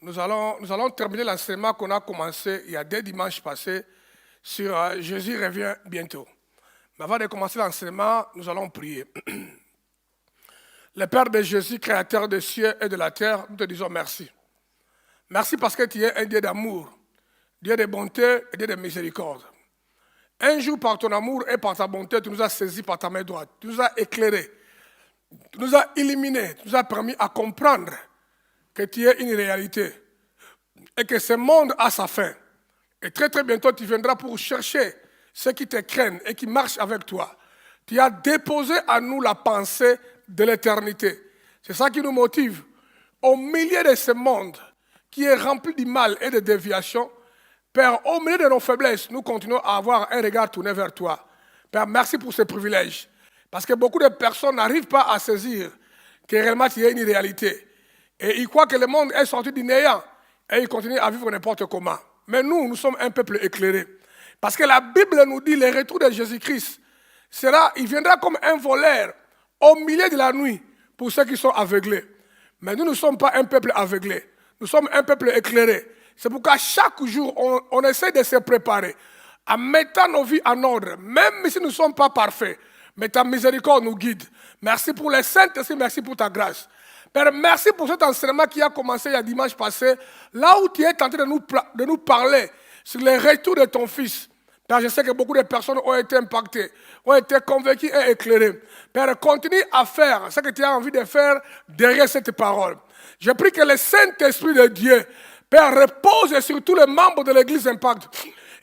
Nous allons terminer l'enseignement qu'on a commencé il y a 2 dimanches passés sur Jésus revient bientôt. Mais avant de commencer l'enseignement, nous allons prier. Le Père de Jésus, créateur des cieux et de la terre, nous te disons merci. Merci parce que tu es un Dieu d'amour, Dieu de bonté et Dieu de miséricorde. Un jour, par ton amour et par ta bonté, tu nous as saisis par ta main droite, tu nous as éclairés, tu nous as illuminés, tu nous as permis à comprendre que tu es une réalité et que ce monde a sa fin. Et très très bientôt, tu viendras pour chercher ceux qui te craignent et qui marchent avec toi. Tu as déposé à nous la pensée de l'éternité. C'est ça qui nous motive. Au milieu de ce monde qui est rempli du mal et de déviations, Père, au milieu de nos faiblesses, nous continuons à avoir un regard tourné vers toi. Père, merci pour ce privilège. Parce que beaucoup de personnes n'arrivent pas à saisir que réellement tu es une réalité. Et ils croient que le monde est sorti du néant et ils continuent à vivre n'importe comment. Mais nous sommes un peuple éclairé. Parce que la Bible nous dit le retour de Jésus-Christ il viendra comme un voleur au milieu de la nuit pour ceux qui sont aveuglés. Mais nous ne sommes pas un peuple aveuglé. Nous sommes un peuple éclairé. C'est pourquoi chaque jour, on essaie de se préparer en mettant nos vies en ordre, même si nous ne sommes pas parfaits. Mais ta miséricorde nous guide. Merci pour le Saint-Esprit, merci pour ta grâce. Père, merci pour cet enseignement qui a commencé il y a dimanche passé, là où tu es tenté de nous parler sur le retour de ton Fils. Père, je sais que beaucoup de personnes ont été impactées, ont été convaincues et éclairées. Père, continue à faire ce que tu as envie de faire derrière cette parole. Je prie que le Saint-Esprit de Dieu, Père, repose sur tous les membres de l'Église Impact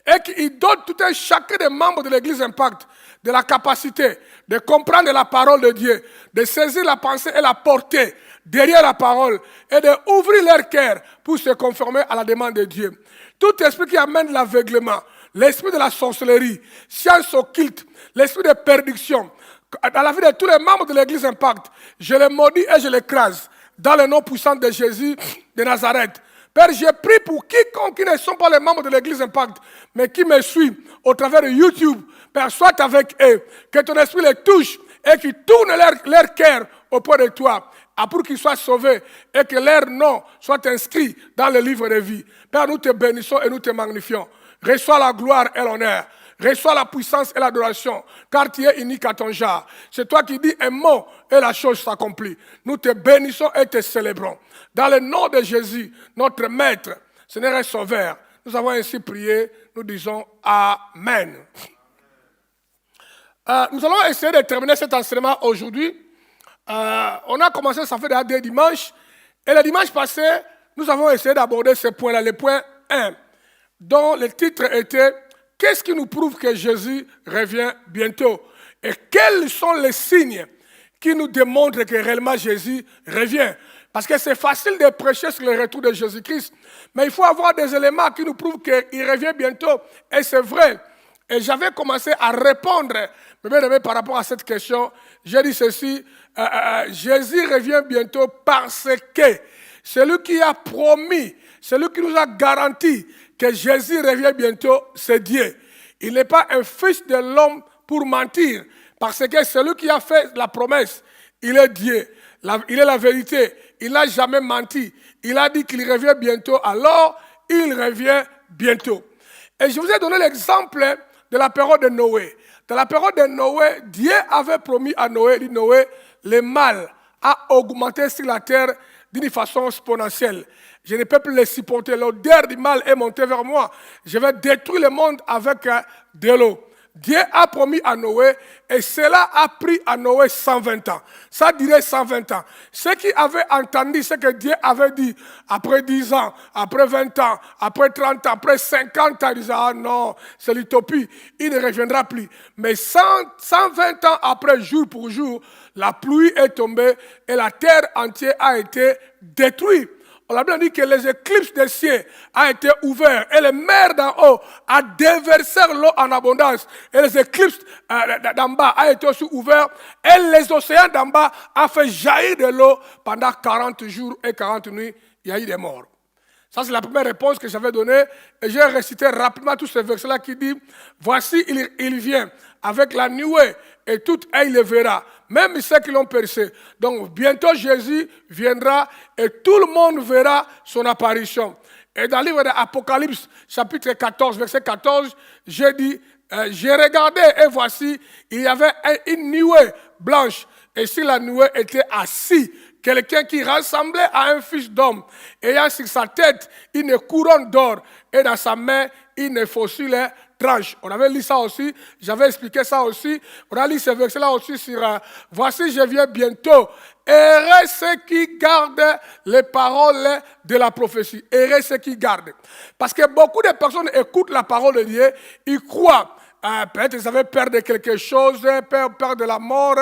et qu'il donne tout un chacun des membres de l'Église Impact de la capacité de comprendre la parole de Dieu, de saisir la pensée et la portée derrière la parole et d'ouvrir leur cœur pour se conformer à la demande de Dieu. Tout esprit qui amène l'aveuglement, l'esprit de la sorcellerie, science occulte, l'esprit de perdition, dans la vie de tous les membres de l'Église Impact, je les maudis et je les écrase dans le nom puissant de Jésus de Nazareth. Père, je prie pour quiconque qui ne sont pas les membres de l'Église Impact, mais qui me suivent au travers de YouTube. Père, sois avec eux, que ton esprit les touche et qu'ils tournent leur cœur auprès de toi, pour qu'ils soient sauvés et que leur nom soit inscrit dans le livre de vie. Père, nous te bénissons et nous te magnifions. Reçois la gloire et l'honneur. Reçois la puissance et l'adoration, car tu es unique à ton genre. C'est toi qui dis un mot et la chose s'accomplit. Nous te bénissons et te célébrons. Dans le nom de Jésus, notre Maître, Seigneur et Sauveur, nous avons ainsi prié, nous disons Amen. Nous allons essayer de terminer cet enseignement aujourd'hui. On a commencé, ça fait déjà 2 dimanches, et le dimanche passé, nous avons essayé d'aborder ce point-là, le point 1, dont le titre était « Qu'est-ce qui nous prouve que Jésus revient bientôt ?» Et quels sont les signes qui nous démontrent que réellement Jésus revient? Parce que c'est facile de prêcher sur le retour de Jésus-Christ, mais il faut avoir des éléments qui nous prouvent qu'il revient bientôt, et c'est vrai. Et j'avais commencé à répondre, par rapport à cette question, j'ai dit ceci, Jésus revient bientôt parce que celui qui a promis, celui qui nous a garanti que Jésus revient bientôt, c'est Dieu. Il n'est pas un fils de l'homme pour mentir, parce que celui qui a fait la promesse, il est Dieu, il est la vérité, il n'a jamais menti. Il a dit qu'il revient bientôt, alors il revient bientôt. Et je vous ai donné l'exemple de la période de Noé. Dans la période de Noé, Dieu avait promis à Noé, dit Noé, le mal a augmenté sur la terre d'une façon exponentielle. Je ne peux plus le supporter. L'odeur du mal est montée vers moi. Je vais détruire le monde avec de l'eau. Dieu a promis à Noé et cela a pris à Noé 120 ans. Ça dirait 120 ans. Ceux qui avaient entendu ce que Dieu avait dit après 10 ans, après 20 ans, après 30 ans, après 50 ans, ils disaient, ah non, c'est l'utopie, il ne reviendra plus. Mais 120 ans après, jour pour jour, la pluie est tombée et la terre entière a été détruite. On a bien dit que les éclipses des cieux ont été ouverts et les mers d'en haut a déversé l'eau en abondance. Et les éclipses d'en bas ont été aussi ouverts et les océans d'en bas ont fait jaillir de l'eau pendant 40 jours et 40 nuits. Il y a eu des morts. Ça, c'est la première réponse que j'avais donnée. Et j'ai récité rapidement tous ces versets-là qui disent « Voici, il vient avec la nuée, et tout œil le verra, même ceux qui l'ont percé. Donc bientôt Jésus viendra et tout le monde verra son apparition. Et dans le livre d'Apocalypse, chapitre 14, verset 14, j'ai dit, j'ai regardé et voici, il y avait une nuée blanche. Et sur la nuée était assis quelqu'un qui ressemblait à un fils d'homme, ayant sur sa tête une couronne d'or et dans sa main une fossile tranche. On avait lu ça aussi, j'avais expliqué ça aussi. On a lu ce verset-là aussi sur voici, je viens bientôt. Heureux ceux qui gardent les paroles de la prophétie. Heureux ceux qui gardent. Parce que beaucoup de personnes écoutent la parole de Dieu, ils croient. Peut-être ils avaient peur de quelque chose, peur de la mort,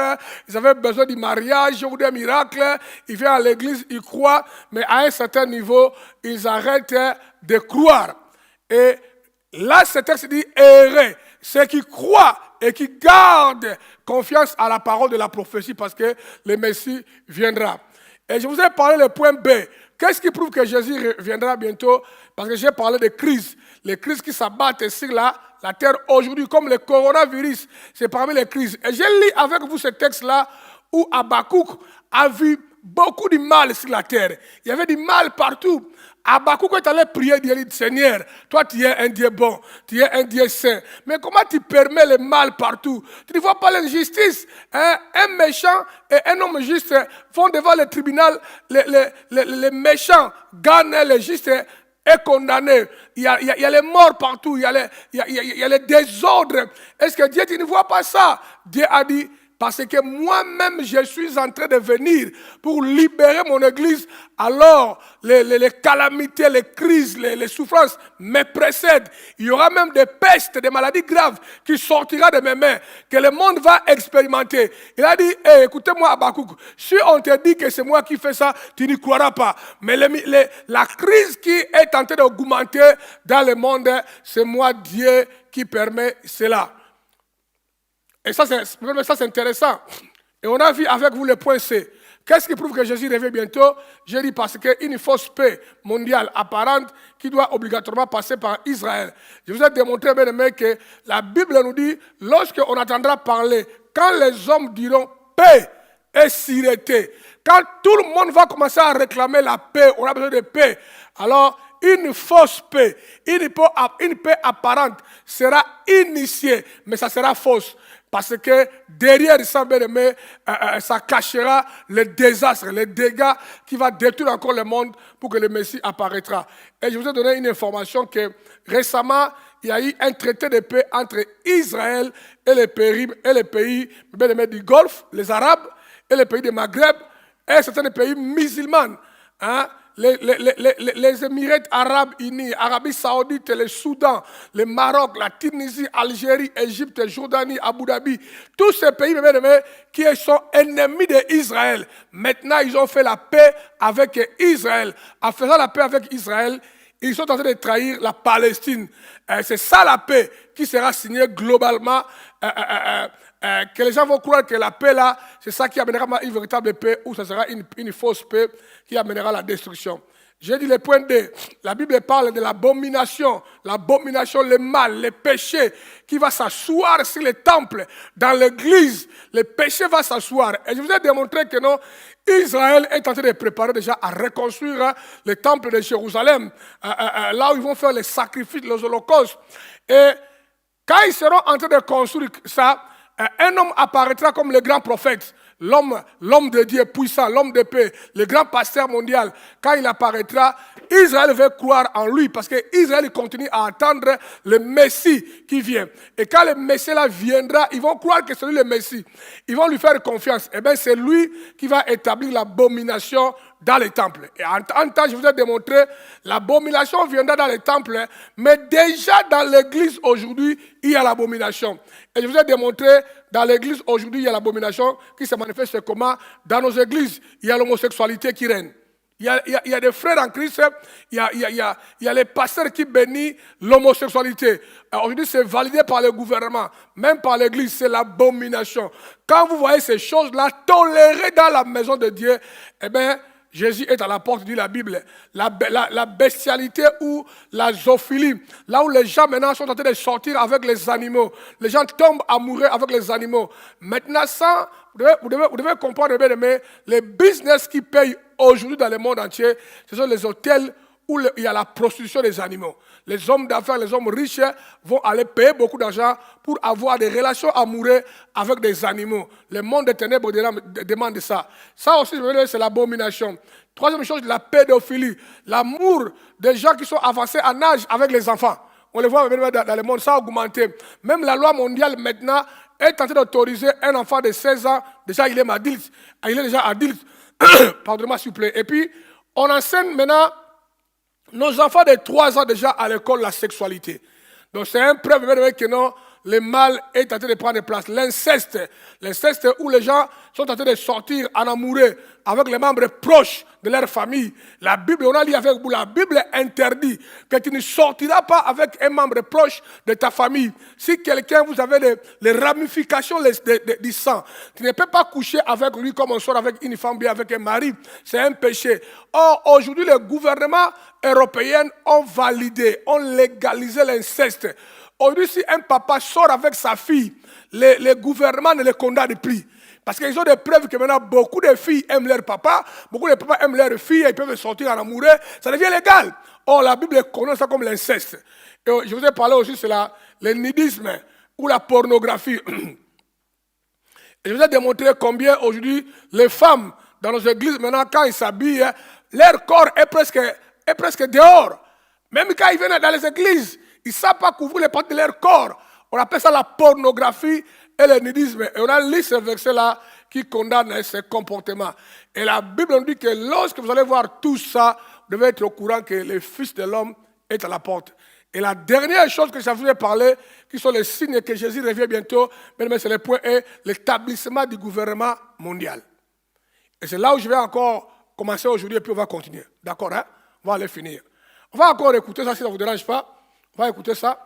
ils avaient besoin du mariage ou d'un miracle. Ils viennent à l'église, ils croient, mais à un certain niveau, ils arrêtent de croire. Et là, ce texte dit heureux, ceux qui croient et qui gardent confiance à la parole de la prophétie parce que le Messie viendra. Et je vous ai parlé du point B. Qu'est-ce qui prouve que Jésus viendra bientôt? Parce que j'ai parlé de crises. Les crises qui s'abattent sur la terre aujourd'hui, comme le coronavirus, c'est parmi les crises. Et j'ai lu avec vous ce texte-là où Habakkuk a vu beaucoup de mal sur la terre. Il y avait du mal partout. Habakkuk est allé prier, Dieu dit, Seigneur, toi tu es un Dieu bon, tu es un Dieu saint. Mais comment tu permets le mal partout? Tu ne vois pas l'injustice. Hein? Un méchant et un homme juste vont devant le tribunal, les méchants gagnent, les justes est condamné. Il y a les morts partout, il y a les désordres. Est-ce que Dieu, tu ne vois pas ça? Dieu a dit, parce que moi-même, je suis en train de venir pour libérer mon église. Alors, les calamités, les crises, les souffrances me précèdent. Il y aura même des pestes, des maladies graves qui sortiront de mes mains, que le monde va expérimenter. Il a dit, hey, écoutez-moi, Habakkuk, si on te dit que c'est moi qui fais ça, tu n'y croiras pas. Mais la crise qui est en train d'augmenter dans le monde, c'est moi, Dieu, qui permet cela. Et ça, c'est intéressant. Et on a vu avec vous le point C. Qu'est-ce qui prouve que Jésus revient bientôt? Je dis parce qu'une fausse paix mondiale apparente qui doit obligatoirement passer par Israël. Je vous ai démontré, bien aimé, que la Bible nous dit, lorsqu'on entendra parler, quand les hommes diront paix et sûreté, quand tout le monde va commencer à réclamer la paix, on a besoin de paix, alors une fausse paix, une paix apparente sera initiée, mais ça sera fausse. Parce que derrière ça, bien aimé, ça cachera le désastre, les dégâts qui va détruire encore le monde pour que le Messie apparaîtra. Et je vous ai donné une information que récemment, il y a eu un traité de paix entre Israël et les pays bien aimés du Golfe, les Arabes, et les pays du Maghreb, et certains pays musulmans. Hein? Les Émirats arabes unis, Arabie saoudite, le Soudan, le Maroc, la Tunisie, Algérie, Égypte, Jordanie, Abu Dhabi, tous ces pays qui sont ennemis d'Israël. Maintenant, ils ont fait la paix avec Israël. En faisant la paix avec Israël, ils sont en train de trahir la Palestine. C'est ça la paix qui sera signée globalement. Que les gens vont croire que la paix là, c'est ça qui amènera une véritable paix ou ça sera une fausse paix qui amènera la destruction. J'ai dit le point D. La Bible parle de l'abomination, le mal, le péché qui va s'asseoir sur les temples, dans l'église. Le péché va s'asseoir. Et je vous ai démontré que non, Israël est en train de préparer déjà à reconstruire le temple de Jérusalem, là où ils vont faire les sacrifices, les holocaustes. Et quand ils seront en train de construire ça, un homme apparaîtra comme le grand prophète, l'homme de Dieu puissant, l'homme de paix, le grand pasteur mondial. Quand il apparaîtra, Israël va croire en lui parce qu'Israël continue à attendre le Messie qui vient. Et quand le Messie là viendra, ils vont croire que c'est lui le Messie. Ils vont lui faire confiance. Et bien c'est lui qui va établir l'abomination dans les temples. Et en temps, je vous ai démontré, l'abomination viendra dans les temples, mais déjà dans l'église aujourd'hui, il y a l'abomination. Et je vous ai démontré, dans l'église aujourd'hui, il y a l'abomination qui se manifeste comment? Dans nos églises, il y a l'homosexualité qui règne. Il y a des frères en Christ, il y a les pasteurs qui bénissent l'homosexualité. Aujourd'hui, c'est validé par le gouvernement, même par l'église, c'est l'abomination. Quand vous voyez ces choses-là tolérées dans la maison de Dieu, eh bien, Jésus est à la porte, dit la Bible. La bestialité ou la zoophilie, là où les gens maintenant sont en train de sortir avec les animaux. Les gens tombent amoureux avec les animaux. Maintenant, ça, vous devez comprendre, bien aimé, les business qui payent aujourd'hui dans le monde entier, ce sont les hôtels où il y a la prostitution des animaux. Les hommes d'affaires, les hommes riches vont aller payer beaucoup d'argent pour avoir des relations amoureuses avec des animaux. Le monde des ténèbres demande ça. Ça aussi, c'est l'abomination. Troisième chose, la pédophilie. L'amour des gens qui sont avancés en âge avec les enfants. On le voit dans le monde, ça a augmenté. Même la loi mondiale maintenant est en train d'autoriser un enfant de 16 ans. Déjà, il est adulte. Il est déjà adulte. Pardonnez-moi, s'il vous plaît. Et puis, on enseigne maintenant nos enfants de 3 ans déjà à l'école la sexualité. Donc c'est un preuve que non, le mal est en train de prendre place. L'inceste où les gens sont en train de sortir en amoureux avec les membres proches de leur famille. La Bible, on a lu avec vous, la Bible interdit que tu ne sortiras pas avec un membre proche de ta famille. Si quelqu'un, vous avez les ramifications du sang, tu ne peux pas coucher avec lui comme on sort avec une femme, bien avec un mari. C'est un péché. Or, aujourd'hui, les gouvernements européens ont validé, ont légalisé l'inceste. Aujourd'hui, si un papa sort avec sa fille, les gouvernements ne les condamnent plus. Parce qu'ils ont des preuves que maintenant, beaucoup de filles aiment leur papa, beaucoup de papas aiment leurs filles, ils peuvent sortir en amoureux, ça devient légal. Or, la Bible connaît ça comme l'inceste. Et je vous ai parlé aussi sur le nudisme ou la pornographie. Et je vous ai démontré combien aujourd'hui, les femmes dans nos églises, maintenant, quand ils s'habillent, leur corps est presque dehors. Même quand ils viennent dans les églises, ils ne savent pas couvrir les parties de leur corps. On appelle ça la pornographie et le nudisme. Et on a lu ce verset-là qui condamne ces comportements. Et la Bible nous dit que lorsque vous allez voir tout ça, vous devez être au courant que le Fils de l'homme est à la porte. Et la dernière chose que je vous ai parlé, qui sont les signes que Jésus revient bientôt, mais c'est le point est l'établissement du gouvernement mondial. Et c'est là où je vais encore commencer aujourd'hui et puis on va continuer. D'accord, hein? On va aller finir. On va encore écouter ça si ça ne vous dérange pas. On va écouter ça.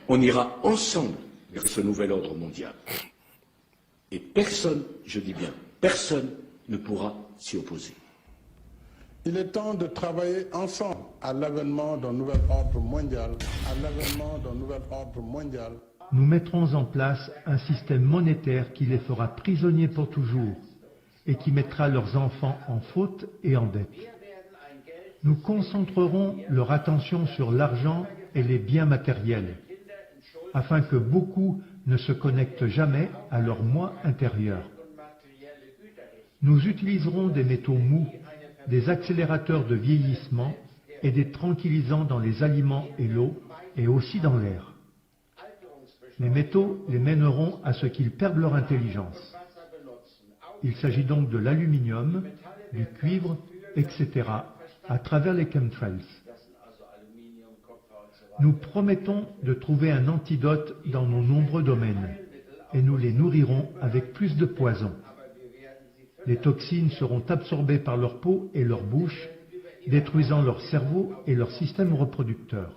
On ira ensemble vers ce nouvel ordre mondial. Et personne, je dis bien, personne ne pourra s'y opposer. Il est temps de travailler ensemble à l'avènement d'un nouvel ordre mondial, Nous mettrons en place un système monétaire qui les fera prisonniers pour toujours et qui mettra leurs enfants en faute et en dette. Nous concentrerons leur attention sur l'argent et les biens matériels, afin que beaucoup ne se connectent jamais à leur moi intérieur. Nous utiliserons des métaux mous, des accélérateurs de vieillissement et des tranquillisants dans les aliments et l'eau, et aussi dans l'air. Les métaux les mèneront à ce qu'ils perdent leur intelligence. Il s'agit donc de l'aluminium, du cuivre, etc., à travers les chemtrails. Nous promettons de trouver un antidote dans nos nombreux domaines, et nous les nourrirons avec plus de poison. Les toxines seront absorbées par leur peau et leur bouche, détruisant leur cerveau et leur système reproducteur.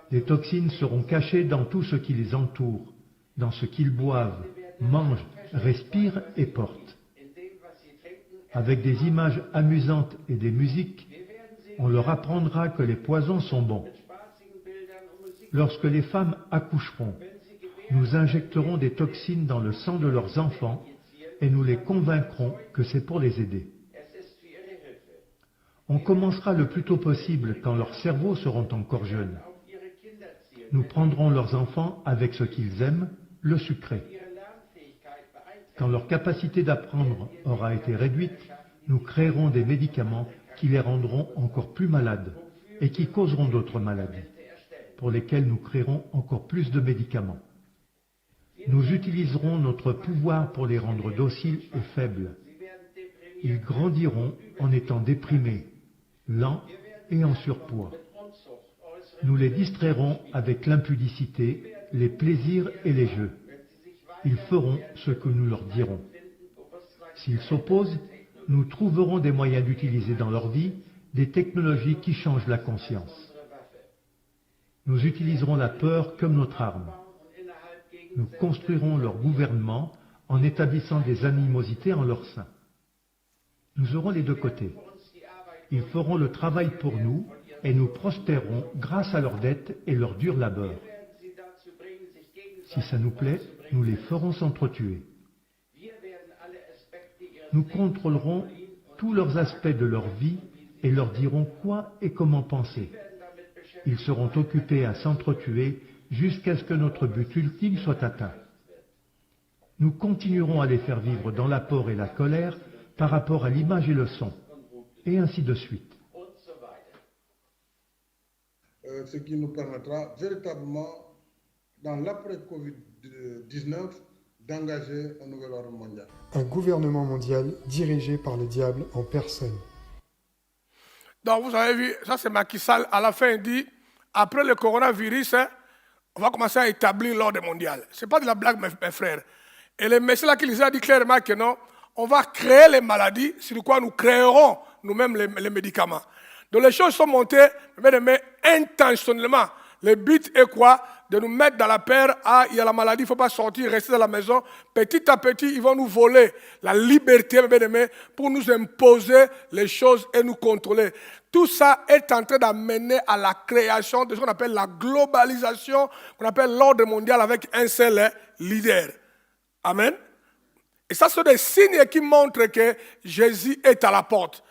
Les toxines seront cachées dans tout ce qui les entoure, dans ce qu'ils boivent, mangent, respirent et portent. Avec des images amusantes et des musiques, on leur apprendra que les poisons sont bons. Lorsque les femmes accoucheront, nous injecterons des toxines dans le sang de leurs enfants et nous les convaincrons que c'est pour les aider. On commencera le plus tôt possible quand leurs cerveaux seront encore jeunes. Nous prendrons leurs enfants avec ce qu'ils aiment, le sucré. Quand leur capacité d'apprendre aura été réduite, nous créerons des médicaments qui les rendront encore plus malades et qui causeront d'autres maladies, pour lesquelles nous créerons encore plus de médicaments. Nous utiliserons notre pouvoir pour les rendre dociles et faibles. Ils grandiront en étant déprimés, lents et en surpoids. Nous les distrairons avec l'impudicité, les plaisirs et les jeux. Ils feront ce que nous leur dirons. S'ils s'opposent, nous trouverons des moyens d'utiliser dans leur vie des technologies qui changent la conscience. Nous utiliserons la peur comme notre arme. Nous construirons leur gouvernement en établissant des animosités en leur sein. Nous aurons les deux côtés. Ils feront le travail pour nous et nous prospérons grâce à leurs dettes et leur dur labeur. Si ça nous plaît, nous les ferons s'entretuer. Nous contrôlerons tous leurs aspects de leur vie et leur dirons quoi et comment penser. Ils seront occupés à s'entretuer jusqu'à ce que notre but ultime soit atteint. Nous continuerons à les faire vivre dans l'apport et la colère par rapport à l'image et le son, et ainsi de suite. Ce qui nous permettra véritablement, dans l'après-Covid-19, d'engager un nouvel ordre mondial. Un gouvernement mondial dirigé par le diable en personne. Donc vous avez vu, ça c'est Macky Sall, à la fin il dit, après le coronavirus, on va commencer à établir l'ordre mondial. Ce n'est pas de la blague mes frères. Et le messieurs là qui les a dit clairement que non, on va créer les maladies, sur quoi nous créerons nous-mêmes les médicaments. Donc les choses sont montées, mais intentionnellement. Le but est quoi? De nous mettre dans la peur. Ah, il y a la maladie, il ne faut pas sortir, rester dans la maison. Petit à petit, ils vont nous voler la liberté, pour nous imposer les choses et nous contrôler. Tout ça est en train d'amener à la création de ce qu'on appelle la globalisation, qu'on appelle l'ordre mondial avec un seul leader. Amen. Et ça, ce sont des signes qui montrent que Jésus est à la porte.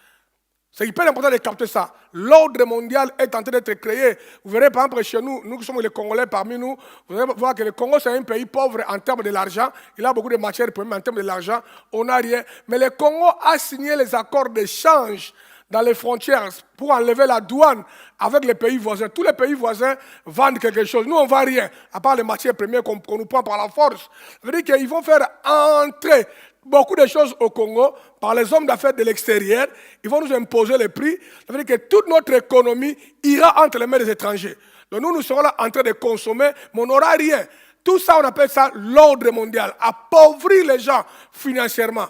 C'est hyper important de capter ça. L'ordre mondial est en train d'être créé. Vous verrez par exemple chez nous, nous qui sommes les Congolais parmi nous, vous allez voir que le Congo c'est un pays pauvre en termes de l'argent. Il a beaucoup de matières premières, mais en termes de l'argent, on n'a rien. Mais le Congo a signé les accords d'échange dans les frontières pour enlever la douane avec les pays voisins. Tous les pays voisins vendent quelque chose. Nous, on ne vend rien, à part les matières premières qu'on nous prend par la force. Ça veut dire qu'ils vont faire entrer beaucoup de choses au Congo par les hommes d'affaires de l'extérieur. Ils vont nous imposer les prix. Ça veut dire que toute notre économie ira entre les mains des étrangers. Donc nous serons là en train de consommer, mais on n'aura rien. Tout ça, on appelle ça l'ordre mondial. Appauvrir les gens financièrement.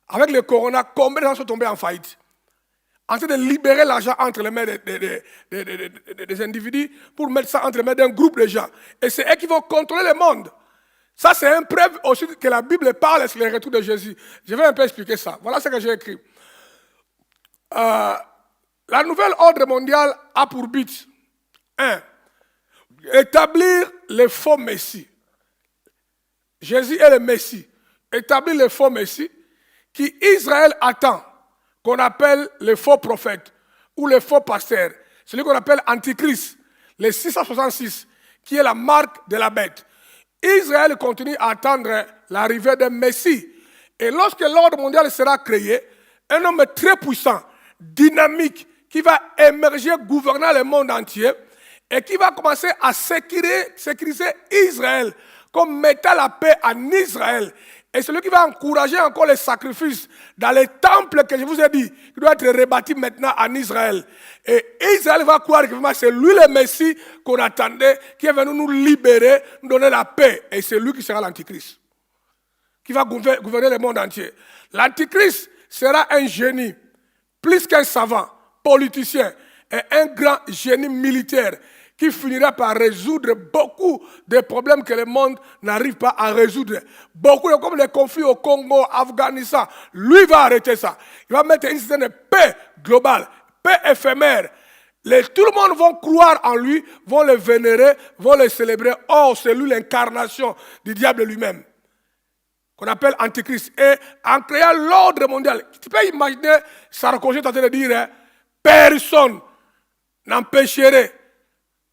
Avec le corona, combien de gens sont tombés en faillite? En train de libérer l'argent entre les mains des individus pour mettre ça entre les mains d'un groupe de gens. Et c'est eux qui vont contrôler le monde. Ça, c'est une preuve aussi que la Bible parle sur le retour de Jésus. Je vais un peu expliquer ça. Voilà ce que j'ai écrit. La nouvelle ordre mondial a pour but, 1. Établir les faux messies. Jésus est le Messie. Établir les faux messies qui Israël attend, qu'on appelle les faux prophètes ou les faux pasteurs. Celui qu'on appelle Antichrist, les 666, qui est la marque de la bête. Israël continue à attendre l'arrivée d'un Messie. Et lorsque l'ordre mondial sera créé, un homme très puissant, dynamique, qui va émerger, gouverner le monde entier, et qui va commencer à sécuriser Israël, comme mettant la paix en Israël. Et celui qui va encourager encore les sacrifices dans les temples que je vous ai dit, qui doit être rebâti maintenant en Israël. Et Israël va croire que c'est lui le Messie qu'on attendait, qui est venu nous libérer, nous donner la paix. Et c'est lui qui sera l'Antichrist, qui va gouverner le monde entier. L'Antichrist sera un génie, plus qu'un savant, politicien, et un grand génie militaire, qui finira par résoudre beaucoup de problèmes que le monde n'arrive pas à résoudre. Beaucoup comme les conflits au Congo, Afghanistan. Lui va arrêter ça. Il va mettre une certaine paix globale, paix éphémère. Tout le monde va croire en lui, vont le vénérer, vont le célébrer. Or, c'est lui l'incarnation du diable lui-même, qu'on appelle Antichrist. Et en créant l'ordre mondial, tu peux imaginer Sarkozy est en train de dire, personne n'empêcherait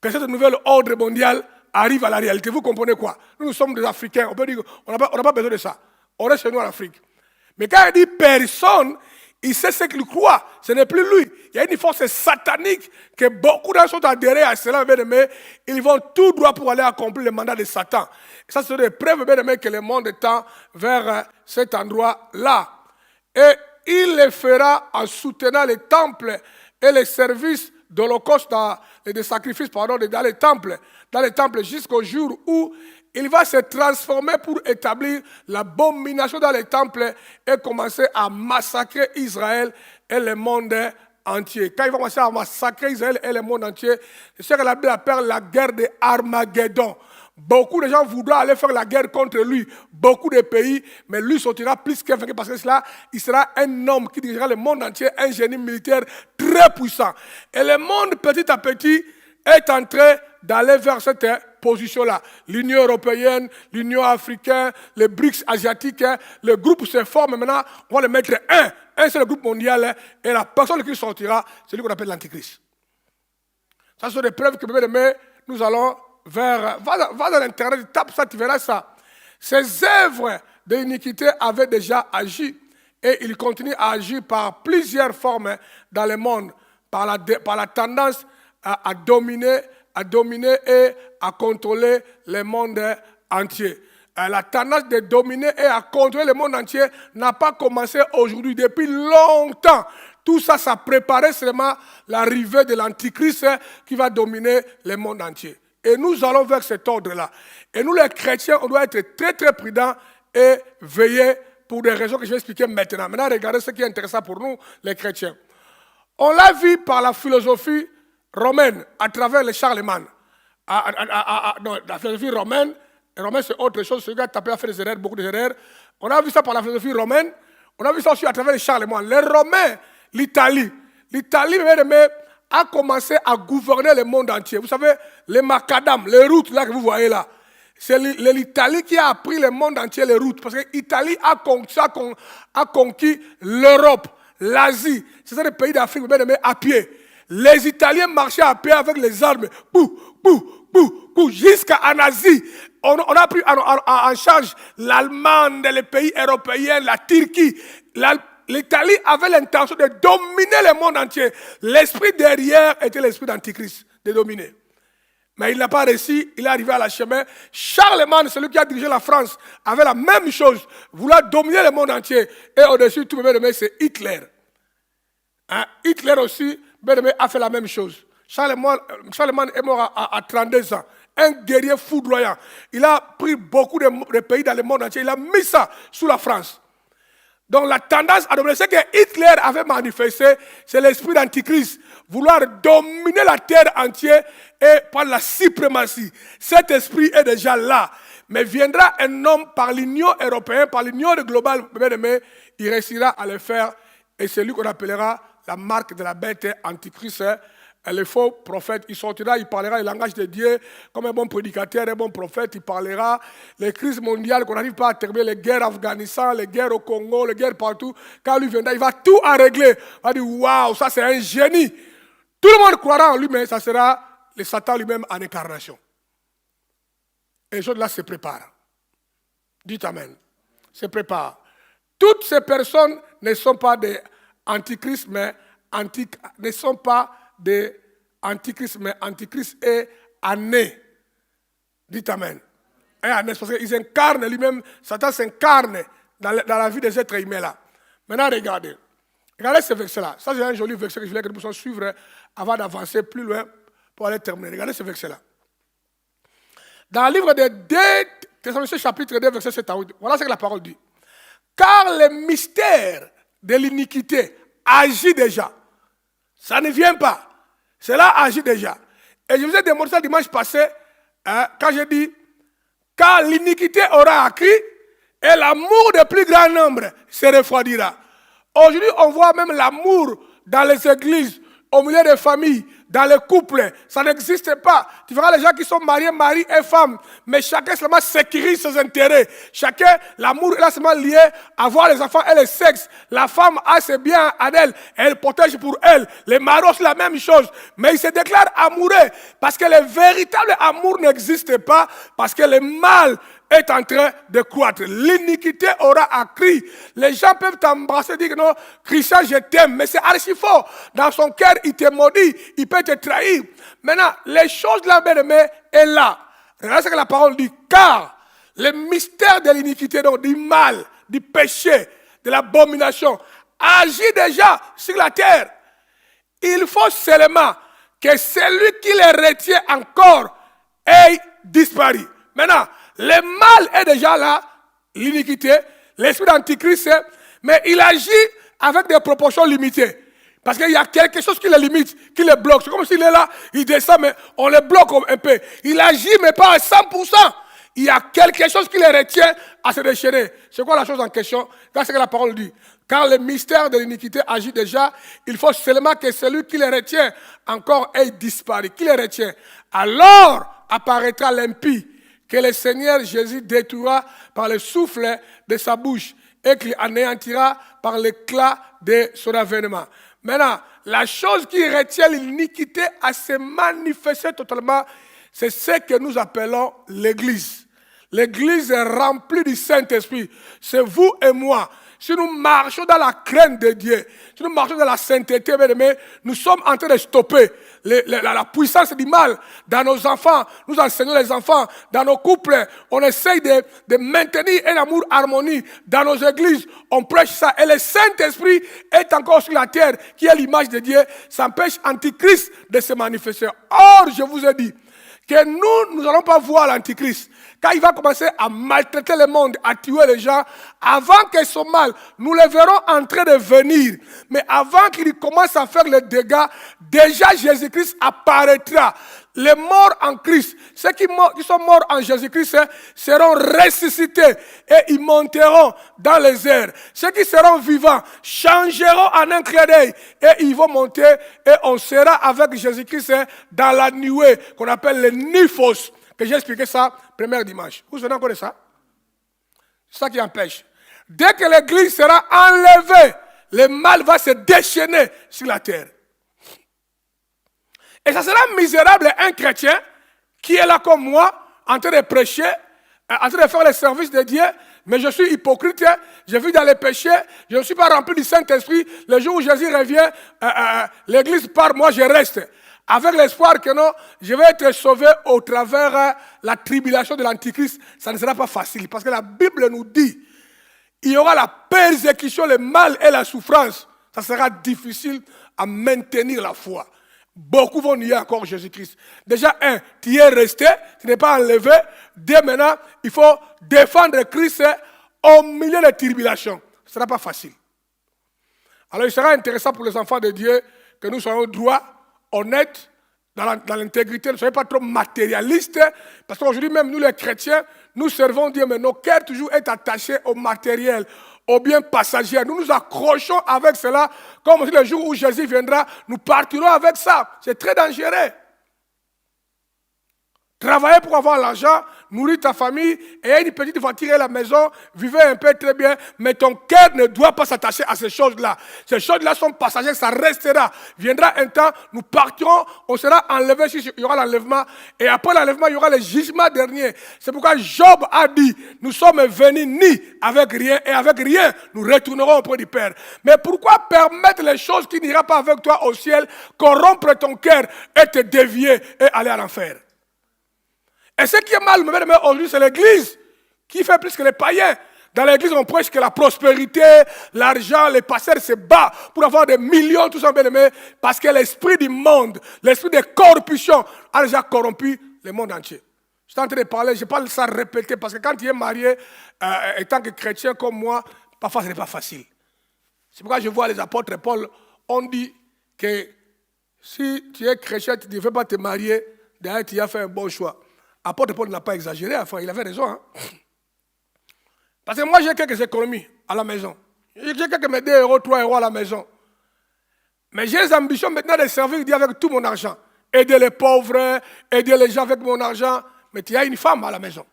que cette nouvelle ordre mondial arrive à la réalité. Vous comprenez quoi? Nous sommes des Africains. On peut dire qu'on n'a pas besoin de ça. On reste chez nous en Afrique. Mais quand il dit personne, il sait ce qu'il croit. Ce n'est plus lui. Il y a une force satanique que beaucoup d'entre sont adhérés à cela, mais ils vont tout droit pour aller accomplir le mandat de Satan. Et ça, c'est des preuves que le monde tend vers cet endroit-là. Et il le fera en soutenant les temples et les services d'Holocauste et de sacrifices dans les temples jusqu'au jour où il va se transformer pour établir l'abomination dans les temples et commencer à massacrer Israël et le monde entier. Quand il va commencer à massacrer Israël et le monde entier, c'est ce que la Bible appelle la guerre de Armageddon. Beaucoup de gens voudront aller faire la guerre contre lui. Beaucoup de pays, mais lui sortira plus qu'un vainqueur parce que cela, il sera un homme qui dirigera le monde entier, un génie militaire très puissant. Et le monde, petit à petit, est en train d'aller vers cette position-là. L'Union européenne, l'Union africaine, les BRICS asiatiques, le groupe se forme. Maintenant, on va le mettre un. Un seul groupe mondial. Et la personne qui sortira, c'est lui qu'on appelle l'Antichrist. Ça sont des preuves que, nous allons vers... Va dans l'Internet, tape ça, tu verras ça. Ces œuvres de l'iniquité avaient déjà agi. Et ils continuent à agir par plusieurs formes dans le monde. Par la tendance à dominer et à contrôler le monde entier. La tendance de dominer et à contrôler le monde entier n'a pas commencé aujourd'hui, depuis longtemps. Tout ça, ça préparait seulement l'arrivée de l'Antichrist qui va dominer le monde entier. Et nous allons vers cet ordre-là. Et nous, les chrétiens, on doit être très, très prudents et veiller pour des raisons que je vais expliquer maintenant. Maintenant, regardez ce qui est intéressant pour nous, les chrétiens. On l'a vu par la philosophie romaine, à travers les Charlemagne. Non, la philosophie romaine, c'est autre chose. Ce gars tapé a fait des erreurs, beaucoup d'erreurs. On a vu ça par la philosophie romaine. On a vu ça aussi à travers les Charlemagne. Les Romains, l'Italie, a commencé à gouverner le monde entier. Vous savez, les macadam, les routes là que vous voyez là, c'est l'Italie qui a appris le monde entier les routes. Parce que l'Italie a conquis l'Europe, l'Asie. C'est ça les pays d'Afrique, à pied. Les Italiens marchaient à pied avec les armes. Jusqu'à en Asie. On a pris en charge l'Allemagne, les pays européens, la Turquie. L'Italie avait l'intention de dominer le monde entier. L'esprit derrière était l'esprit d'Antichrist, de dominer. Mais il n'a pas réussi, il est arrivé à la chemin. Charlemagne, celui qui a dirigé la France, avait la même chose, vouloir dominer le monde entier. Et au-dessus, tout le monde, c'est Hitler. Hitler aussi, a fait la même chose. Charlemagne est mort à 32 ans. Un guerrier foudroyant. Il a pris beaucoup de pays dans le monde entier. Il a mis ça sous la France. Donc la tendance à dominer, ce que Hitler avait manifesté, c'est l'esprit d'Antichrist. Vouloir dominer la terre entière et prendre la suprématie. Cet esprit est déjà là. Mais viendra un homme par l'Union européenne, par l'Union globale, il réussira à le faire. Et c'est lui qu'on appellera la marque de la bête Antichrist. Le faux prophète, il sortira, il parlera le langage de Dieu comme un bon prédicateur, un bon prophète, il parlera les crises mondiales qu'on n'arrive pas à terminer, les guerres en Afghanistan, les guerres au Congo, les guerres partout. Quand lui viendra, il va tout à régler. Il va dire, waouh, ça c'est un génie. Tout le monde croira en lui, mais ça sera le Satan lui-même en incarnation. Et les choses là se préparent. Dites Amen. Se préparent. Toutes ces personnes ne sont pas des antichrists, mais ne sont pas des antichrists, mais antichrist est né. Dites Amen. Parce qu'ils incarnent lui-même, Satan s'incarne dans la vie des êtres humains là. Maintenant, regardez. Regardez ce verset-là. Ça, c'est un joli verset que je voulais que nous puissions suivre avant d'avancer plus loin pour aller terminer. Regardez ce verset-là. Dans le livre de 2 Thessaloniciens, chapitre 2, verset 7 à 8, voilà ce que la parole dit. Car le mystère de l'iniquité agit déjà. Ça ne vient pas. Cela agit déjà. Et je vous ai démontré ça dimanche passé, quand j'ai dit, car l'iniquité aura accru et l'amour de plus grand nombre se refroidira. Aujourd'hui, on voit même l'amour dans les églises, au milieu des familles, dans les couples. Ça n'existe pas. Tu verras les gens qui sont mariés, mari et femme, mais chacun seulement sécurise ses intérêts. Chacun, l'amour est là seulement lié à voir les enfants et le sexe. La femme a ses biens à elle, elle protège pour elle. Les maris, c'est la même chose. Mais ils se déclarent amoureux parce que le véritable amour n'existe pas, parce que le mal est en train de croître. L'iniquité aura accru. Les gens peuvent t'embrasser et dire que non, Christian, je t'aime. Mais c'est archi faux. Dans son cœur, il te maudit. Il peut te trahir. Maintenant, les choses de la bien-aimée est là. Regardez ce que la parole dit. Car le mystère de l'iniquité, donc du mal, du péché, de l'abomination, agit déjà sur la terre. Il faut seulement que celui qui les retient encore ait disparu. Maintenant, le mal est déjà là, l'iniquité, l'esprit d'antichrist, mais il agit avec des proportions limitées. Parce qu'il y a quelque chose qui les limite, qui les bloque. C'est comme s'il est là, il descend, mais on les bloque un peu. Il agit, mais pas à 100%. Il y a quelque chose qui les retient à se déchaîner. C'est quoi la chose en question? C'est ce que la parole dit. Quand le mystère de l'iniquité agit déjà, il faut seulement que celui qui les retient encore ait disparu, qui les retient. Alors apparaîtra l'impie, que le Seigneur Jésus détruira par le souffle de sa bouche et qu'il anéantira par l'éclat de son avènement. Maintenant, la chose qui retient l'iniquité à se manifester totalement, c'est ce que nous appelons l'Église. L'Église est remplie du Saint-Esprit. C'est vous et moi. Si nous marchons dans la crainte de Dieu, si nous marchons dans la sainteté, nous sommes en train de stopper la puissance du mal dans nos enfants. Nous enseignons les enfants, dans nos couples. On essaye de maintenir un amour harmonie dans nos églises. On prêche ça. Et le Saint-Esprit est encore sur la terre, qui est l'image de Dieu. Ça empêche Antichrist de se manifester. Or, je vous ai dit que nous n'allons pas voir l'Antichrist. Quand il va commencer à maltraiter le monde, à tuer les gens, avant que son mal, nous le verrons en train de venir. Mais avant qu'il commence à faire les dégâts, déjà Jésus-Christ apparaîtra. Les morts en Christ, ceux qui sont morts en Jésus-Christ seront ressuscités et ils monteront dans les airs. Ceux qui seront vivants changeront en un clin d'œil et ils vont monter et on sera avec Jésus-Christ dans la nuée qu'on appelle le Nifos. Que j'ai expliqué ça première dimanche. Vous vous souvenez encore de ça? C'est ça qui empêche. Dès que l'église sera enlevée, le mal va se déchaîner sur la terre. Et ça sera misérable un chrétien qui est là comme moi, en train de prêcher, en train de faire le service de Dieu, mais je suis hypocrite, je vis dans les péchés, je ne suis pas rempli du Saint-Esprit. Le jour où Jésus revient, l'église part, moi je reste. Avec l'espoir que non, je vais être sauvé au travers la tribulation de l'Antichrist. Ça ne sera pas facile, parce que la Bible nous dit, il y aura la persécution, le mal et la souffrance. Ça sera difficile à maintenir la foi. Beaucoup vont nier encore Jésus-Christ. Déjà, tu y es resté, tu n'es pas enlevé. Dès maintenant, il faut défendre Christ au milieu des tribulations. Ce ne sera pas facile. Alors, il sera intéressant pour les enfants de Dieu que nous soyons droits, honnêtes, dans l'intégrité. Ne soyez pas trop matérialistes. Parce qu'aujourd'hui, même nous les chrétiens, nous servons Dieu, mais nos cœurs toujours sont attachés au matériel, aux biens passagers. Nous nous accrochons avec cela, comme si le jour où Jésus viendra, nous partirons avec ça. C'est très dangereux. Travailler pour avoir l'argent, nourrir ta famille, et une petite voiture à la maison, vivez un peu très bien, mais ton cœur ne doit pas s'attacher à ces choses-là. Ces choses-là sont passagères, ça restera. Viendra un temps, nous partirons, on sera enlevé, il y aura l'enlèvement, et après l'enlèvement, il y aura le jugement dernier. C'est pourquoi Job a dit, nous sommes venus ni avec rien, et avec rien, nous retournerons auprès du Père. Mais pourquoi permettre les choses qui n'iront pas avec toi au ciel, corrompre ton cœur et te dévier et aller à l'enfer? Et ce qui est mal, aujourd'hui, c'est l'église qui fait plus que les païens. Dans l'église, on prêche que la prospérité, l'argent, les pasteurs se battent pour avoir des millions, tout ça, bien aimé, parce que l'esprit du monde, l'esprit de corruption a déjà corrompu le monde entier. Je suis en train de parler, je parle ça répéter, parce que quand tu es marié, étant que chrétien comme moi, parfois ce n'est pas facile. C'est pourquoi je vois les apôtres Paul, on dit que si tu es chrétien, tu ne devais pas te marier, d'ailleurs tu as fait un bon choix. Apôtre Paul n'a pas exagéré, enfin, il avait raison. Hein? Parce que moi, j'ai quelques économies à la maison. J'ai quelques 2 euros, 3 euros à la maison. Mais j'ai l'ambition maintenant de servir Dieu avec tout mon argent. Aider les pauvres, aider les gens avec mon argent. Mais tu as une femme à la maison.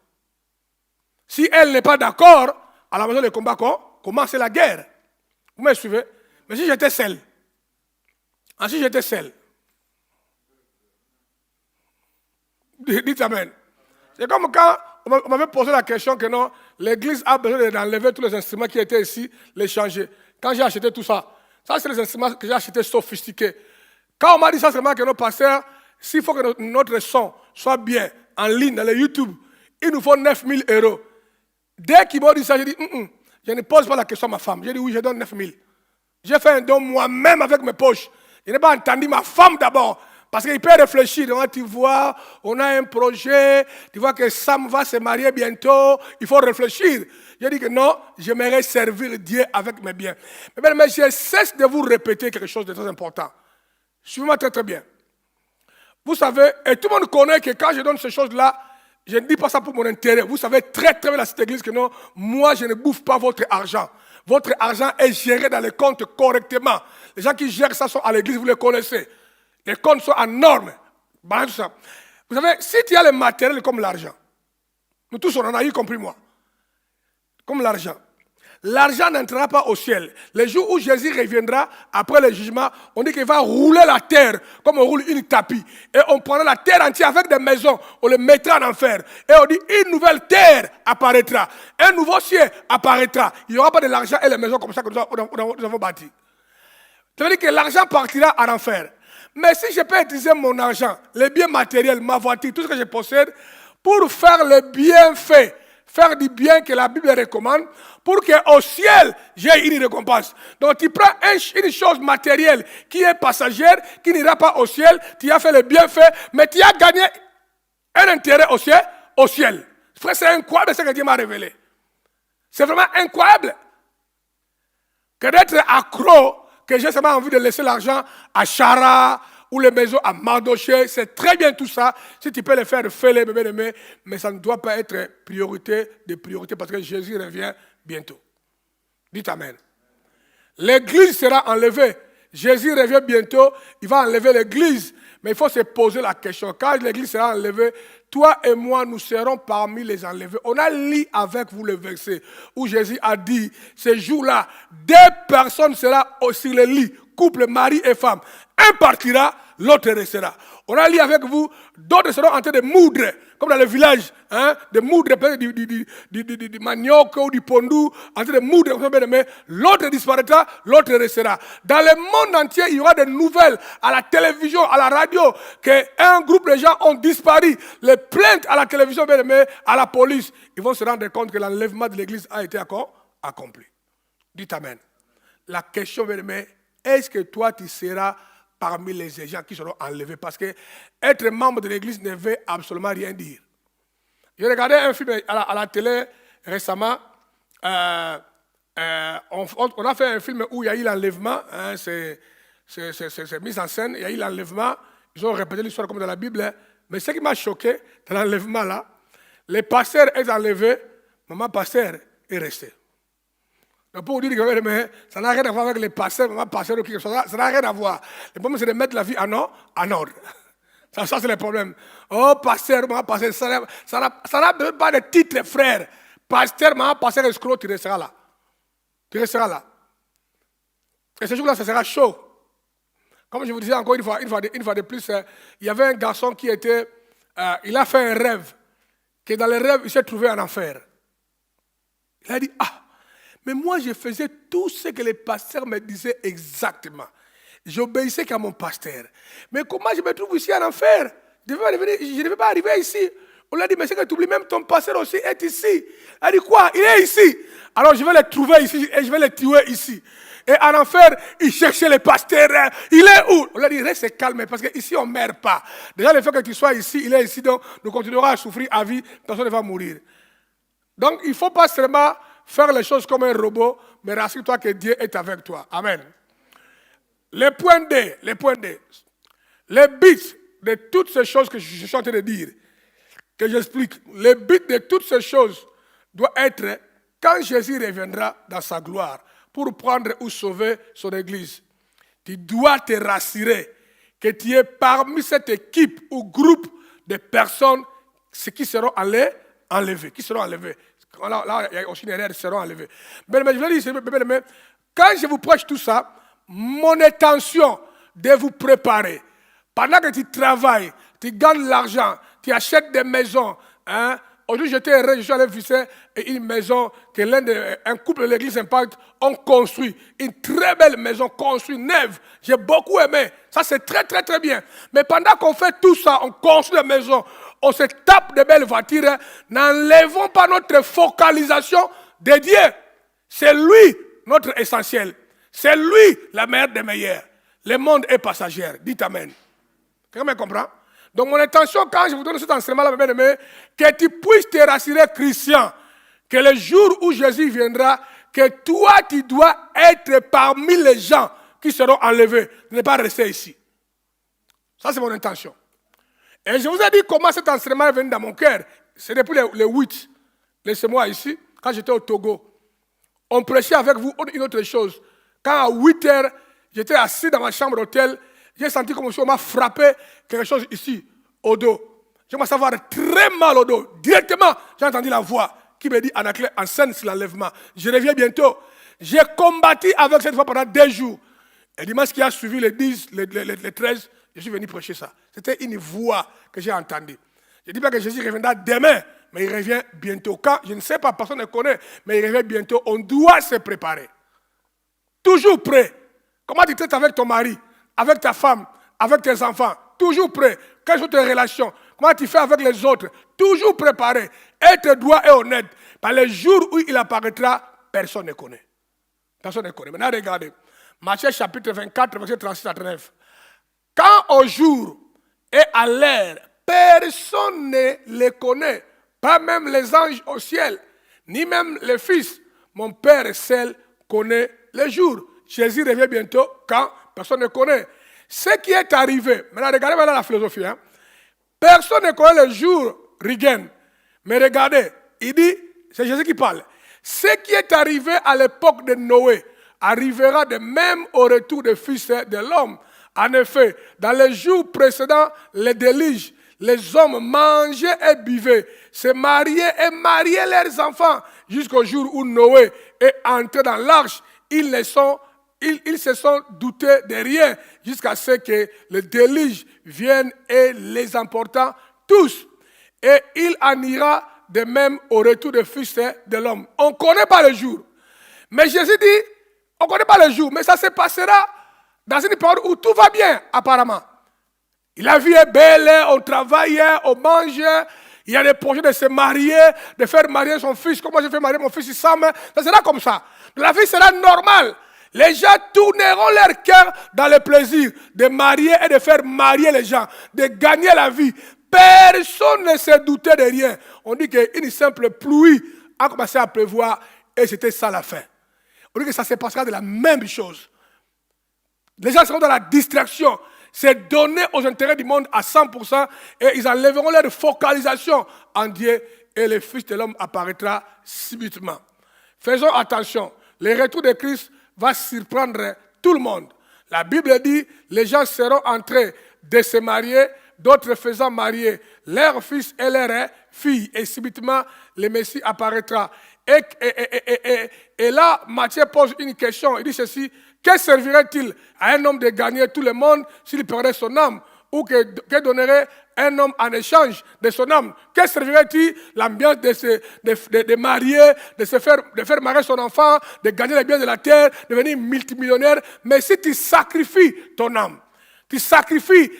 Si elle n'est pas d'accord, à la maison, le combat commence la guerre. Vous me suivez? Mais si j'étais seul, dites amen. C'est comme quand on m'avait posé la question que non, l'église a besoin d'enlever tous les instruments qui étaient ici, les changer. Quand j'ai acheté tout ça, ça c'est les instruments que j'ai achetés sophistiqués. Quand on m'a dit ça, c'est vraiment que nos pasteurs, s'il faut que notre son soit bien en ligne dans les YouTube, il nous faut 9 000 euros. Dès qu'ils m'ont dit ça, j'ai dit, je ne pose pas la question à ma femme. J'ai dit oui, je donne 9 000. J'ai fait un don moi-même avec mes poches. Je n'ai pas entendu ma femme d'abord. Parce qu'il peut réfléchir. Donc, tu vois, on a un projet, tu vois que Sam va se marier bientôt, il faut réfléchir. Je dis que non, j'aimerais servir Dieu avec mes biens. Mais je cesse de vous répéter quelque chose de très important. Suivez-moi très très bien. Vous savez, et tout le monde connaît que quand je donne ces choses-là, je ne dis pas ça pour mon intérêt. Vous savez très très bien dans cette église que non, moi je ne bouffe pas votre argent. Votre argent est géré dans les comptes correctement. Les gens qui gèrent ça sont à l'église, vous les connaissez. Les comptes sont en norme. Vous savez, si tu as le matériel comme l'argent, nous tous on en a eu, y compris moi, comme l'argent. L'argent n'entrera pas au ciel. Le jour où Jésus reviendra, après le jugement, on dit qu'il va rouler la terre comme on roule une tapis. Et on prendra la terre entière avec des maisons, on le mettra en enfer. Et on dit une nouvelle terre apparaîtra. Un nouveau ciel apparaîtra. Il n'y aura pas de l'argent et les maisons comme ça que nous avons bâti. Ça veut dire que l'argent partira en enfer. Mais si je peux utiliser mon argent, les biens matériels, ma voiture, tout ce que je possède, pour faire le bienfait, faire du bien que la Bible recommande, pour qu'au ciel, j'ai une récompense. Donc tu prends une chose matérielle qui est passagère, qui n'ira pas au ciel, tu as fait le bienfait, mais tu as gagné un intérêt au ciel. Frère, c'est incroyable ce que Dieu m'a révélé. C'est vraiment incroyable que d'être accro, que j'ai seulement envie de laisser l'argent à Chara ou les maisons à Mardoché. C'est très bien tout ça. Si tu peux le faire, fais-le, bébé, mais ça ne doit pas être priorité de priorité parce que Jésus revient bientôt. Dites Amen. L'église sera enlevée. Jésus revient bientôt, il va enlever l'église. Mais il faut se poser la question. Quand l'église sera enlevée, toi et moi, nous serons parmi les enlevés. On a lu avec vous le verset où Jésus a dit, ce jour-là, 2 personnes seront sur le lit, couple, mari et femme. Un partira, l'autre restera. On a lu avec vous, d'autres seront en train de moudre, comme dans le village, de moudre du manioc ou du pondou, en train de moudre, mais l'autre disparaîtra, l'autre restera. Dans le monde entier, il y aura des nouvelles à la télévision, à la radio, qu'un groupe de gens ont disparu. Les plaintes à la télévision, à la police, ils vont se rendre compte que l'enlèvement de l'église a été accompli. Dites Amen. La question, est-ce que toi, tu seras parmi les gens qui seront enlevés? Parce que être membre de l'église ne veut absolument rien dire. J'ai regardé un film à la télé récemment. On a fait un film où il y a eu l'enlèvement. C'est mis en scène. Il y a eu l'enlèvement. Ils ont répété l'histoire comme dans la Bible. Mais ce qui m'a choqué dans l'enlèvement là, le pasteur est enlevé, maman pasteur est resté. Donc pour vous dire que ça n'a rien à voir avec les pasteurs, maman pasteur ou quelque chose, ça n'a rien à voir. Le problème c'est de mettre la vie en ordre. Ça c'est le problème. Oh pasteur, maman pasteur, ça n'a même pas de titre frère. Pasteur, maman pasteur, escroc, tu resteras là. Tu resteras là. Et ce jour-là, ça sera chaud. Comme je vous disais encore une fois de plus, il y avait un garçon qui était, il a fait un rêve, que dans le rêve, il s'est trouvé en enfer. Il a dit, mais moi je faisais tout ce que les pasteurs me disaient exactement. J'obéissais qu'à mon pasteur. Mais comment je me trouve ici en enfer? Je ne devais pas arriver ici. On lui a dit, mais c'est que tu oublies, même ton pasteur aussi est ici. Il a dit, quoi? Il est ici. Alors je vais le trouver ici et je vais le tuer ici. Et en enfer, il cherchait le pasteur. Il est où? On lui a dit, reste calme parce qu'ici on ne meurt pas. Déjà le fait que tu sois ici, il est ici, donc nous continuerons à souffrir à vie, personne ne va mourir. Donc il ne faut pas seulement faire les choses comme un robot, mais rassure-toi que Dieu est avec toi. Amen. Le point D. Le but de toutes ces choses que je suis en train de dire, que j'explique, le but de toutes ces choses doit être, quand Jésus reviendra dans sa gloire, pour prendre ou sauver son église, tu dois te rassurer que tu es parmi cette équipe ou groupe de personnes qui seront enlevées. Qui seront enlevées. Là, il y a aussi une erreur, seront enlevés. Mais je veux dire, quand je vous prêche tout ça, mon intention de vous préparer, pendant que tu travailles, tu gagnes l'argent, tu achètes des maisons. Aujourd'hui, j'étais heureux, je suis allé visiter une maison que un couple de l'église Impact ont construit. Une très belle maison construite, neuve. J'ai beaucoup aimé. Ça, c'est très, très, très bien. Mais pendant qu'on fait tout ça, on construit des maisons, on se tape de belles voitures, n'enlevons pas notre focalisation de Dieu. C'est lui notre essentiel. C'est lui la meilleure des meilleures. Le monde est passager. Dites Amen. Quelqu'un me comprend? Donc mon intention, quand je vous donne cet enseignement-là, mes bien-aimés, que tu puisses te rassurer, Christian, que le jour où Jésus viendra, que toi, tu dois être parmi les gens qui seront enlevés, ne pas rester ici. Ça, c'est mon intention. Et je vous ai dit comment cet enseignement est venu dans mon cœur. C'est depuis les 8. Laissez-moi ici, quand j'étais au Togo. On prêchait avec vous une autre chose. Quand à 8 heures, j'étais assis dans ma chambre d'hôtel, j'ai senti comme si on m'a frappé quelque chose ici, au dos. Je commençais à avoir très mal au dos. Directement, j'ai entendu la voix qui me dit, Anaclet, enseigne sur l'enlèvement. Je reviens bientôt. J'ai combattu avec cette voix pendant 2 jours. Et dimanche qui a suivi, le 10, le 13, je suis venu prêcher ça. C'était une voix que j'ai entendue. Je ne dis pas que Jésus reviendra demain, mais il revient bientôt. Quand, je ne sais pas, personne ne connaît, mais il revient bientôt. On doit se préparer. Toujours prêt. Comment tu traites avec ton mari, avec ta femme, avec tes enfants? Toujours prêt. Quelles sont tes relations? Comment tu fais avec les autres? Toujours préparé. Être droit et honnête. Par le jour où il apparaîtra, personne ne connaît. Personne ne connaît. Maintenant, regardez. Matthieu chapitre 24, verset 36 à 39. Quand au jour et à l'heure, personne ne les connaît, pas même les anges au ciel, ni même les fils. Mon Père seul connaît les jours. Jésus revient bientôt quand personne ne connaît. Ce qui est arrivé, maintenant regardez maintenant la philosophie. Personne ne connaît le jour, Rigen. Mais regardez, il dit, c'est Jésus qui parle. Ce qui est arrivé à l'époque de Noé arrivera de même au retour du Fils de l'homme. En effet, dans les jours précédents, les déluges, les hommes mangeaient et buvaient, se mariaient et mariaient leurs enfants, jusqu'au jour où Noé est entré dans l'arche. Ils se sont doutés de rien, jusqu'à ce que le déluge vienne et les emporta tous. Et il en ira de même au retour du Fils de l'homme. On ne connaît pas le jour. Mais Jésus dit, on ne connaît pas le jour, mais ça se passera dans une période où tout va bien, apparemment. La vie est belle, on travaille, on mange, il y a des projets de se marier, de faire marier son fils, comme moi je fais marier mon fils Sam, ça sera comme ça. La vie sera normale. Les gens tourneront leur cœur dans le plaisir de marier et de faire marier les gens, de gagner la vie. Personne ne se doutait de rien. On dit qu'une simple pluie a commencé à pleuvoir et c'était ça la fin. On dit que ça se passera de la même chose. Les gens seront dans la distraction. C'est donner aux intérêts du monde à 100% et ils enlèveront leur focalisation en Dieu et le Fils de l'homme apparaîtra subitement. Faisons attention. Le retour de Christ va surprendre tout le monde. La Bible dit, les gens seront en train de se marier, d'autres faisant marier leurs fils et leurs filles. Et subitement, le Messie apparaîtra. Et là, Matthieu pose une question. Il dit ceci, que servirait-il à un homme de gagner tout le monde s'il perdait son âme? Ou que donnerait un homme en échange de son âme? Que servirait-il l'ambiance de marier, de faire marier son enfant, de gagner les biens de la terre, de devenir multimillionnaire? Mais si tu sacrifies ton âme, tu sacrifies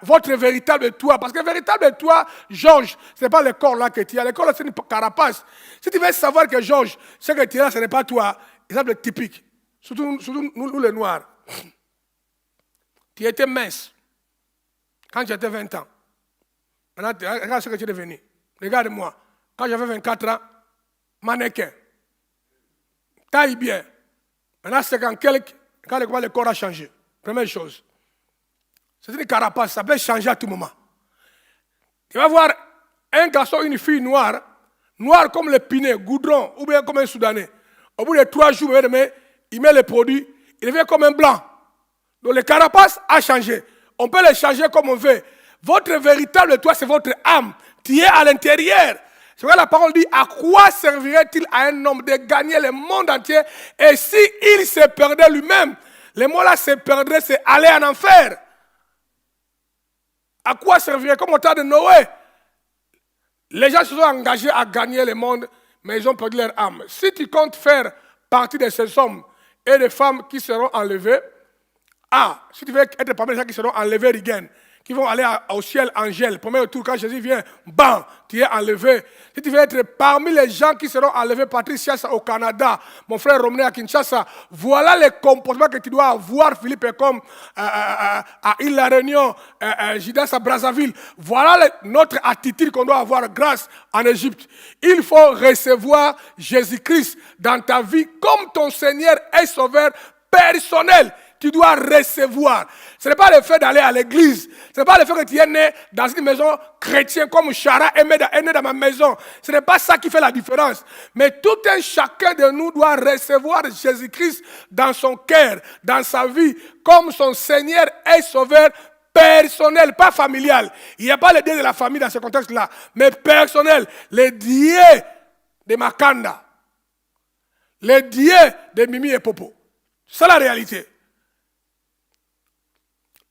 votre véritable toi. Parce que le véritable toi, Georges, ce n'est pas le corps là que tu as. Le corps là, c'est une carapace. Si tu veux savoir que Georges, ce que tu es là, ce n'est pas toi. Exemple typique. Surtout nous les Noirs. Tu étais mince quand j'étais 20 ans. Maintenant, regarde ce que tu es devenu. Regarde-moi. Quand j'avais 24 ans, mannequin. Taille bien. Maintenant, c'est quand le corps a changé. Première chose. C'est une carapace, ça peut changer à tout moment. Tu vas voir un garçon, une fille noire comme le Pinet, goudron, ou bien comme un Soudanais. Au bout de 3 jours, il met les produits, il devient comme un blanc. Donc le carapace a changé. On peut le changer comme on veut. Votre véritable toi, c'est votre âme. Tu es à l'intérieur. C'est vrai, la parole dit, à quoi servirait-il à un homme de gagner le monde entier et s'il se perdait lui-même? Le mot là, se perdrait, c'est aller en enfer. À quoi servirait, comme au temps de Noé? Les gens se sont engagés à gagner le monde, mais ils ont perdu leur âme. Si tu comptes faire partie de ces hommes et des femmes qui seront enlevées, si tu veux être parmi les gens qui seront enlevés, Rigen, qui vont aller au ciel en gel. Premier tour, quand Jésus vient, bam, tu es enlevé. Si tu veux être parmi les gens qui seront enlevés, Patrice Chiassa au Canada, mon frère Romney à Kinshasa, voilà les comportements que tu dois avoir, Philippe, comme à Île-la Réunion, Judas à Brazzaville. Voilà notre attitude qu'on doit avoir grâce en Égypte. Il faut recevoir Jésus-Christ dans ta vie comme ton Seigneur et Sauveur personnel. Tu dois recevoir. Ce n'est pas le fait d'aller à l'église. Ce n'est pas le fait que tu es né dans une maison chrétienne comme Chara est né dans ma maison. Ce n'est pas ça qui fait la différence. Mais tout un chacun de nous doit recevoir Jésus-Christ dans son cœur, dans sa vie, comme son Seigneur et Sauveur personnel, pas familial. Il n'y a pas le Dieu de la famille dans ce contexte-là, mais personnel. Le Dieu de Makanda. Le Dieu de Mimi et Popo. C'est la réalité.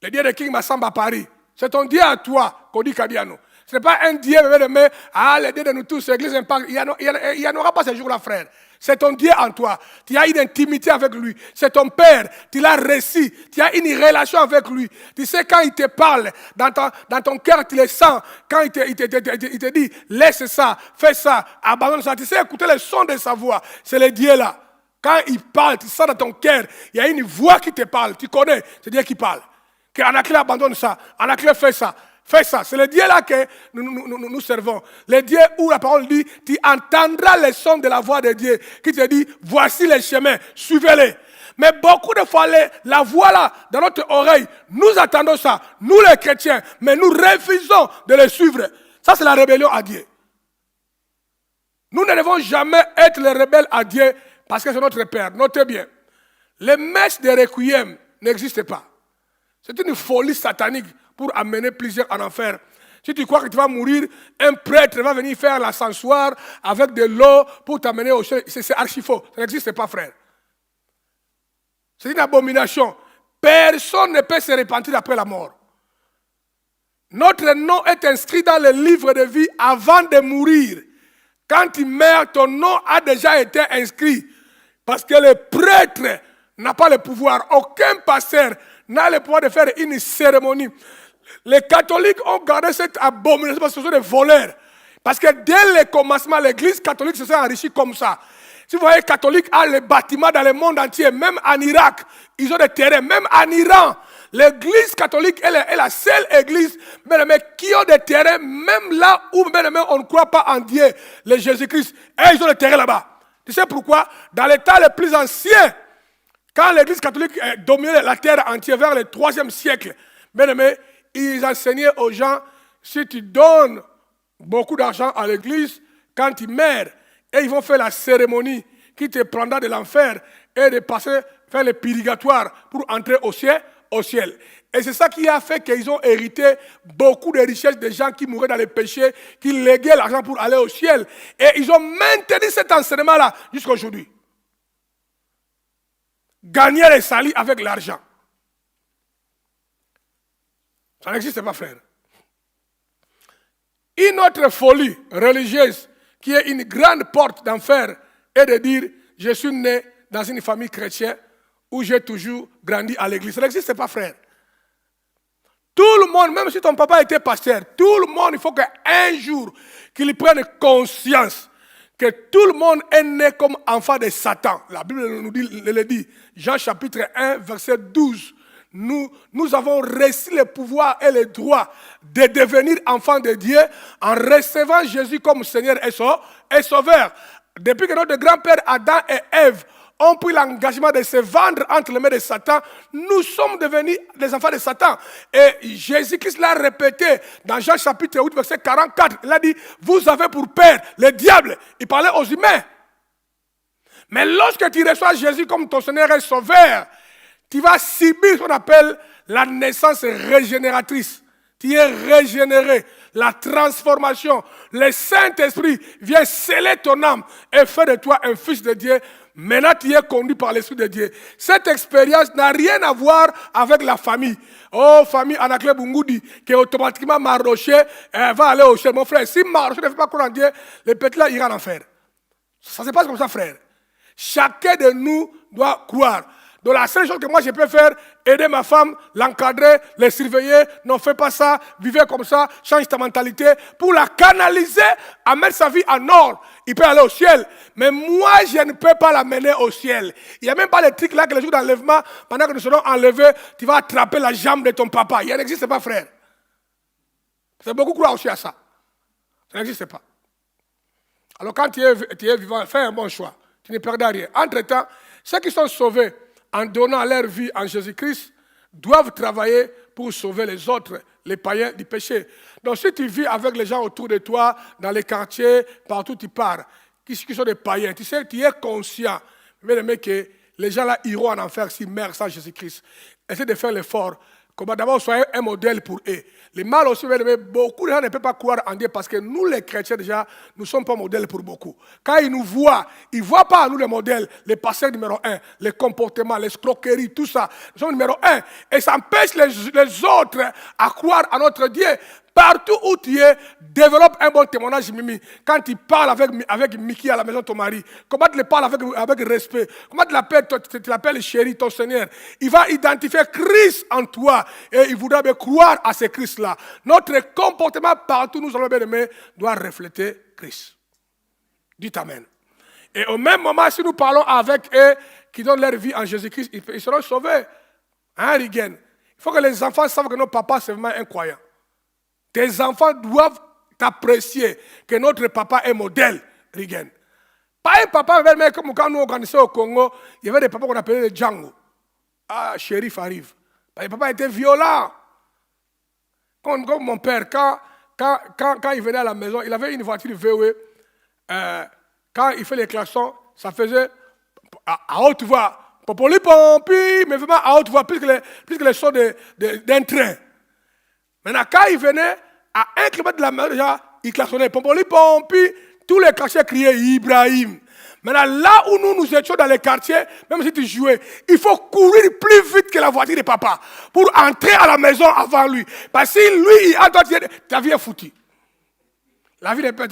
Le Dieu de King Massamba à Paris, c'est ton Dieu à toi, Kodi Kadiano. Ce n'est pas un Dieu, mais le Dieu de nous tous, l'Église Impact. Il n'y en aura pas ce jour-là, frère. C'est ton Dieu en toi. Tu as une intimité avec lui. C'est ton Père. Tu l'as reçu. Tu as une relation avec lui. Tu sais, quand il te parle, dans ton cœur, tu le sens. Quand il te dit, laisse ça, fais ça, abandonne ça. Tu sais écouter le son de sa voix. C'est le Dieu là. Quand il parle, tu sens dans ton cœur, il y a une voix qui te parle. Tu connais, c'est Dieu qui parle. Que Anaclé abandonne ça, Anaclé fait ça. Fais ça. C'est le Dieu là que nous servons. Le Dieu où la parole dit, tu entendras le son de la voix de Dieu qui te dit, voici les chemins, suivez-les. Mais beaucoup de fois, la voix là, dans notre oreille, nous attendons ça, nous les chrétiens, mais nous refusons de le suivre. Ça, c'est la rébellion à Dieu. Nous ne devons jamais être les rebelles à Dieu parce que c'est notre Père. Notez bien, les messes de requiem n'existent pas. C'est une folie satanique pour amener plusieurs en enfer. Si tu crois que tu vas mourir, un prêtre va venir faire l'ascensoir avec de l'eau pour t'amener au ciel. C'est archi faux. Ça n'existe pas, frère. C'est une abomination. Personne ne peut se repentir après la mort. Notre nom est inscrit dans le livre de vie avant de mourir. Quand tu meurs, ton nom a déjà été inscrit. Parce que le prêtre n'a pas le pouvoir. Aucun pasteur n'a le pouvoir de faire une cérémonie. Les catholiques ont gardé cette abomination parce que ce sont des voleurs. Parce que dès le commencement, l'église catholique se s'est enrichie comme ça. Si vous voyez, les catholiques ont les bâtiments dans le monde entier, même en Irak, ils ont des terrains, même en Iran. L'église catholique est la seule église qui a des terrains, même là où on ne croit pas en Dieu, le Jésus-Christ. Et ils ont des terrains là-bas. Tu sais pourquoi? Dans les temps les plus anciens, quand l'église catholique dominait la terre entière vers le 3e siècle, ils enseignaient aux gens, si tu donnes beaucoup d'argent à l'église, quand tu meurs, et ils vont faire la cérémonie qui te prendra de l'enfer et de passer, faire le purgatoire pour entrer au ciel. Et c'est ça qui a fait qu'ils ont hérité beaucoup de richesses des gens qui mouraient dans les péchés, qui léguaient l'argent pour aller au ciel. Et ils ont maintenu cet enseignement-là jusqu'à aujourd'hui. Gagner les salis avec l'argent. Ça n'existe pas, frère. Une autre folie religieuse qui est une grande porte d'enfer est de dire je suis né dans une famille chrétienne où j'ai toujours grandi à l'église. Ça n'existe pas, frère. Tout le monde, même si ton papa était pasteur, tout le monde, il faut qu'un jour, qu'il prenne conscience que tout le monde est né comme enfant de Satan. La Bible nous le dit. Jean chapitre 1, verset 12. Nous avons reçu le pouvoir et le droit de devenir enfants de Dieu en recevant Jésus comme Seigneur et Sauveur. Depuis que notre grand-père Adam et Ève ont pris l'engagement de se vendre entre les mains de Satan, nous sommes devenus des enfants de Satan. Et Jésus-Christ l'a répété dans Jean chapitre 8, verset 44. Il a dit, vous avez pour père le diable. Il parlait aux humains. Mais lorsque tu reçois Jésus comme ton Seigneur et Sauveur, tu vas subir ce qu'on appelle la naissance régénératrice. Tu es régénéré. La transformation. Le Saint-Esprit vient sceller ton âme et faire de toi un fils de Dieu. Maintenant, tu es conduit par l'Esprit de Dieu. Cette expérience n'a rien à voir avec la famille. Oh, famille Anaclé Bungoudi, qui automatiquement Marroché va aller au ciel. Mon frère, si Marroché ne fait pas croire en Dieu, le petit là ira en enfer. Ça se passe comme ça, frère. Chacun de nous doit croire. Donc la seule chose que moi je peux faire, aider ma femme, l'encadrer, les surveiller, non fais pas ça, vivez comme ça, change ta mentalité, pour la canaliser, à mettre sa vie en ordre. Il peut aller au ciel, mais moi je ne peux pas l'amener au ciel. Il n'y a même pas les trucs là que les jours d'enlèvement, pendant que nous serons enlevés, tu vas attraper la jambe de ton papa. Il n'existe pas, frère. C'est beaucoup croire aussi à ça. Ça n'existe pas. Alors quand tu es vivant, fais un bon choix. Tu ne perdras rien. Entre-temps, ceux qui sont sauvés en donnant leur vie en Jésus-Christ doivent travailler pour sauver les autres, les païens du péché. Donc si tu vis avec les gens autour de toi, dans les quartiers, partout où tu pars, qui sont des païens, tu sais, tu es conscient, mais que les gens là iront en enfer s'ils meurent sans Jésus-Christ. Essaie de faire l'effort. Comment d'abord soyez un modèle pour eux. Les mal aussi, beaucoup de gens ne peuvent pas croire en Dieu parce que nous, les chrétiens, déjà, nous ne sommes pas modèles pour beaucoup. Quand ils nous voient, ils ne voient pas en nous les modèles, les pasteurs numéro 1, les comportements, les escroqueries, tout ça. Nous sommes numéro 1. Et ça empêche les autres à croire à notre Dieu. Partout où tu es, développe un bon témoignage, Mimi. Quand tu parles avec Mickey à la maison de ton mari, comment tu le parles avec respect, comment tu l'appelles chéri, ton Seigneur. Il va identifier Christ en toi et il voudra bien croire à ce Christ-là. Notre comportement partout, nous allons bien aimer, doit refléter Christ. Dites Amen. Et au même moment, si nous parlons avec eux qui donnent leur vie en Jésus-Christ, ils seront sauvés. Hein, Rigen? Il faut que les enfants savent que nos papas, c'est vraiment incroyable. Tes enfants doivent t'apprécier que notre papa est modèle, Rigen. Pas un papa, mais comme quand nous organisons au Congo, il y avait des papas qu'on appelait les Django. Ah, shérif arrive. Les papas étaient violents. Comme mon père, quand il venait à la maison, il avait une voiture VW. Quand il fait les klaxons, ça faisait à haute voix. Popoli pompi, mais vraiment à haute voix, plus que les sons d'un train. Maintenant, quand il venait, à 1 km de la maison, déjà, il klaxonnait. Pompoli, pompi, tous les quartiers criaient Ibrahim. Maintenant, là où nous étions dans les quartiers, même si tu jouais, il faut courir plus vite que la voiture de papa pour entrer à la maison avant lui. Parce que lui, il entend, ta vie est foutue. La vie ne peut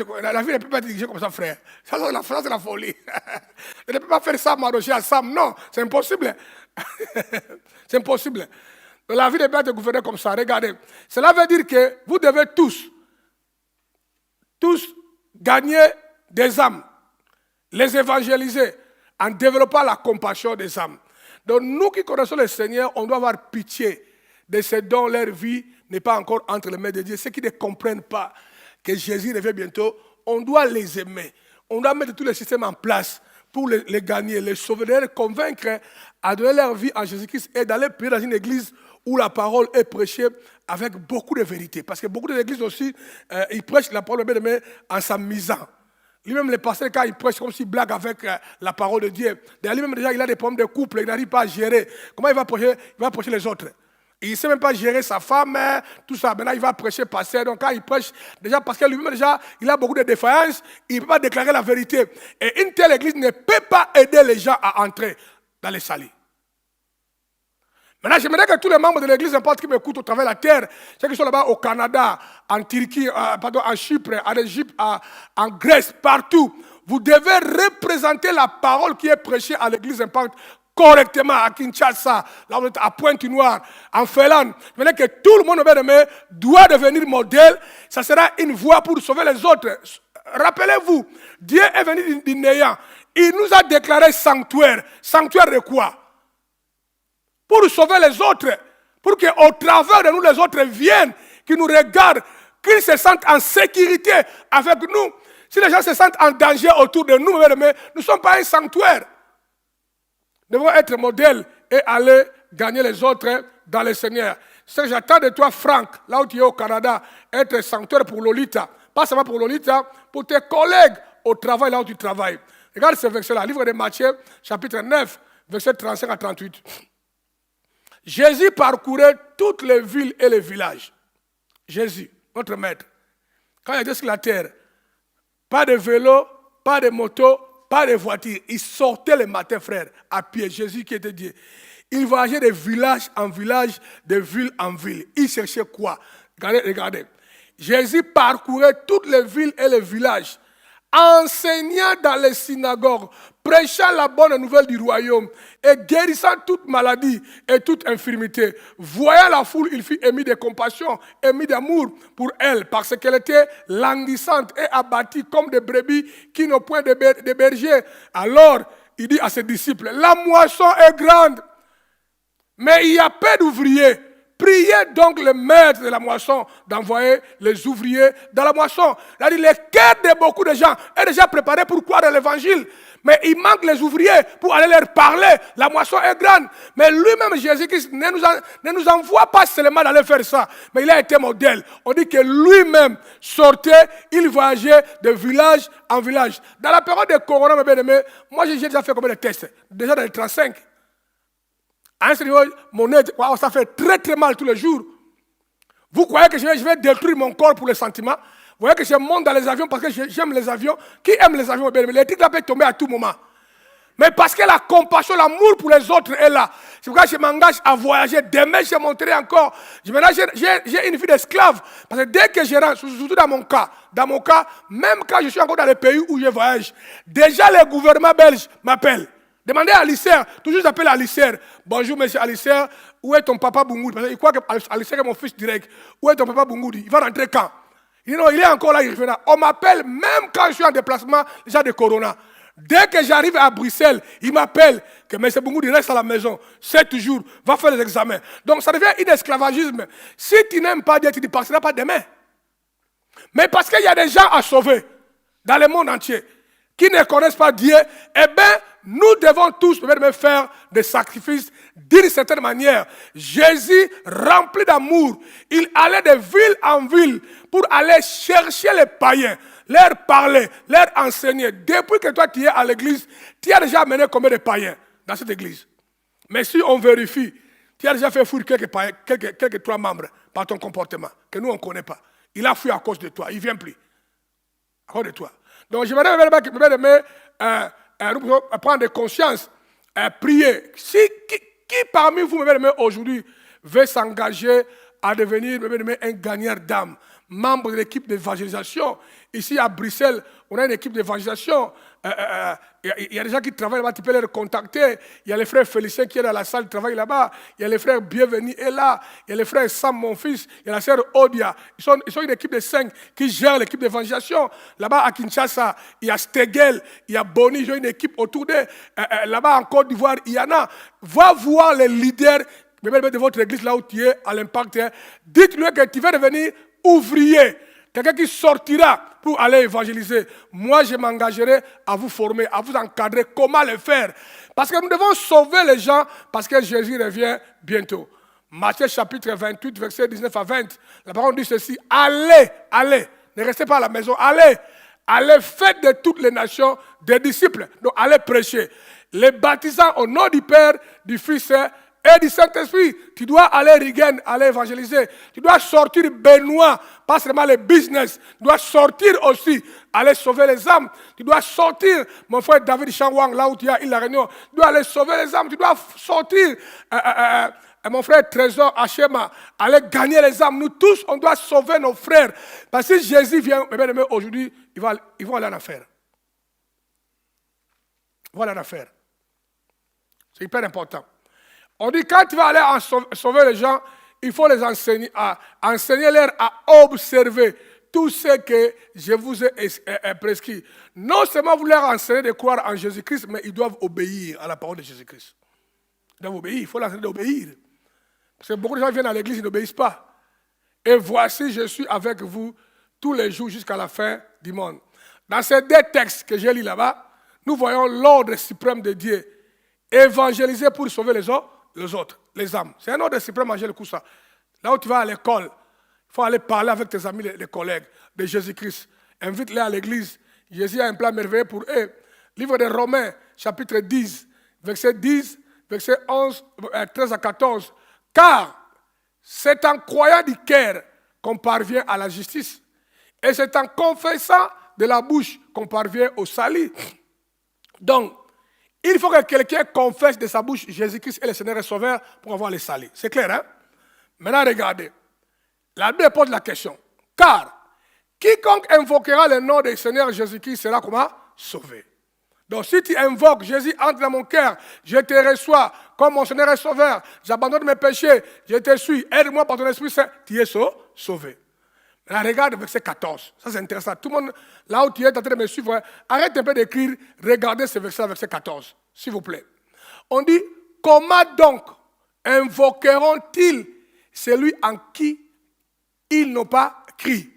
pas être dirigée comme ça, frère. Ça, c'est la folie. Je ne peux pas faire ça, Maroché, à Sam. Non, c'est impossible. C'est impossible. La vie ne peut pas être gouvernée comme ça. Regardez. Cela veut dire que vous devez tous gagner des âmes, les évangéliser en développant la compassion des âmes. Donc nous qui connaissons le Seigneur, on doit avoir pitié de ceux dont leur vie n'est pas encore entre les mains de Dieu. Ceux qui ne comprennent pas que Jésus revient bientôt, on doit les aimer. On doit mettre tous les systèmes en place pour les gagner, les sauver, les convaincre à donner leur vie à Jésus-Christ et d'aller prier dans une église où la parole est prêchée avec beaucoup de vérité. Parce que beaucoup d'églises aussi, ils prêchent la parole en s'amusant. Lui-même, le pasteur, quand il prêche, comme s'il blague avec la parole de Dieu. D'ailleurs, lui-même, déjà, il a des problèmes de couple, il n'arrive pas à gérer. Comment il va prêcher les autres? Il ne sait même pas gérer sa femme, tout ça. Maintenant, il va prêcher, passer. Donc, quand il prêche, déjà, parce que lui-même, déjà, il a beaucoup de défaillances, il ne peut pas déclarer la vérité. Et une telle église ne peut pas aider les gens à entrer dans les salis. Maintenant, j'aimerais que tous les membres de l'église, n'importe qui m'écoutent au travers de la terre, ceux qui sont là-bas au Canada, en Turquie, en Chypre, en Égypte, en Grèce, partout, vous devez représenter la parole qui est prêchée à l'église Impact correctement à Kinshasa, là où à Pointe-Noire, en Finlande. Je veux dire que tout le monde doit devenir modèle. Ça sera une voie pour sauver les autres. Rappelez-vous, Dieu est venu du néant. Il nous a déclaré sanctuaire. Sanctuaire de quoi? Pour sauver les autres. Pour qu'au travers de nous, les autres viennent, qu'ils nous regardent, qu'ils se sentent en sécurité avec nous. Si les gens se sentent en danger autour de nous, nous ne sommes pas un sanctuaire. Nous devons être modèles et aller gagner les autres dans le Seigneur. C'est que j'attends de toi, Franck, là où tu es au Canada, être sanctuaire pour Lolita. Pas seulement pour Lolita, pour tes collègues au travail, là où tu travailles. Regarde ce verset-là, livre de Matthieu, chapitre 9, verset 35 à 38. Jésus parcourait toutes les villes et les villages. Jésus, notre maître. Quand il était sur la terre, pas de vélo, pas de moto, pas de voiture. Il sortait le matin, frère, à pied. Jésus qui était Dieu. Il voyageait de village en village, de ville en ville. Il cherchait quoi? Regardez. Jésus parcourait toutes les villes et les villages enseignant dans les synagogues, prêchant la bonne nouvelle du royaume et guérissant toute maladie et toute infirmité. Voyant la foule, il fut ému de compassion, ému d'amour pour elle, parce qu'elle était languissante et abattue comme des brebis qui n'ont point de berger. Alors, il dit à ses disciples, la moisson est grande, mais il y a peu d'ouvriers. Priez donc le maître de la moisson d'envoyer les ouvriers dans la moisson. Le cœur de beaucoup de gens est déjà préparé pour croire à l'évangile. Mais il manque les ouvriers pour aller leur parler. La moisson est grande. Mais lui-même, Jésus-Christ, ne nous envoie pas seulement d'aller faire ça. Mais il a été modèle. On dit que lui-même sortait, il voyageait de village en village. Dans la période de Corona, mes bien-aimés, moi j'ai déjà fait combien de tests? Déjà dans les 35. À un certain niveau, mon aide, ça fait très très mal tous les jours. Vous croyez que je vais détruire mon corps pour les sentiments? Vous voyez que je monte dans les avions parce que j'aime les avions. Qui aime les avions? Les trucs là peuvent tomber à tout moment. Mais parce que la compassion, l'amour pour les autres est là. C'est pourquoi je m'engage à voyager. Demain, je montrerai encore. J'ai une vie d'esclave. Parce que dès que je rentre, surtout dans mon cas, même quand je suis encore dans les pays où je voyage, déjà les gouvernements belges m'appellent. Demandez à Alisser, toujours j'appelle Alisser. Bonjour monsieur Alisser, où est ton papa Bungoudi? Parce qu'il croit que Alisser est mon fils direct. Où est ton papa Bungoudi? Il va rentrer quand? Il dit non, il est encore là, il reviendra. On m'appelle même quand je suis en déplacement, déjà de Corona. Dès que j'arrive à Bruxelles, il m'appelle que M. Bungoudi reste à la maison 7 jours, va faire les examens. Donc ça devient un esclavagisme. Si tu n'aimes pas Dieu, tu ne partiras pas demain. Mais parce qu'il y a des gens à sauver dans le monde entier qui ne connaissent pas Dieu, eh bien, nous devons tous faire des sacrifices d'une certaine manière. Jésus, rempli d'amour, il allait de ville en ville pour aller chercher les païens, leur parler, leur enseigner. Depuis que toi tu es à l'église, tu as déjà amené combien de païens dans cette église? Mais si on vérifie, tu as déjà fait fuir quelques 3 membres par ton comportement, que nous on ne connaît pas. Il a fui à cause de toi, il ne vient plus. À cause de toi. Donc je vais prendre conscience, prier. Qui parmi vous, aujourd'hui, veut s'engager à devenir un gagnant d'âme, membre de l'équipe d'évangélisation? Ici à Bruxelles, on a une équipe d'évangélisation. Il y a des gens qui travaillent là-bas, tu peux les contacter. Il y a le frère Félicien qui est dans la salle de travail là-bas. Il y a le frère Bienvenu est là. Il y a le frère Sam, mon fils. Il y a la sœur Odia. Ils sont une équipe de 5 qui gère l'équipe d'évangélisation. Là-bas à Kinshasa, il y a Stegel, il y a Boni, ils ont une équipe autour d'eux. Là-bas en Côte d'Ivoire, il y en a. Va voir les leaders de votre église là où tu es, à l'impact. Dites-lui que tu vas devenir ouvrier. Quelqu'un qui sortira pour aller évangéliser. Moi, je m'engagerai à vous former, à vous encadrer comment le faire. Parce que nous devons sauver les gens parce que Jésus revient bientôt. Matthieu chapitre 28, verset 19 à 20. La parole dit ceci. Allez, allez. Ne restez pas à la maison. Allez. Allez, faites de toutes les nations des disciples. Donc, allez prêcher. Les baptisant au nom du Père, du Fils et du Saint-Esprit. Tu dois aller Rigen, aller évangéliser. Tu dois sortir Benoît, pas seulement les business. Tu dois sortir aussi, aller sauver les âmes. Tu dois sortir, mon frère David Changwang, là où tu as eu la réunion. Tu dois aller sauver les âmes. Tu dois sortir, mon frère Trésor Hachema, aller gagner les âmes. Nous tous, on doit sauver nos frères. Parce que si Jésus vient, aujourd'hui, ils vont aller en affaire. Ils vont aller en affaire. C'est hyper important. On dit quand tu vas aller sauver les gens, il faut les enseigner, enseigner-leur à observer tout ce que je vous ai prescrit. Non seulement vous leur enseigner de croire en Jésus-Christ, mais ils doivent obéir à la parole de Jésus-Christ. Ils doivent obéir, il faut leur enseigner d'obéir. Parce que beaucoup de gens viennent à l'église, ils n'obéissent pas. Et voici, je suis avec vous tous les jours jusqu'à la fin du monde. Dans ces 2 textes que j'ai lus là-bas, nous voyons l'ordre suprême de Dieu. Évangéliser pour sauver les autres, les âmes. C'est un ordre suprême, manger le coup ça. Là où tu vas à l'école, il faut aller parler avec tes amis, les collègues de Jésus-Christ. Invite-les à l'église. Jésus a un plan merveilleux pour eux. Livre de Romains, chapitre 10, verset 10, verset 11, 13 à 14. Car c'est en croyant du cœur qu'on parvient à la justice. Et c'est en confessant de la bouche qu'on parvient au salut. Donc, il faut que quelqu'un confesse de sa bouche Jésus-Christ est le Seigneur et Sauveur pour avoir le salut. C'est clair, hein? Maintenant, regardez. La Bible pose la question. Car Quiconque invoquera le nom du Seigneur Jésus-Christ sera comment? Sauvé. Donc si tu invoques Jésus, entre dans mon cœur, je te reçois comme mon Seigneur est sauveur, j'abandonne mes péchés, je te suis, aide-moi par ton Esprit Saint, tu es sauvé. Là, regarde le verset 14, ça c'est intéressant. Tout le monde, là où tu es en train de me suivre, arrête un peu d'écrire, regardez ce verset, verset 14, s'il vous plaît. On dit, comment donc invoqueront-ils celui en qui ils n'ont pas cru?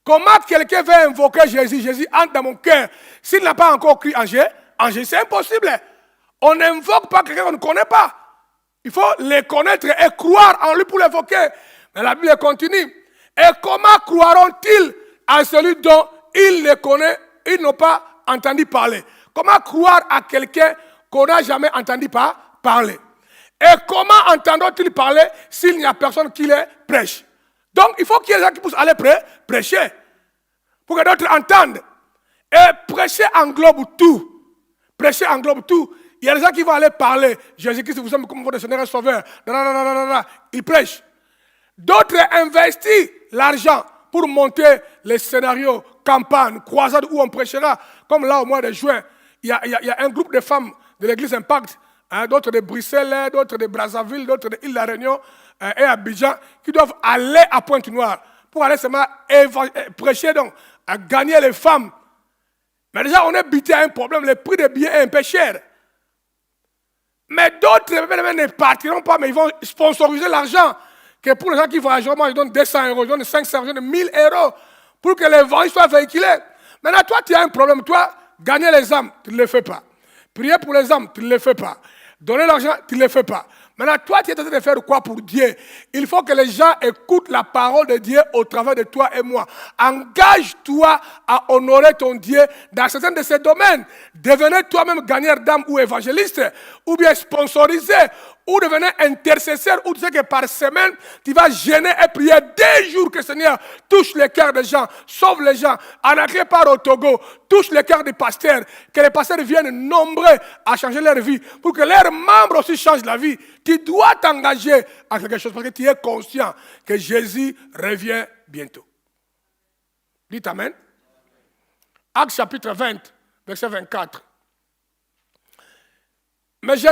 Comment quelqu'un veut invoquer Jésus, Jésus entre dans mon cœur, s'il n'a pas encore cru en Jésus, c'est impossible. On n'invoque pas quelqu'un qu'on ne connaît pas. Il faut le connaître et croire en lui pour l'évoquer. Mais la Bible continue. Et comment croiront-ils à celui dont ils ne connaissent, ils n'ont pas entendu parler? Comment croire à quelqu'un qu'on n'a jamais entendu parler? Et comment entendront-ils parler s'il n'y a personne qui les prêche? Donc, il faut qu'il y ait des gens qui puissent aller prêcher. Pour que d'autres entendent. Et prêcher englobe tout. Prêcher englobe tout. Il y a des gens qui vont aller parler. Jésus-Christ vous aime comme votre Seigneur et Sauveur. Ils prêchent. D'autres investissent l'argent pour monter les scénarios, campagnes, croisades où on prêchera. Comme là au mois de juin, il y a un groupe de femmes de l'église Impact, d'autres de Bruxelles, d'autres de Brazzaville, d'autres de l'Île-de-la Réunion et Abidjan, qui doivent aller à Pointe-Noire pour aller seulement prêcher, donc, à gagner les femmes. Mais déjà, on est buté à un problème, le prix des billets est un peu cher. Mais d'autres ne partiront pas, mais ils vont sponsoriser l'argent. Que pour les gens qui voyagent, moi, je donne 200 €, je donne 500 €, je donne 1000 € pour que l'évangile soit véhiculé. Maintenant, toi, tu as un problème. Toi, gagner les âmes, tu ne le fais pas. Prier pour les âmes, tu ne le fais pas. Donner l'argent, tu ne le fais pas. Maintenant, toi, tu es en train de faire quoi pour Dieu? Il faut que les gens écoutent la parole de Dieu au travers de toi et moi. Engage-toi à honorer ton Dieu dans certains de ces domaines. Devenez toi-même gagneur d'âme ou évangéliste, ou bien sponsorisé, ou devenez intercesseur, ou tu sais que par semaine, tu vas gêner et prier 2 jours que le Seigneur touche les cœurs des gens, sauve les gens. En Afrique, part au Togo, touche les cœurs des pasteurs, que les pasteurs viennent nombreux à changer leur vie, pour que leurs membres aussi changent la vie. Tu dois t'engager à quelque chose parce que tu es conscient que Jésus revient bientôt. Dites Amen. Actes chapitre 20, verset 24. Mais je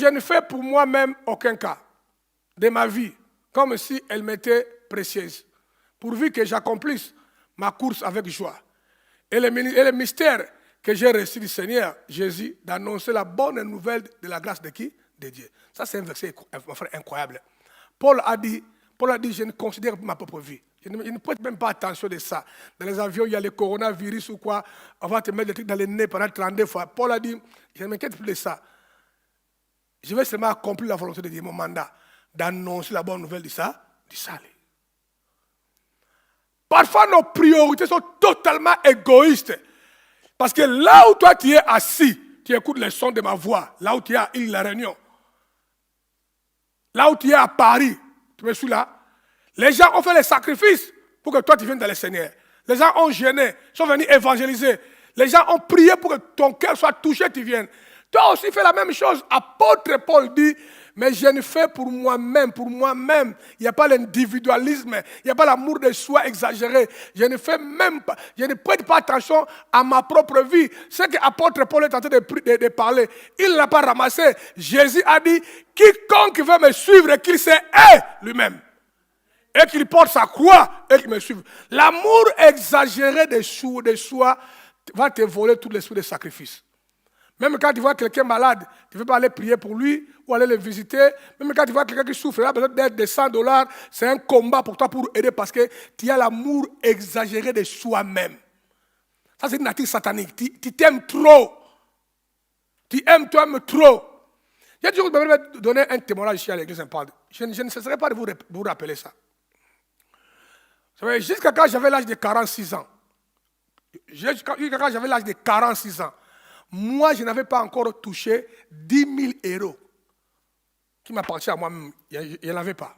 ne fais pour moi-même aucun cas de ma vie, comme si elle m'était précieuse, pourvu que j'accomplisse ma course avec joie. Et le mystère que j'ai reçu du Seigneur Jésus, d'annoncer la bonne nouvelle de la grâce de qui? De Dieu. Ça, c'est un verset incroyable. Paul a dit, je ne considère pas ma propre vie. Je ne prête même pas attention de ça. Dans les avions, il y a le coronavirus ou quoi. On va te mettre des trucs dans le nez pendant 32 fois. Paul a dit, je ne m'inquiète plus de ça. Je vais seulement accomplir la volonté de Dieu, mon mandat, d'annoncer la bonne nouvelle du salut. Parfois, nos priorités sont totalement égoïstes. Parce que là où toi tu es assis, tu écoutes les sons de ma voix. Là où tu es à l'île de la Réunion. Là où tu es à Paris, tu me suis là. Les gens ont fait les sacrifices pour que toi tu viennes dans le Seigneur. Les gens ont jeûné, sont venus évangéliser. Les gens ont prié pour que ton cœur soit touché, tu viennes. Toi aussi fais la même chose. Apôtre Paul dit, mais je ne fais pour moi-même. Il n'y a pas l'individualisme, il n'y a pas l'amour de soi exagéré. Je ne prête pas attention à ma propre vie. C'est que l'apôtre Paul est en train de parler. Il ne l'a pas ramassé. Jésus a dit, quiconque veut me suivre, qu'il se hait lui-même. Et qu'il porte sa croix et qu'il me suive. L'amour exagéré de soi va te voler tout l'esprit de sacrifice. Même quand tu vois quelqu'un malade, tu ne veux pas aller prier pour lui ou aller le visiter. Même quand tu vois quelqu'un qui souffre, il a besoin d'aide de $100, c'est un combat pour toi pour aider parce que tu as l'amour exagéré de soi-même. Ça, c'est une nature satanique. Tu t'aimes trop. Tu aimes toi-même trop. J'ai toujours donné un témoignage ici à l'église Impact. Je ne cesserai pas de vous rappeler ça. Vous savez, jusqu'à quand j'avais l'âge de 46 ans, moi, je n'avais pas encore touché 10 000 € qui m'appartient à moi-même. Il n'y en avait pas.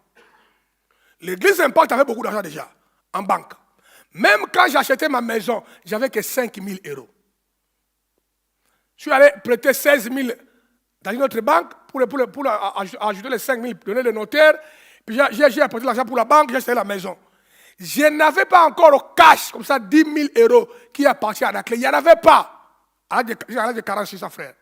L'église Impact avait beaucoup d'argent déjà, en banque. Même quand j'achetais ma maison, j'avais que 5 000 €. Je suis allé prêter 16 000 dans une autre banque pour ajouter les 5 000, donner le notaire. Puis j'ai apporté l'argent pour la banque, j'ai acheté la maison. Je n'avais pas encore au cash, comme ça, 10 000 euros qui appartient à la clé. Il n'y en avait pas. À l'âge de 46 ans, frère.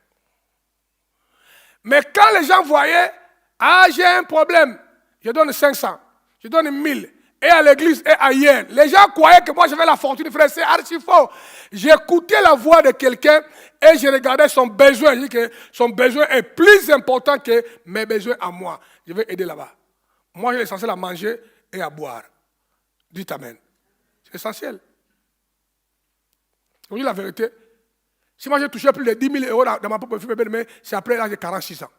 Mais quand les gens voyaient, ah, j'ai un problème, je donne 500, je donne 1000, et à l'église et ailleurs, les gens croyaient que moi j'avais la fortune, frère, c'est archi faux. J'écoutais la voix de quelqu'un et je regardais son besoin. Je dis que son besoin est plus important que mes besoins à moi. Je vais aider là-bas. Moi, j'ai l'essentiel à manger et à boire. Dites Amen. C'est essentiel. Je vous dis la vérité. Si moi j'ai touché plus de 10 000 euros dans ma propre vie, c'est après l'âge de 46 ans.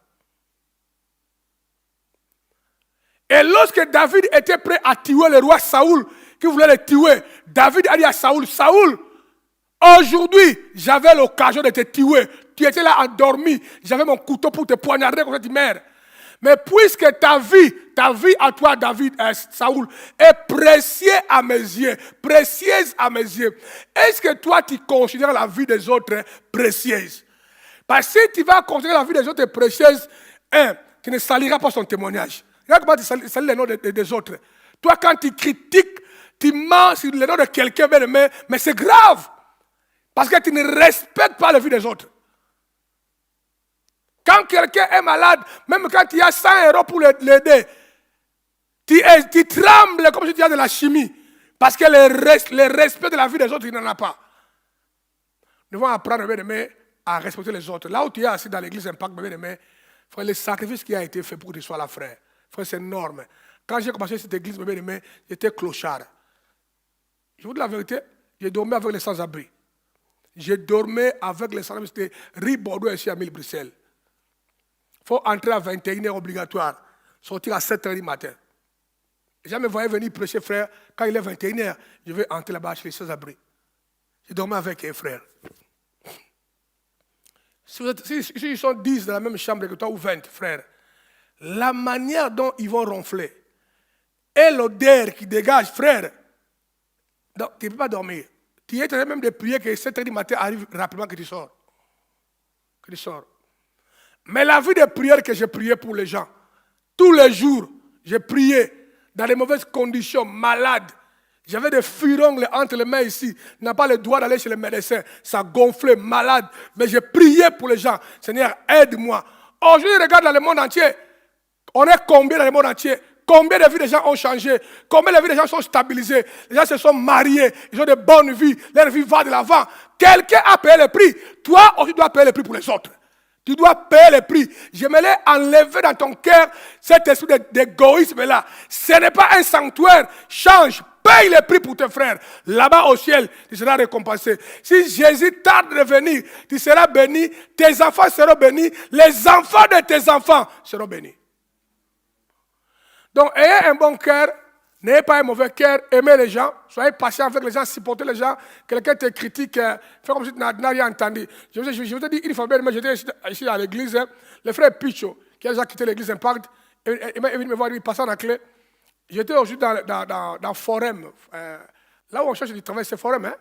Et lorsque David était prêt à tuer le roi Saoul, qui voulait le tuer, David a dit à Saoul, Saoul, aujourd'hui, j'avais l'occasion de te tuer. Tu étais là endormi. J'avais mon couteau pour te poignarder comme cette mère. Mais puisque ta vie à toi, David, Saoul, est précieuse à mes yeux, précieuse à mes yeux, est-ce que toi, tu considères la vie des autres précieuse? Parce que si tu vas considérer la vie des autres précieuse, tu ne saliras pas son témoignage. Regarde comment tu salis les noms des autres. Toi, quand tu critiques, tu mens sur le nom de quelqu'un, mais c'est grave. Parce que tu ne respectes pas la vie des autres. Quand quelqu'un est malade, même quand il y a 100 euros pour l'aider, tu trembles comme si tu as de la chimie. Parce que le respect de la vie des autres, il n'en a pas. Nous devons apprendre, à respecter les autres. Là où tu es assis dans l'église Impact, frère, le sacrifice qui a été fait pour que tu sois là, frère. Frère, c'est énorme. Quand j'ai commencé cette église, j'étais clochard. Je vous dis la vérité, j'ai dormi avec les sans-abri. J'ai dormi avec les sans-abri. C'était rue Bordeaux ici à 1000 Bruxelles. Il faut entrer à 21h obligatoire, sortir à 7h du matin. Les gens me voyaient venir prêcher, frère, quand il est 21h, je vais entrer là-bas chez les sans-abri. J'ai dormi avec un frère. Si ils sont 10 dans la même chambre que toi ou 20, frère, la manière dont ils vont ronfler et l'odeur qui dégage, frère, donc, tu ne peux pas dormir. Tu es en train même de prier que 7h du matin arrive rapidement que tu sors. Que tu sors. Mais la vie de prière que j'ai prié pour les gens, tous les jours, j'ai prié dans les mauvaises conditions, malade. J'avais des furongles entre les mains ici. Je n'ai pas le droit d'aller chez le médecin. Ça gonflait, malade. Mais j'ai prié pour les gens. Seigneur, aide-moi. Aujourd'hui, regarde dans le monde entier. On est combien dans le monde entier? Combien de vies des gens ont changé? Combien de vies des gens sont stabilisées? Les gens se sont mariés. Ils ont de bonnes vies. Leur vie va de l'avant. Quelqu'un a payé le prix. Toi aussi, tu dois payer le prix pour les autres. Tu dois payer le prix. J'aimerais enlever dans ton cœur cet esprit d'égoïsme-là. Ce n'est pas un sanctuaire. Change. Paye le prix pour tes frères. Là-bas au ciel, tu seras récompensé. Si Jésus tarde de venir, tu seras béni. Tes enfants seront bénis. Les enfants de tes enfants seront bénis. Donc, ayez un bon cœur. N'ayez pas un mauvais cœur. Aimez les gens. Soyez patient avec les gens. Supportez les gens. Quelqu'un te critique. Fais comme si tu n'as rien entendu. Je vous ai dit une fois, j'étais ici à l'église. Le frère Picho, qui a déjà quitté l'église Impact, il m'a me voir, il passait la clé. J'étais aujourd'hui dans Forum. Là où on cherche du travail, c'est Forum. Hein?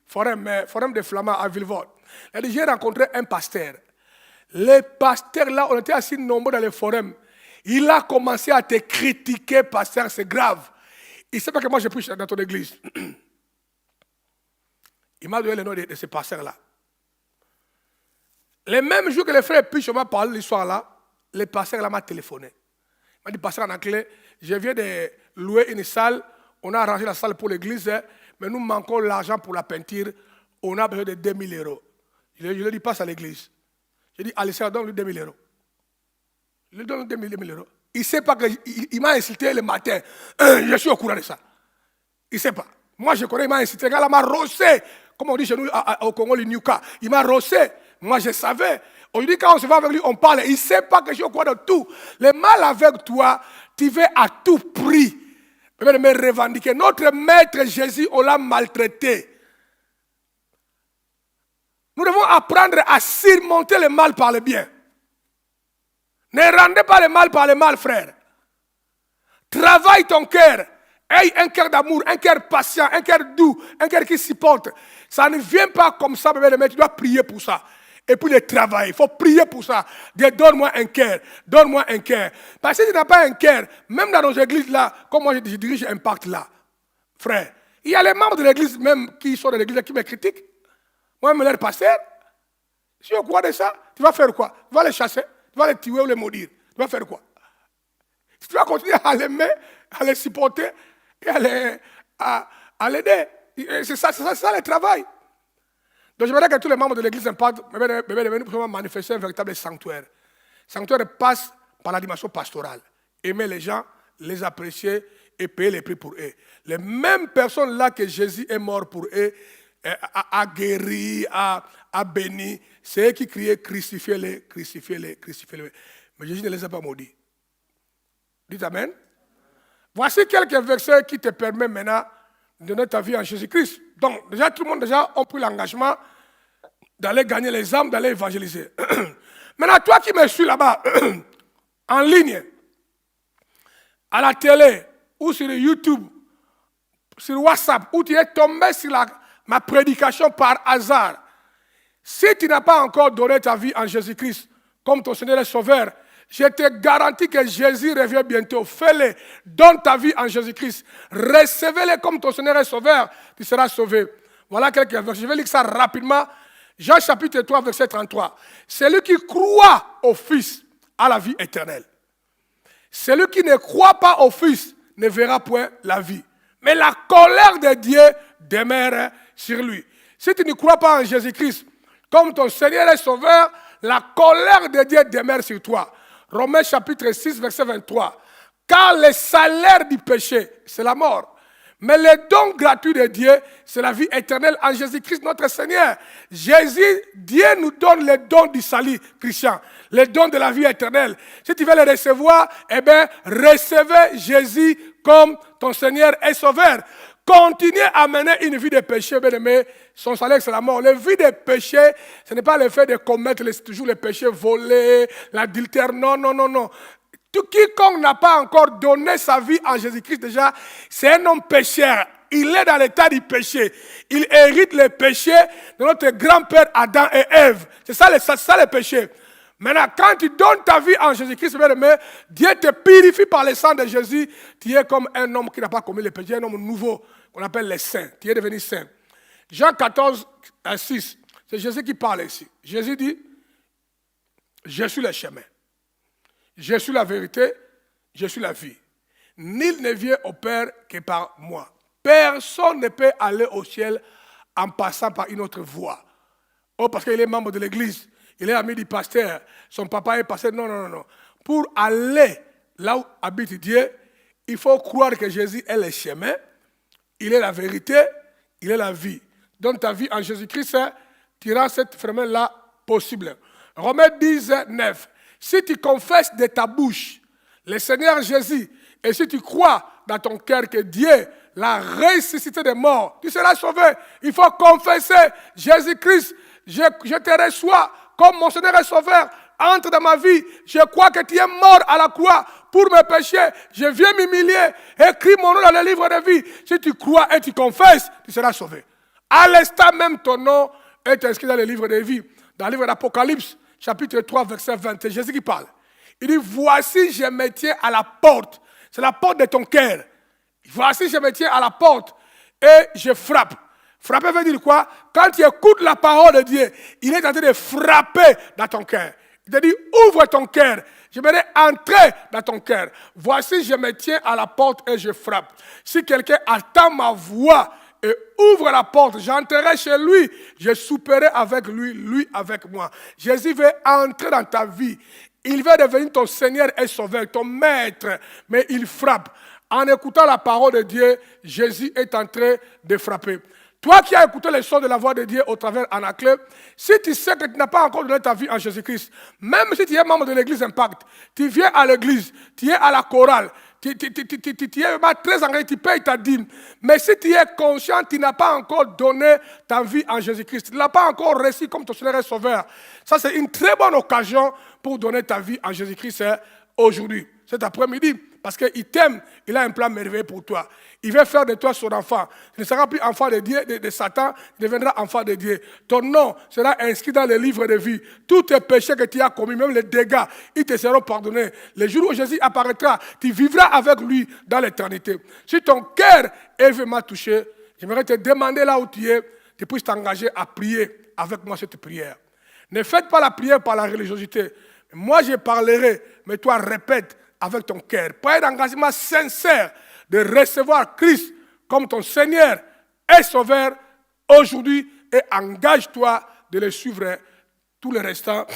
Forum des Flamands à Villevorde. J'ai rencontré un pasteur. Les pasteurs là, on était assis nombreux dans le forum. Il a commencé à te critiquer, pasteur, c'est grave. Il ne sait pas que moi je prêche dans ton église. Il m'a donné le nom de ce pasteur-là. Le même jour que le frère Pichot m'a parlé de l'histoire là, le pasteur là m'a téléphoné. Il m'a dit, pasteur en anglais, je viens de louer une salle, on a arrangé la salle pour l'église, mais nous manquons l'argent pour la peinture, on a besoin de 2000 euros. Je lui ai dit, passe à l'église. J'ai dit, allez, donne-lui 2000 euros. Je lui donne 2000 euros. Il ne sait pas qu'il m'a incité le matin. Je suis au courant de ça. Il ne sait pas. Moi, je connais, il m'a incité. Il m'a rossé. Comme on dit chez nous au Congo, le Nyuka. Il m'a rossé. Moi, je savais. Aujourd'hui, quand on se va avec lui, on parle. Il ne sait pas que je suis au courant de tout. Le mal avec toi, tu veux à tout prix me revendiquer. Notre maître Jésus, on l'a maltraité. Nous devons apprendre à surmonter le mal par le bien. Ne rendez pas le mal par le mal, frère. Travaille ton cœur. Aie un cœur d'amour, un cœur patient, un cœur doux, un cœur qui supporte. Ça ne vient pas comme ça, mais tu dois prier pour ça. Et puis le travail, il faut prier pour ça. Dire, donne-moi un cœur, donne-moi un cœur. Parce que si tu n'as pas un cœur, même dans nos églises là, comme moi je dirige Impact là, frère. Il y a les membres de l'église même qui sont de l'église qui me critiquent. Moi, leur pasteur, si on croit de ça, tu vas faire quoi? Tu vas les chasser, tu vas les tuer ou les maudire. Tu vas faire quoi? Si tu vas continuer à les mettre, à les supporter et à l'aider. C'est ça le travail. Donc je voudrais que tous les membres de l'église Impact nous pouvons manifester un véritable sanctuaire. Le sanctuaire passe par la dimension pastorale. Aimer les gens, les apprécier et payer les prix pour eux. Les mêmes personnes là que Jésus est mort pour eux, a guéri, a béni, c'est eux qui criaient crucifiez-les, crucifiez-les, crucifiez-les. Mais Jésus ne les a pas maudits. Dites Amen. Voici quelques versets qui te permettent maintenant de donner ta vie en Jésus-Christ. Donc, déjà, tout le monde a pris l'engagement d'aller gagner les âmes, d'aller évangéliser. Maintenant, toi qui me suis là-bas, en ligne, à la télé, ou sur YouTube, sur WhatsApp, où tu es tombé sur ma prédication par hasard, si tu n'as pas encore donné ta vie en Jésus-Christ comme ton Seigneur et Sauveur, je te garantis que Jésus revient bientôt. Fais-le, donne ta vie en Jésus-Christ. Recevez-le comme ton Seigneur et Sauveur, tu seras sauvé. Voilà quelques versets. Je vais lire ça rapidement. Jean chapitre 3, verset 33. Celui qui croit au Fils a la vie éternelle. Celui qui ne croit pas au Fils ne verra point la vie. Mais la colère de Dieu demeure sur lui. Si tu ne crois pas en Jésus-Christ comme ton Seigneur et Sauveur, la colère de Dieu demeure sur toi. Romains chapitre 6, verset 23. Car le salaire du péché, c'est la mort. Mais le don gratuit de Dieu, c'est la vie éternelle en Jésus-Christ notre Seigneur. Jésus, Dieu nous donne le don du salut, Christian. Le don de la vie éternelle. Si tu veux le recevoir, eh bien, recevez Jésus comme ton Seigneur et Sauveur. Continuez à mener une vie de péché, bien aimé. Son salaire, c'est la mort. La vie de péché, ce n'est pas le fait de commettre toujours les péchés, voler, l'adultère. Non, non, non, non. Quiconque n'a pas encore donné sa vie en Jésus-Christ déjà, c'est un homme pécheur. Il est dans l'état du péché. Il hérite le péché de notre grand-père Adam et Ève. C'est ça le péché. Maintenant, quand tu donnes ta vie en Jésus-Christ, Dieu te purifie par le sang de Jésus. Tu es comme un homme qui n'a pas commis le péché, un homme nouveau qu'on appelle les saints. Tu es devenu saint. Jean 14, 6, c'est Jésus qui parle ici. Jésus dit, je suis le chemin. Je suis la vérité, je suis la vie. Nul ne vient au Père que par moi. Personne ne peut aller au ciel en passant par une autre voie. Oh, parce qu'il est membre de l'église, il est ami du pasteur, son papa est pasteur. Non, non, non, non. Pour aller là où habite Dieu, il faut croire que Jésus est le chemin, il est la vérité, il est la vie. Donne ta vie en Jésus-Christ, tu rends cette chemin-là possible. Romains 10, 9. Si tu confesses de ta bouche le Seigneur Jésus, et si tu crois dans ton cœur que Dieu l'a ressuscité des morts, tu seras sauvé. Il faut confesser Jésus-Christ. Je te reçois comme mon Seigneur et Sauveur. Entre dans ma vie. Je crois que tu es mort à la croix pour mes péchés. Je viens m'humilier. Écris mon nom dans le livre de vie. Si tu crois et tu confesses, tu seras sauvé. À l'instant même, ton nom est inscrit dans le livre de vie. Dans le livre d'Apocalypse, chapitre 3, verset 20. C'est Jésus qui parle. Il dit, voici, je me tiens à la porte. C'est la porte de ton cœur. Voici, je me tiens à la porte et je frappe. Frapper veut dire quoi? Quand tu écoutes la parole de Dieu, il est en train de frapper dans ton cœur. Il te dit, ouvre ton cœur. Je vais entrer dans ton cœur. Voici, je me tiens à la porte et je frappe. Si quelqu'un attend ma voix et ouvre la porte, j'entrerai chez lui. Je souperai avec lui, lui avec moi. Jésus veut entrer dans ta vie. Il veut devenir ton Seigneur et Sauveur, ton maître. Mais il frappe. En écoutant la parole de Dieu, Jésus est en train de frapper. Toi qui as écouté le son de la voix de Dieu au travers Anaclet, si tu sais que tu n'as pas encore donné ta vie en Jésus-Christ, même si tu es membre de l'église Impact, tu viens à l'église, tu es à la chorale, tu es très engagé, tu payes ta dîme, mais si tu es conscient, tu n'as pas encore donné ta vie en Jésus-Christ, tu ne l'as pas encore reçu comme ton Seigneur et Sauveur, ça c'est une très bonne occasion pour donner ta vie en Jésus-Christ aujourd'hui, cet après-midi. Parce qu'il t'aime, il a un plan merveilleux pour toi. Il veut faire de toi son enfant. Tu ne seras plus enfant de Dieu, de Satan, tu deviendras enfant de Dieu. Ton nom sera inscrit dans le livre de vie. Tous tes péchés que tu as commis, même les dégâts, ils te seront pardonnés. Le jour où Jésus apparaîtra, tu vivras avec lui dans l'éternité. Si ton cœur est vraiment touché, j'aimerais te demander là où tu es, tu puisses t'engager à prier avec moi cette prière. Ne faites pas la prière par la religiosité. Moi, je parlerai, mais toi, répète avec ton cœur. Prends un engagement sincère de recevoir Christ comme ton Seigneur et Sauveur aujourd'hui et engage-toi de le suivre tout le restant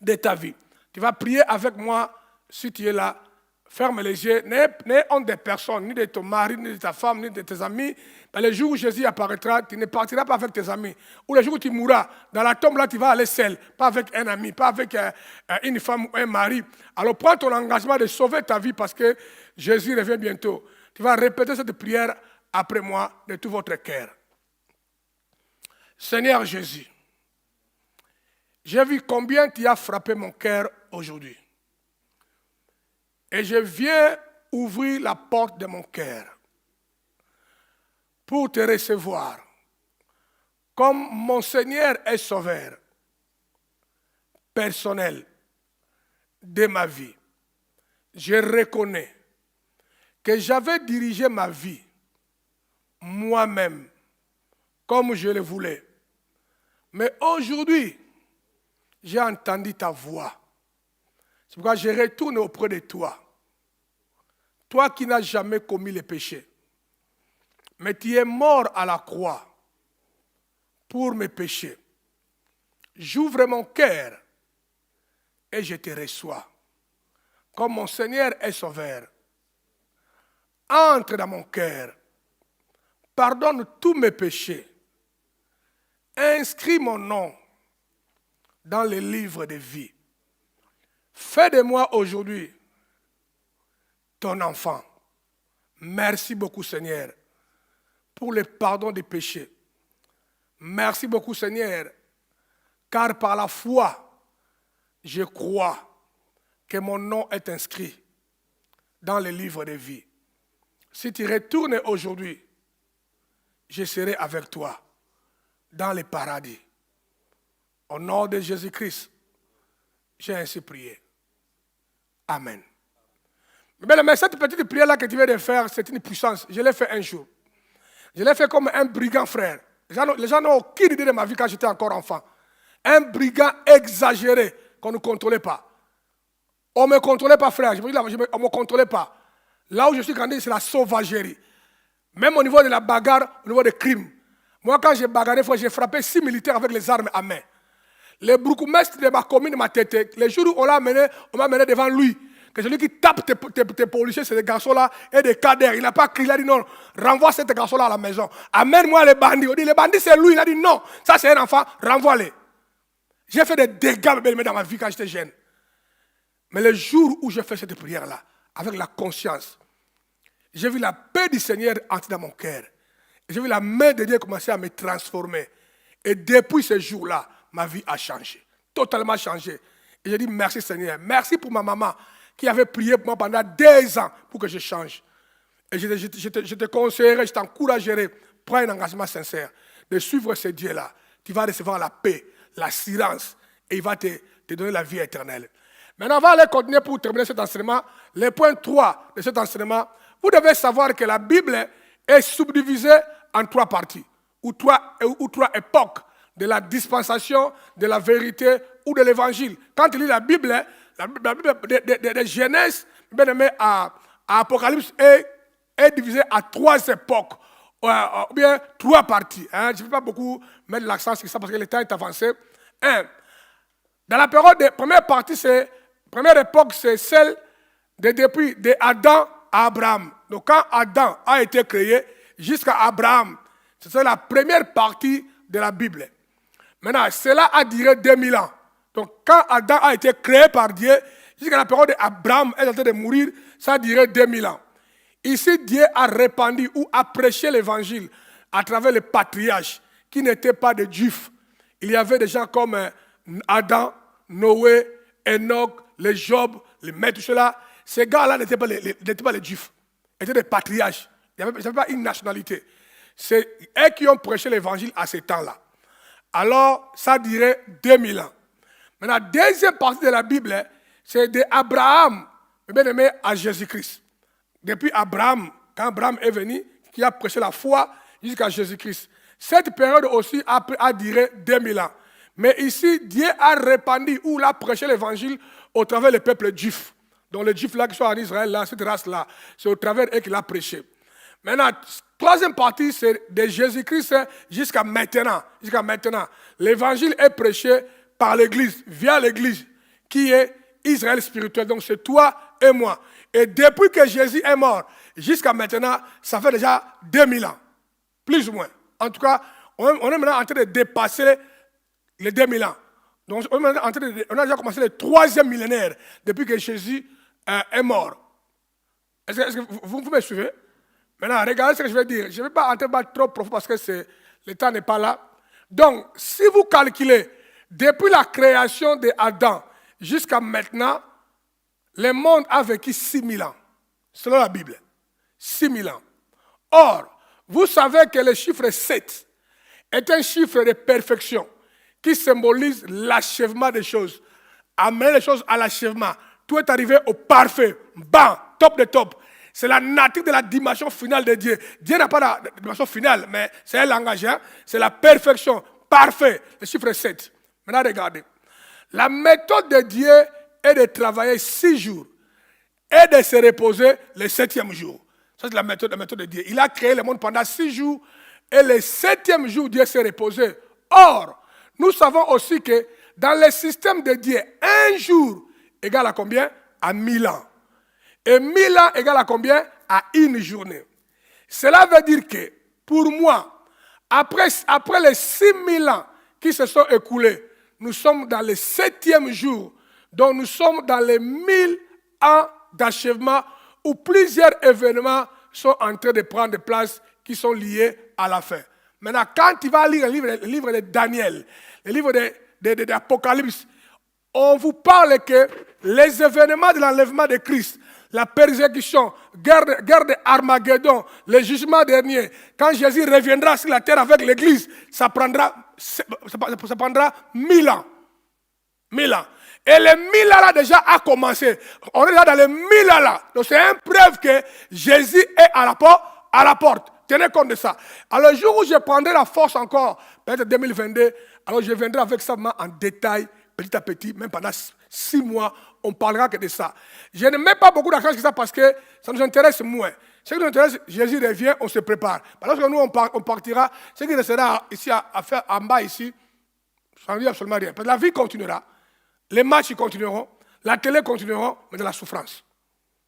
de ta vie. Tu vas prier avec moi si tu es là. Ferme les yeux. N'aie honte des personnes, ni de ton mari, ni de ta femme, ni de tes amis. Mais le jour où Jésus apparaîtra, tu ne partiras pas avec tes amis. Ou le jour où tu mourras, dans la tombe, là, tu vas aller seul. Pas avec un ami, pas avec une femme ou un mari. Alors prends ton engagement de sauver ta vie parce que Jésus revient bientôt. Tu vas répéter cette prière après moi de tout votre cœur. Seigneur Jésus, j'ai vu combien tu as frappé mon cœur aujourd'hui. Et je viens ouvrir la porte de mon cœur pour te recevoir comme mon Seigneur et Sauveur personnel de ma vie. Je reconnais que j'avais dirigé ma vie moi-même comme je le voulais. Mais aujourd'hui, j'ai entendu ta voix. C'est pourquoi je retourne auprès de toi. Toi qui n'as jamais commis le péché. Mais tu es mort à la croix pour mes péchés. J'ouvre mon cœur et je te reçois comme mon Seigneur et Sauveur. Entre dans mon cœur. Pardonne tous mes péchés. Inscris mon nom dans le livre de vie. Fais de moi aujourd'hui ton enfant. Merci beaucoup, Seigneur, pour le pardon des péchés. Merci beaucoup, Seigneur, car par la foi, je crois que mon nom est inscrit dans le livre de vie. Si tu retournes aujourd'hui, je serai avec toi dans le paradis. Au nom de Jésus-Christ, j'ai ainsi prié. Amen. Mais cette petite prière-là que tu viens de faire, c'est une puissance. Je l'ai fait un jour. Je l'ai fait comme un brigand, frère. Les gens n'ont aucune idée de ma vie quand j'étais encore enfant. Un brigand exagéré qu'on ne contrôlait pas. On ne me contrôlait pas, frère. On ne me contrôlait pas. Là où je suis grandi, c'est la sauvagerie. Même au niveau de la bagarre, au niveau des crimes. Moi, quand j'ai bagarré, j'ai frappé 6 militaires avec les armes à main. Le bourgmestre de ma commune m'a têté. Les jours où on m'a mené devant lui. Que celui qui tape tes policiers, c'est des garçons-là et des cadres. Il n'a pas crié, il a dit non, renvoie ces garçons-là à la maison. Amène-moi les bandits. On dit, les bandits, c'est lui. Il a dit non, ça c'est un enfant, renvoie-les. J'ai fait des dégâts dans ma vie quand j'étais jeune. Mais le jour où j'ai fait cette prière-là, avec la conscience, j'ai vu la paix du Seigneur entrer dans mon cœur. J'ai vu la main de Dieu commencer à me transformer. Et depuis ce jour-là, ma vie a changé. Totalement changé. Et j'ai dit merci Seigneur. Merci pour ma maman qui avait prié pour moi pendant 2 ans pour que je change. Et je te conseillerais, je t'encouragerais, prends un engagement sincère de suivre ce Dieu-là. Tu vas recevoir la paix, l'assurance et il va te donner la vie éternelle. Maintenant, on va aller continuer pour terminer cet enseignement. Le point 3 de cet enseignement, vous devez savoir que la Bible est subdivisée en 3 parties, ou 3 époques de la dispensation, de la vérité ou de l'évangile. Quand tu lis la Bible de Genèse, bien aimé, à Apocalypse est divisée à 3 époques, ou bien 3 parties. Hein. Je ne vais pas beaucoup mettre l'accent sur ça parce que le temps est avancé. Dans la période de première partie, première époque, c'est celle depuis Adam à Abraham. Donc quand Adam a été créé jusqu'à Abraham, c'est la première partie de la Bible. Maintenant, cela a duré 2000 ans. Donc quand Adam a été créé par Dieu, jusqu'à la période d'Abraham est en train de mourir, ça a duré 2000 ans. Ici, Dieu a répandu ou a prêché l'évangile à travers les patriarches qui n'étaient pas des Juifs. Il y avait des gens comme Adam, Noé, Enoch, les Job, les Maîtres, tout cela. ces gars-là n'étaient pas les Juifs, étaient des patriarches. Ils n'avaient pas une nationalité. C'est eux qui ont prêché l'évangile à ces temps-là. Alors, ça dirait 2000 ans. Maintenant, la deuxième partie de la Bible, c'est d'Abraham, bien aimé, à Jésus-Christ. Depuis Abraham, quand Abraham est venu, qui a prêché la foi jusqu'à Jésus-Christ. Cette période aussi a duré 2000 ans. Mais ici, Dieu a répandu ou a prêché l'évangile au travers du peuple juif. Donc les juifs là qui sont en Israël, là, cette race-là, c'est au travers d'eux qu'il a prêché. Maintenant, troisième partie, c'est de Jésus-Christ jusqu'à maintenant. Jusqu'à maintenant. L'évangile est prêché par l'Église, via l'Église, qui est Israël spirituel. Donc c'est toi et moi. Et depuis que Jésus est mort, jusqu'à maintenant, ça fait déjà 2000 ans. Plus ou moins. En tout cas, on est maintenant en train de dépasser les 2000 ans. Donc on a déjà commencé le troisième millénaire depuis que Jésus est mort. Est-ce que vous me suivez? Maintenant, regardez ce que je vais dire. Je ne vais pas entrer trop profond parce que le temps n'est pas là. Donc, si vous calculez, depuis la création d'Adam jusqu'à maintenant, le monde a vécu 6000 ans, selon la Bible. 6000 ans. Or, vous savez que le chiffre 7 est un chiffre de perfection qui symbolise l'achèvement des choses. Amener les choses à l'achèvement. Tout est arrivé au parfait. Bam, top de top. C'est la nature de la dimension finale de Dieu. Dieu n'a pas de dimension finale, mais c'est un langage. Hein? C'est la perfection. Parfait. Le chiffre 7. Maintenant, regardez. La méthode de Dieu est de travailler 6 jours et de se reposer le 7e jour. Ça, c'est la méthode de Dieu. Il a créé le monde pendant 6 jours et le 7e jour, Dieu s'est reposé. Or, nous savons aussi que dans le système de Dieu, un jour égale à combien? À 1000 ans. Et 1000 ans égale à combien? À une journée. Cela veut dire que, pour moi, après les 6000 ans qui se sont écoulés, nous sommes dans le 7e jour. Donc nous sommes dans les 1000 ans d'achèvement où plusieurs événements sont en train de prendre place qui sont liés à la fin. Maintenant, quand tu vas lire le livre de Daniel, le livre d'Apocalypse, on vous parle que les événements de l'enlèvement de Christ, la persécution, guerre de Armageddon, le jugement dernier, quand Jésus reviendra sur la terre avec l'Église, ça prendra 1000 ans. 1000 ans. Et les 1000 ans là déjà a commencé. On est là dans les 1000 ans là. Donc c'est une preuve que Jésus est à la porte. Tenez compte de ça. Alors le jour où je prendrai la force encore, peut-être 2022, alors je viendrai avec ça en détail, petit à petit, même pendant 6 mois, on parlera que de ça. Je ne mets pas beaucoup d'accent sur ça parce que ça nous intéresse moins. Ce qui nous intéresse, Jésus revient, on se prépare. Lorsque nous, on partira, ce qui restera ici à faire en bas ici, ça ne dit absolument rien. Parce que la vie continuera, les matchs continueront, la télé continuera, mais de la souffrance.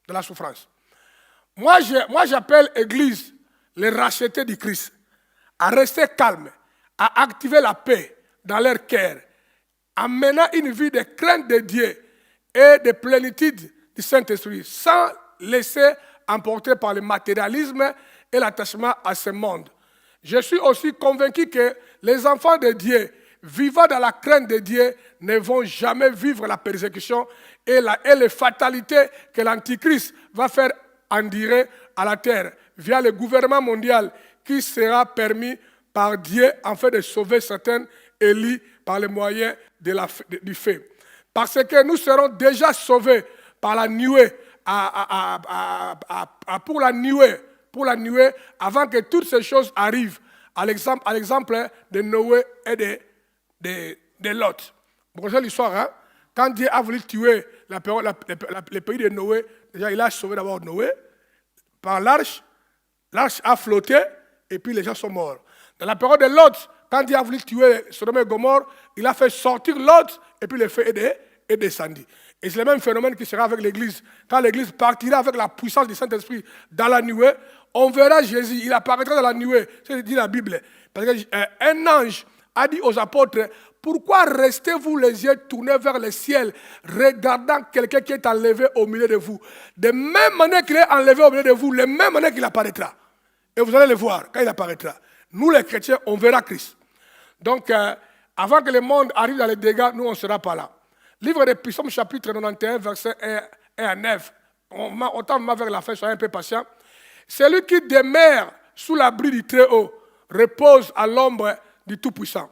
De la souffrance. Moi, j'appelle Église les rachetés du Christ à rester calme, à activer la paix dans leur cœur, en menant une vie de crainte de Dieu et de plénitude du Saint-Esprit, sans laisser emporter par le matérialisme et l'attachement à ce monde. Je suis aussi convaincu que les enfants de Dieu, vivant dans la crainte de Dieu, ne vont jamais vivre la persécution et les fatalités que l'Antichrist va faire endurer à la terre via le gouvernement mondial qui sera permis par Dieu afin de sauver certains élus par les moyens du feu. Parce que nous serons déjà sauvés par la nuée, pour la nuée, avant que toutes ces choses arrivent, à l'exemple de Noé et de Lot. Vous connaissez l'histoire, hein? Quand Dieu a voulu tuer le pays de Noé, déjà il a sauvé d'abord Noé par l'arche. L'arche a flotté et puis les gens sont morts. Dans la période de Lot, quand Dieu a voulu tuer Sodome et Gomorrhe, il a fait sortir Lot et puis le feu est descendu. Et c'est le même phénomène qui sera avec l'Église. Quand l'Église partira avec la puissance du Saint-Esprit dans la nuée, on verra Jésus, il apparaîtra dans la nuée. C'est ce que dit la Bible. Parce qu'un ange a dit aux apôtres, pourquoi restez-vous les yeux tournés vers le ciel, regardant quelqu'un qui est enlevé au milieu de vous? De même manière qu'il est enlevé au milieu de vous, de même manière qu'il apparaîtra. Et vous allez le voir quand il apparaîtra. Nous les chrétiens, on verra Christ. Donc, avant que le monde arrive dans les dégâts, nous, on ne sera pas là. Livre des Psaumes, chapitre 91, versets 1 à 9. on tend vers la fin, soyez un peu patient. Celui qui demeure sous l'abri du Très-Haut repose à l'ombre du Tout-Puissant.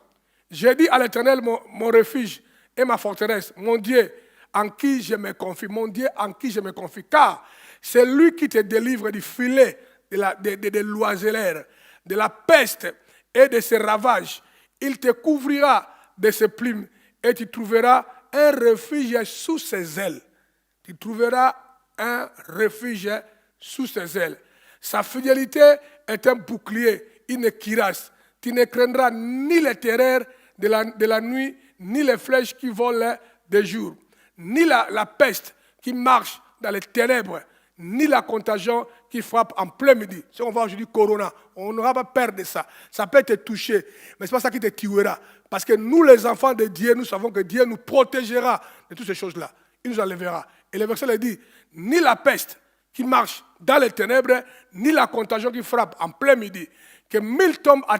J'ai dit à l'Éternel, mon refuge et ma forteresse, mon Dieu en qui je me confie, mon Dieu en qui je me confie, car c'est lui qui te délivre du filet de l'oiseleur, de la peste et de ses ravages. Il te couvrira de ses plumes et tu trouveras un refuge sous ses ailes. Tu trouveras un refuge sous ses ailes. Sa fidélité est un bouclier, une cuirasse. Tu ne craindras ni les terreurs de la nuit, ni les flèches qui volent de jour, ni la peste qui marche dans les ténèbres, ni la contagion qui frappe en plein midi. Si on voit aujourd'hui Corona, on n'aura pas peur de ça. Ça peut te toucher, mais ce n'est pas ça qui te tuera. Parce que nous, les enfants de Dieu, nous savons que Dieu nous protégera de toutes ces choses-là. Il nous enlèvera. Et le verset le dit, ni la peste qui marche dans les ténèbres, ni la contagion qui frappe en plein midi. Que 1000 tombent à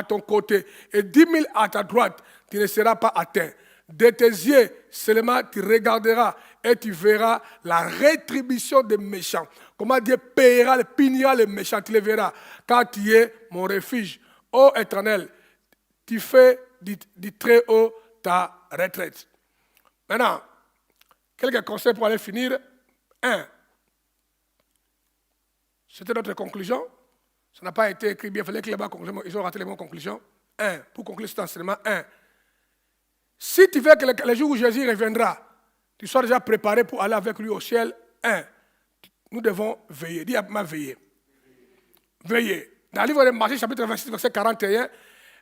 ton côté et 10 000 à ta droite, tu ne seras pas atteint. De tes yeux seulement tu regarderas et tu verras la rétribution des méchants. Comment Dieu punira les méchants, tu les verras. Car tu es mon refuge. Ô Éternel, tu fais du Très-Haut ta retraite. Maintenant, quelques conseils pour aller finir. 1. C'était notre conclusion. Ça n'a pas été écrit bien, il fallait que les bas conclusions, ils ont raté les mots conclusions. 1. Pour conclure cet enseignement, 1. Si tu veux que le jour où Jésus reviendra, tu sois déjà préparé pour aller avec lui au ciel, 1. Nous devons veiller. Dis à moi veiller. Veiller. Dans le livre de Matthieu, chapitre 26, verset 41,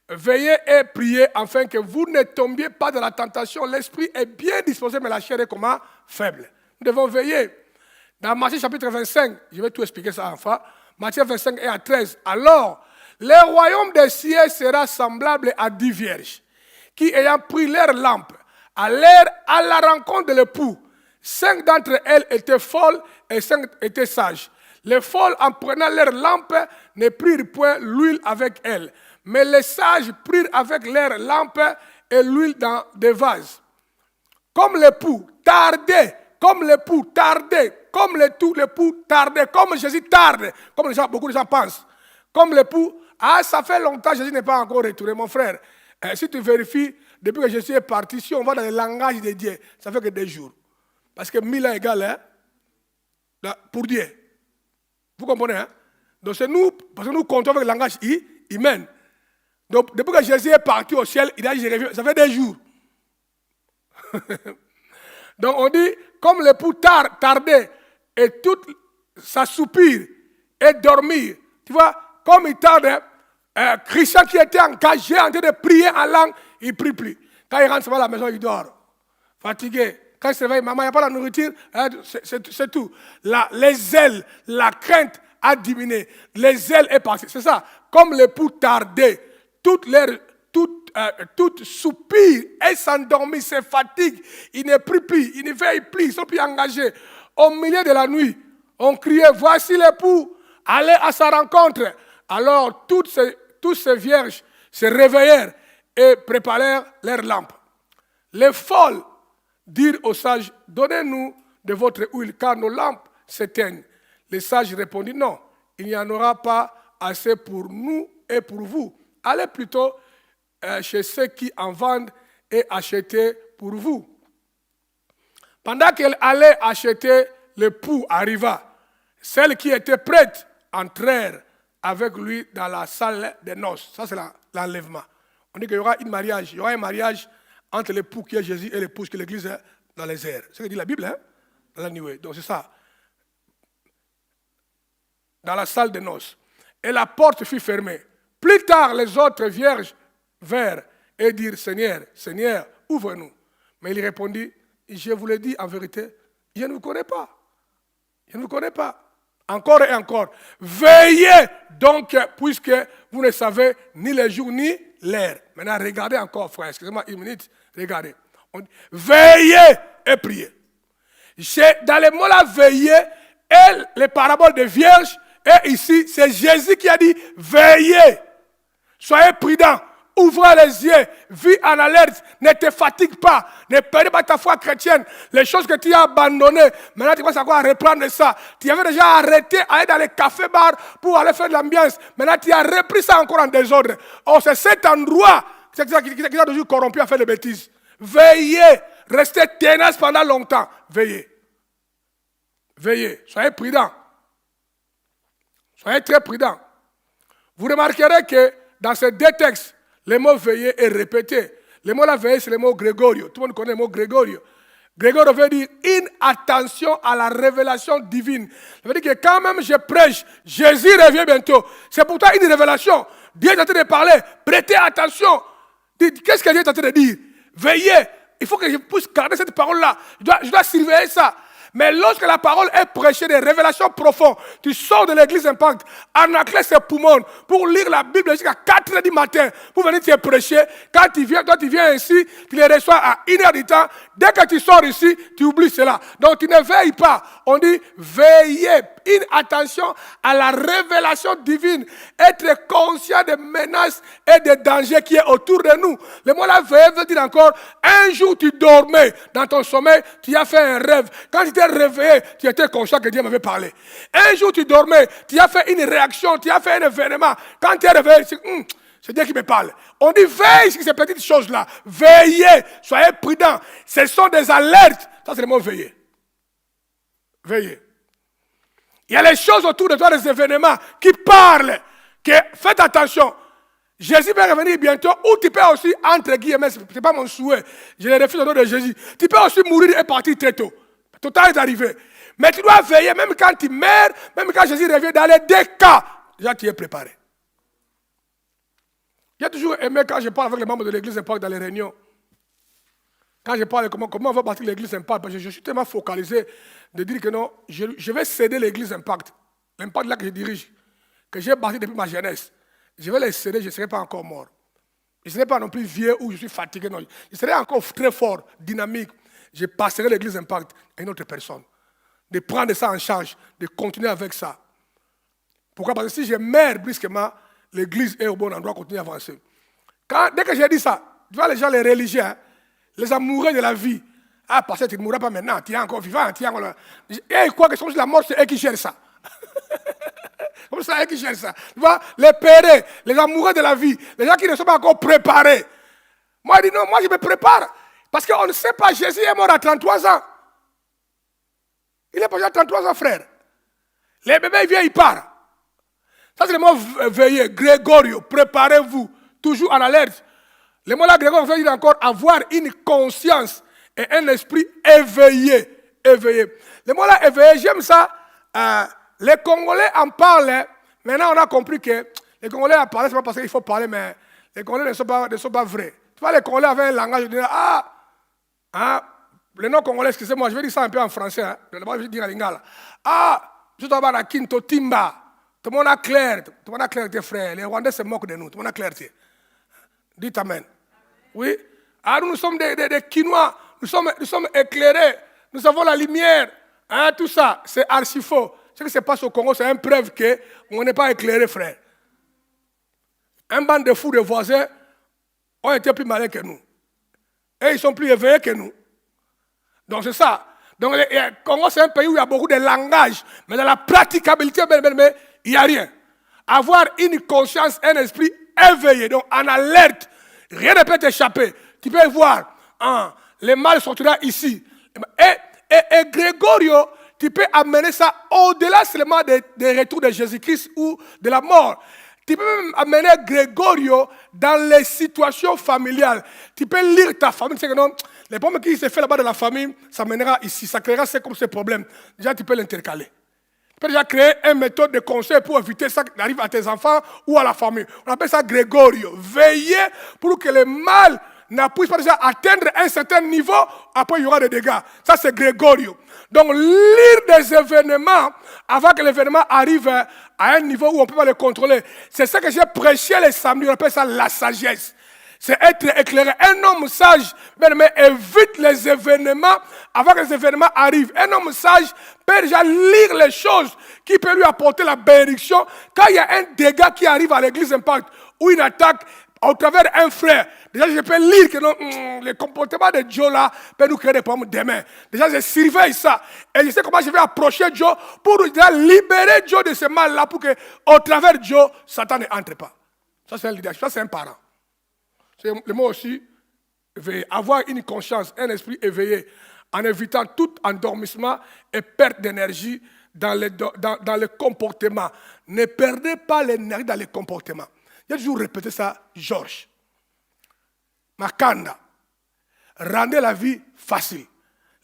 veillez et priez afin que vous ne tombiez pas dans la tentation. L'esprit est bien disposé, mais la chair est comment? Faible. Nous devons veiller. Dans Matthieu chapitre 25, je vais tout expliquer ça enfin. Matthieu 25 et à 13. Alors, le royaume des cieux sera semblable à 10 vierges qui, ayant pris leur lampe, allèrent à la rencontre de l'époux. 5 d'entre elles étaient folles et 5 étaient sages. Les folles, en prenant leur lampe, ne prirent point l'huile avec elles. Mais les sages prirent avec leur lampe et l'huile dans des vases. Comme l'époux tardait, comme Jésus tarde, comme beaucoup de gens pensent. Comme l'époux, ça fait longtemps que Jésus n'est pas encore retourné, mon frère. Si tu vérifies, depuis que Jésus est parti, si on va dans le langage de Dieu, ça fait que 2 jours. Parce que 1000 ans égale pour Dieu. Vous comprenez, hein? Donc c'est nous, parce que nous comptons avec le langage humain. Donc depuis que Jésus est parti au ciel, il a dit, je reviens, ça fait 2 jours. Donc on dit, comme l'époux tardait et tout s'assoupir et dormir, tu vois, comme il tarde, Christian qui était engagé en train de prier en langue, il ne prie plus. Quand il rentre à la maison, il dort. Fatigué. Quand il se réveille, maman, il n'y a pas la nourriture, c'est tout. Les ailes, la crainte a diminué. Les ailes est partie. C'est ça. Comme l'époux tardait, tout soupir et s'endormit, se fatigue. Il ne prie plus, il ne veille plus, ils ne sont plus engagés. Au milieu de la nuit, on criait, voici l'époux, allez à sa rencontre. Alors, toutes ces vierges se réveillèrent et préparèrent leurs lampes. Les folles dirent aux sages, donnez-nous de votre huile, car nos lampes s'éteignent. Les sages répondirent, non, il n'y en aura pas assez pour nous et pour vous. Allez plutôt chez ceux qui en vendent et achetez pour vous. Pendant qu'elle allait acheter, l'époux arriva. Celles qui étaient prêtes entrèrent avec lui dans la salle des noces. Ça, c'est l'enlèvement. On dit qu'il y aura un mariage entre l'époux qui est Jésus et l'épouse qui est l'Église dans les airs. C'est ce que dit la Bible, hein? Dans la nuée. Donc c'est ça. Dans la salle des noces. Et la porte fut fermée. Plus tard, les autres vierges vinrent et dirent, Seigneur, Seigneur, ouvre-nous. Mais il répondit, je vous le dis en vérité, je ne vous connais pas. Je ne vous connais pas. Encore et encore. Veillez donc, puisque vous ne savez ni le jour ni l'heure. Maintenant, regardez encore, frère. Excusez-moi une minute. Regardez. On dit, veillez et priez. Dans les mots-là, veillez, et les paraboles des vierges, et ici, c'est Jésus qui a dit, veillez. Soyez prudents. Ouvre les yeux, vis en alerte, ne te fatigue pas, ne perds pas ta foi chrétienne. Les choses que tu as abandonnées, maintenant tu commences encore à reprendre ça. Tu avais déjà arrêté à aller dans les cafés-bars pour aller faire de l'ambiance. Maintenant tu as repris ça encore en désordre. Oh, c'est cet endroit qui t'a toujours corrompu à faire des bêtises. Veillez, restez tenace pendant longtemps. Veillez. Veillez, soyez prudents. Soyez très prudents. Vous remarquerez que dans ces deux textes, le mot veiller est répété. Le mot là veiller, c'est le mot Grégorio. Tout le monde connaît le mot Grégorio. Grégorio veut dire une attention à la révélation divine. Ça veut dire que quand même je prêche, Jésus revient bientôt. C'est pourtant une révélation. Dieu est en train de parler. Prêtez attention. Qu'est-ce que Dieu est en train de dire? Veillez. Il faut que je puisse garder cette parole-là. Je dois surveiller ça. Mais lorsque la parole est prêchée, des révélations profondes, tu sors de l'église Impact, enacler ses poumons pour lire la Bible jusqu'à 4 h du matin, pour venir te prêcher. Quand tu viens, toi tu viens ici, tu les reçois à 1 h du temps. Dès que tu sors ici, tu oublies cela. Donc tu ne veilles pas. On dit veillez, une attention à la révélation divine, être conscient des menaces et des dangers qui est autour de nous. Le mot là veiller veut dire encore, un jour tu dormais dans ton sommeil, tu as fait un rêve. Quand tu t'es réveillé, tu étais conscient que Dieu m'avait parlé. Un jour tu dormais, tu as fait une réaction, tu as fait un événement. Quand tu es réveillé, c'est Dieu qui me parle. On dit veille sur ces petites choses-là. Veillez, soyez prudents. Ce sont des alertes. Ça c'est le mot veiller. Veillez. Il y a les choses autour de toi, des événements qui parlent. Faites attention. Jésus va revenir bientôt, ou tu peux aussi, entre guillemets, ce n'est pas mon souhait, je le refuse au nom de Jésus. Tu peux aussi mourir et partir très tôt. Tout temps est arrivé. Mais tu dois veiller, même quand tu meurs, même quand Jésus revient, dans les deux cas, déjà tu es préparé. J'ai toujours aimé quand je parle avec les membres de l'église Impact dans les réunions. Quand je parle comment on va bâtir l'église Impact, parce que je suis tellement focalisé de dire que non, je vais céder l'église Impact. L'Impact là que je dirige, que j'ai bâti depuis ma jeunesse. Je vais les céder, je ne serai pas encore mort. Je ne serai pas non plus vieux ou je suis fatigué. Non. Je serai encore très fort, dynamique. Je passerai l'église Impact à une autre personne. De prendre ça en charge, de continuer avec ça. Pourquoi? Parce que si je meurs brusquement, l'église est au bon endroit, continue à avancer. Dès que j'ai dit ça, tu vois les gens, les religieux, hein, les amoureux de la vie. Ah, parce que tu ne mourras pas maintenant, tu es encore vivant, tu es encore là. Et quoi que ce soit la mort, c'est eux qui gèrent ça. Comme ça, eux qui gèrent ça. Tu vois, les pérés, les amoureux de la vie, les gens qui ne sont pas encore préparés. Moi, je dis non, moi je me prépare. Parce qu'on ne sait pas, Jésus est mort à 33 ans. Il est déjà 33 ans, frère. Les bébés, ils viennent, ils partent. Ça, c'est le mot veiller. Grégorio, préparez-vous. Toujours en alerte. Le mot là, Grégorio, veut dire encore avoir une conscience et un esprit éveillé. Éveillé. Le mot là, éveillé, j'aime ça. Les Congolais en parlent. Maintenant, on a compris que les Congolais en parlent, ce n'est pas parce qu'il faut parler, mais les Congolais ne sont pas vrais. Tu vois, les Congolais avaient un langage, je dirais, le nom congolais, excusez-moi, je vais dire ça un peu en français. Hein. D'abord, je vais dire en lingala. Je dois avoir la Kinto Timba. Tout le monde a clair. Tout le monde a clair, tes frères. Les Rwandais se moquent de nous. Tout le monde a clarté. Dites Amen. Oui. Nous sommes des Quinois. Nous sommes éclairés. Nous avons la lumière. Hein, tout ça, c'est archi faux. Ce qui se passe au Congo, c'est une preuve qu'on n'est pas éclairé, frère. Un bande de fous de voisins ont été plus malins que nous. Et ils sont plus éveillés que nous. Donc c'est ça. Donc le Congo, c'est un pays où il y a beaucoup de langage. Mais dans la praticabilité, il n'y a rien. Avoir une conscience, un esprit éveillé, donc en alerte. Rien ne peut t'échapper. Tu peux voir, le mal sortira ici. Et Grégorio, tu peux amener ça au-delà seulement des retours de Jésus-Christ ou de la mort. Tu peux même amener Grégorio dans les situations familiales. Tu peux lire ta famille. Tu sais que non, les problèmes qui se fait là-bas de la famille, ça mènera ici. Ça créera comme ces problèmes. Déjà, tu peux l'intercaler. Tu peux déjà créer une méthode de conseil pour éviter ça qui arrive à tes enfants ou à la famille. On appelle ça Grégorio. Veiller pour que le mal ne puisse pas déjà atteindre un certain niveau. Après, il y aura des dégâts. Ça, c'est Grégorio. Donc, lire des événements avant que l'événement arrive à un niveau où on ne peut pas le contrôler. C'est ça que j'ai prêché les samedis. On appelle ça la sagesse. C'est être éclairé. Un homme sage, mais évite les événements avant que les événements arrivent. Un homme sage peut déjà lire les choses qui peuvent lui apporter la bénédiction. Quand il y a un dégât qui arrive à l'église Impact ou une attaque, au travers d'un frère, déjà je peux lire que le comportement de Joe là peut nous créer des problèmes demain. Déjà je surveille ça. Et je sais comment je vais approcher Joe pour déjà libérer Joe de ce mal-là pour que, au travers de Joe, Satan ne entre pas. Ça c'est un leadership, ça c'est un parent. C'est le mot aussi, avoir une conscience, un esprit éveillé, en évitant tout endormissement et perte d'énergie dans le comportement. Ne perdez pas l'énergie dans le comportement. J'ai toujours répété ça, Georges. Makanda, rendez la vie facile.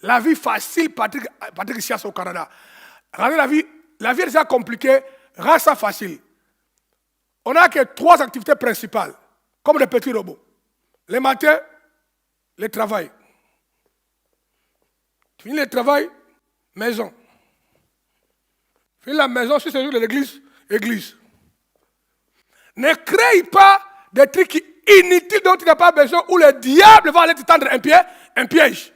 La vie facile, Patrick Chias au Canada. Rendez la vie est déjà compliquée, rend ça facile. On n'a que 3 activités principales, comme les petits robots. Le matin, le travail. Tu finis le travail, maison. Finis la maison, si c'est de l'église, église. Ne crée pas des trucs inutiles dont tu n'as pas besoin, où le diable va aller te tendre un piège.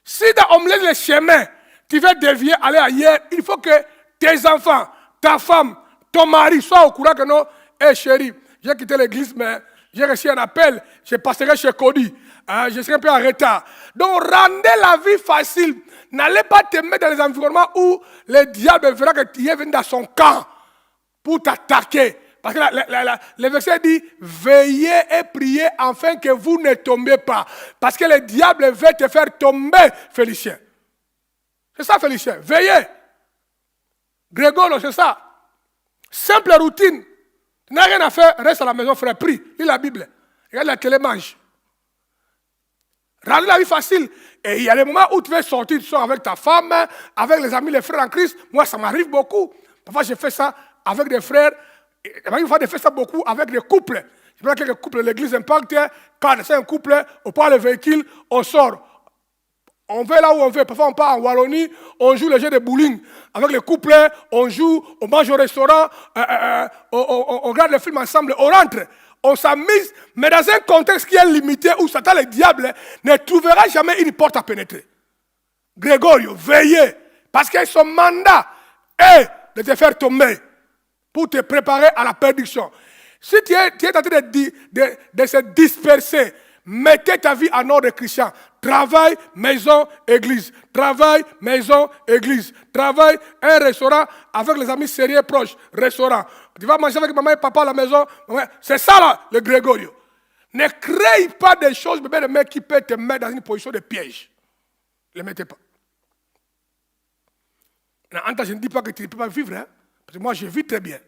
Si on me laisse le chemin, tu veux dévier, aller ailleurs, il faut que tes enfants, ta femme, ton mari soient au courant que non, hé chérie, j'ai quitté l'église, mais j'ai reçu un appel, je passerai chez Cody. Je serai un peu en retard. Donc, rendez la vie facile. N'allez pas te mettre dans les environnements où le diable verra que tu es venu dans son camp pour t'attaquer. Parce que le verset dit, veillez et priez afin que vous ne tombiez pas. Parce que le diable veut te faire tomber, Félicien. C'est ça, Félicien. Veillez. Grégolo, c'est ça. Simple routine. Tu n'as rien à faire, reste à la maison, frère. Prie. Lis la Bible. Regarde la télé, mange. Rendez la vie facile. Et il y a des moments où tu veux sortir, tu sors avec ta femme, avec les amis, les frères en Christ. Moi, ça m'arrive beaucoup. Parfois, je fais ça avec des frères. Une fois, je fais ça beaucoup avec des couples. Je prends quelques couples, l'église Impact, quand c'est un couple, on prend le véhicule, on sort. On va là où on veut. Parfois, on part en Wallonie, on joue le jeu de bowling. Avec les couples, on joue, on mange au restaurant, on regarde le film ensemble, on rentre. On s'amuse, mais dans un contexte qui est limité, où Satan, le diable, ne trouvera jamais une porte à pénétrer. Grégorio, veillez, parce que son mandat est de te faire tomber pour te préparer à la perdition. Si tu es en train de se disperser, mettez ta vie en ordre chrétien. Travail, maison, église. Travail, maison, église. Travail, un restaurant avec les amis sérieux proches. Restaurant. Tu vas manger avec maman et papa à la maison. C'est ça là, le Grégorio. Ne crée pas des choses, bébé, de mec qui peut te mettre dans une position de piège. Ne les mettez pas. En tant je ne dis pas que tu ne peux pas vivre. Hein? Parce que moi, je vis très bien.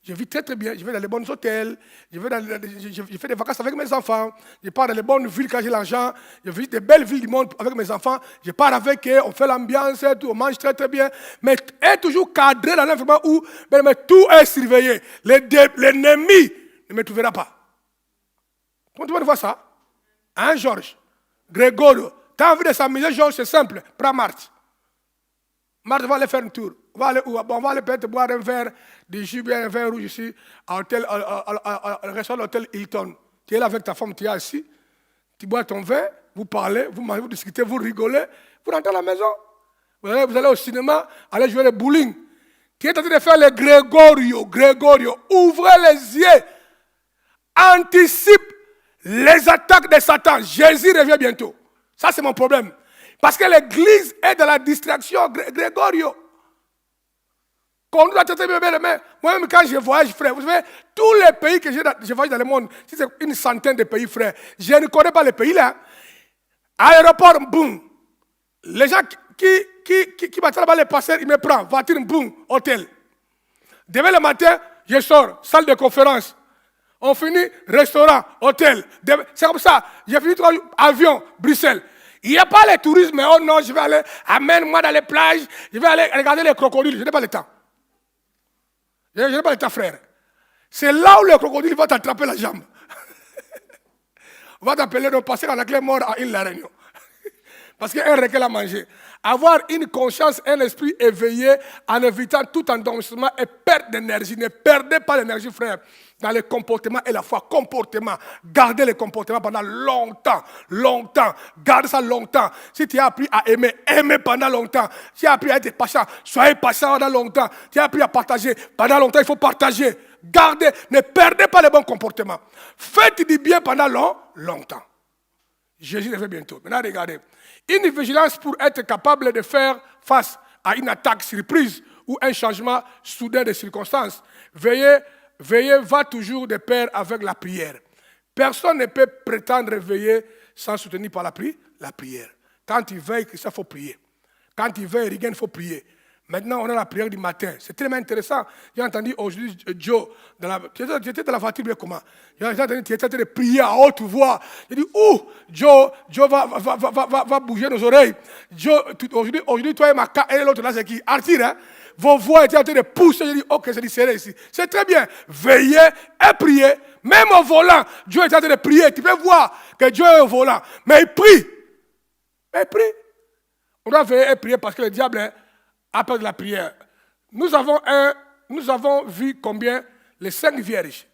Je vis très très bien, je vais dans les bons hôtels, je fais des vacances avec mes enfants, je pars dans les bonnes villes quand j'ai l'argent, je visite des belles villes du monde avec mes enfants, je pars avec eux, on fait l'ambiance, on mange très très bien, mais est toujours cadré dans un environnement où mais tout est surveillé. L'ennemi ne me trouvera pas. Comment tu vas voir ça? Hein, Georges? Grégorio, tu as envie de s'amuser, Georges, c'est simple, prends Marthe. Marthe va aller faire un tour. On va aller peut-être boire un verre de jus, un verre rouge ici, au restaurant de l'hôtel Hilton. Tu es là avec ta femme, tu es assis, tu bois ton verre, vous parlez, vous mangez, vous discutez, vous rigolez, vous rentrez à la maison. Vous allez au cinéma, allez jouer le bowling. Tu es en train de faire le Grégorio, ouvrez les yeux, anticipe les attaques de Satan. Jésus revient bientôt. Ça, c'est mon problème. Parce que l'église est dans la distraction, Grégorio. Quand nous traiter bébé, moi-même quand je voyage, frère, vous savez, tous les pays que je voyage dans le monde, si c'est une centaine de pays, frère, je ne connais pas les pays là. Aéroport, boum. Les gens qui m'attendent là-bas, les passeurs, ils me prennent. Voiture, boum, hôtel. Demain le matin, je sors, salle de conférence. On finit, restaurant, hôtel. C'est comme ça. J'ai fini 3 jours, avion, Bruxelles. Il n'y a pas le tourisme, mais oh non, je vais aller, amène-moi dans les plages, je vais aller regarder les crocodiles, je n'ai pas le temps. Je n'ai pas le temps, frère. C'est là où le crocodile va t'attraper la jambe. On va t'appeler de passer en anglais mort à une la réunion. Parce qu'un requin a mangé. Avoir une conscience, un esprit éveillé en évitant tout endormissement et perte d'énergie. Ne perdez pas l'énergie, frère, dans le comportement et la foi. Comportement. Gardez le comportement pendant longtemps. Longtemps. Gardez ça longtemps. Si tu as appris à aimer, aimez pendant longtemps. Si tu as appris à être patient, soyez patient pendant longtemps. Si tu as appris à partager, pendant longtemps, il faut partager. gardez, ne perdez pas les bons comportements. Faites du bien pendant longtemps. Jésus revient bientôt. Maintenant, regardez. Une vigilance pour être capable de faire face à une attaque surprise ou un changement soudain de circonstances. Veillez va toujours de pair avec la prière. Personne ne peut prétendre veiller sans soutenir par la prière. Quand il veille, il faut prier. Quand il veille, il faut prier. Maintenant, on a la prière du matin. C'est tellement intéressant. J'ai entendu aujourd'hui Joe, tu étais dans la voiture, comment? J'ai entendu, tu étais en train de prier à haute voix. J'ai dit, Joe va bouger nos oreilles. Joe, aujourd'hui, toi et Maka, et l'autre là, c'est qui? Arthur, hein? Vos voix étaient en train de pousser. J'ai dit, ok, c'est serré ici. C'est très bien. Veillez et priez. Même au volant, Dieu est en train de prier. Tu peux voir que Dieu est au volant. Mais il prie. Il prie. On doit veiller et prier parce que le diable appelle de la prière. Nous avons vu combien les 5 vierges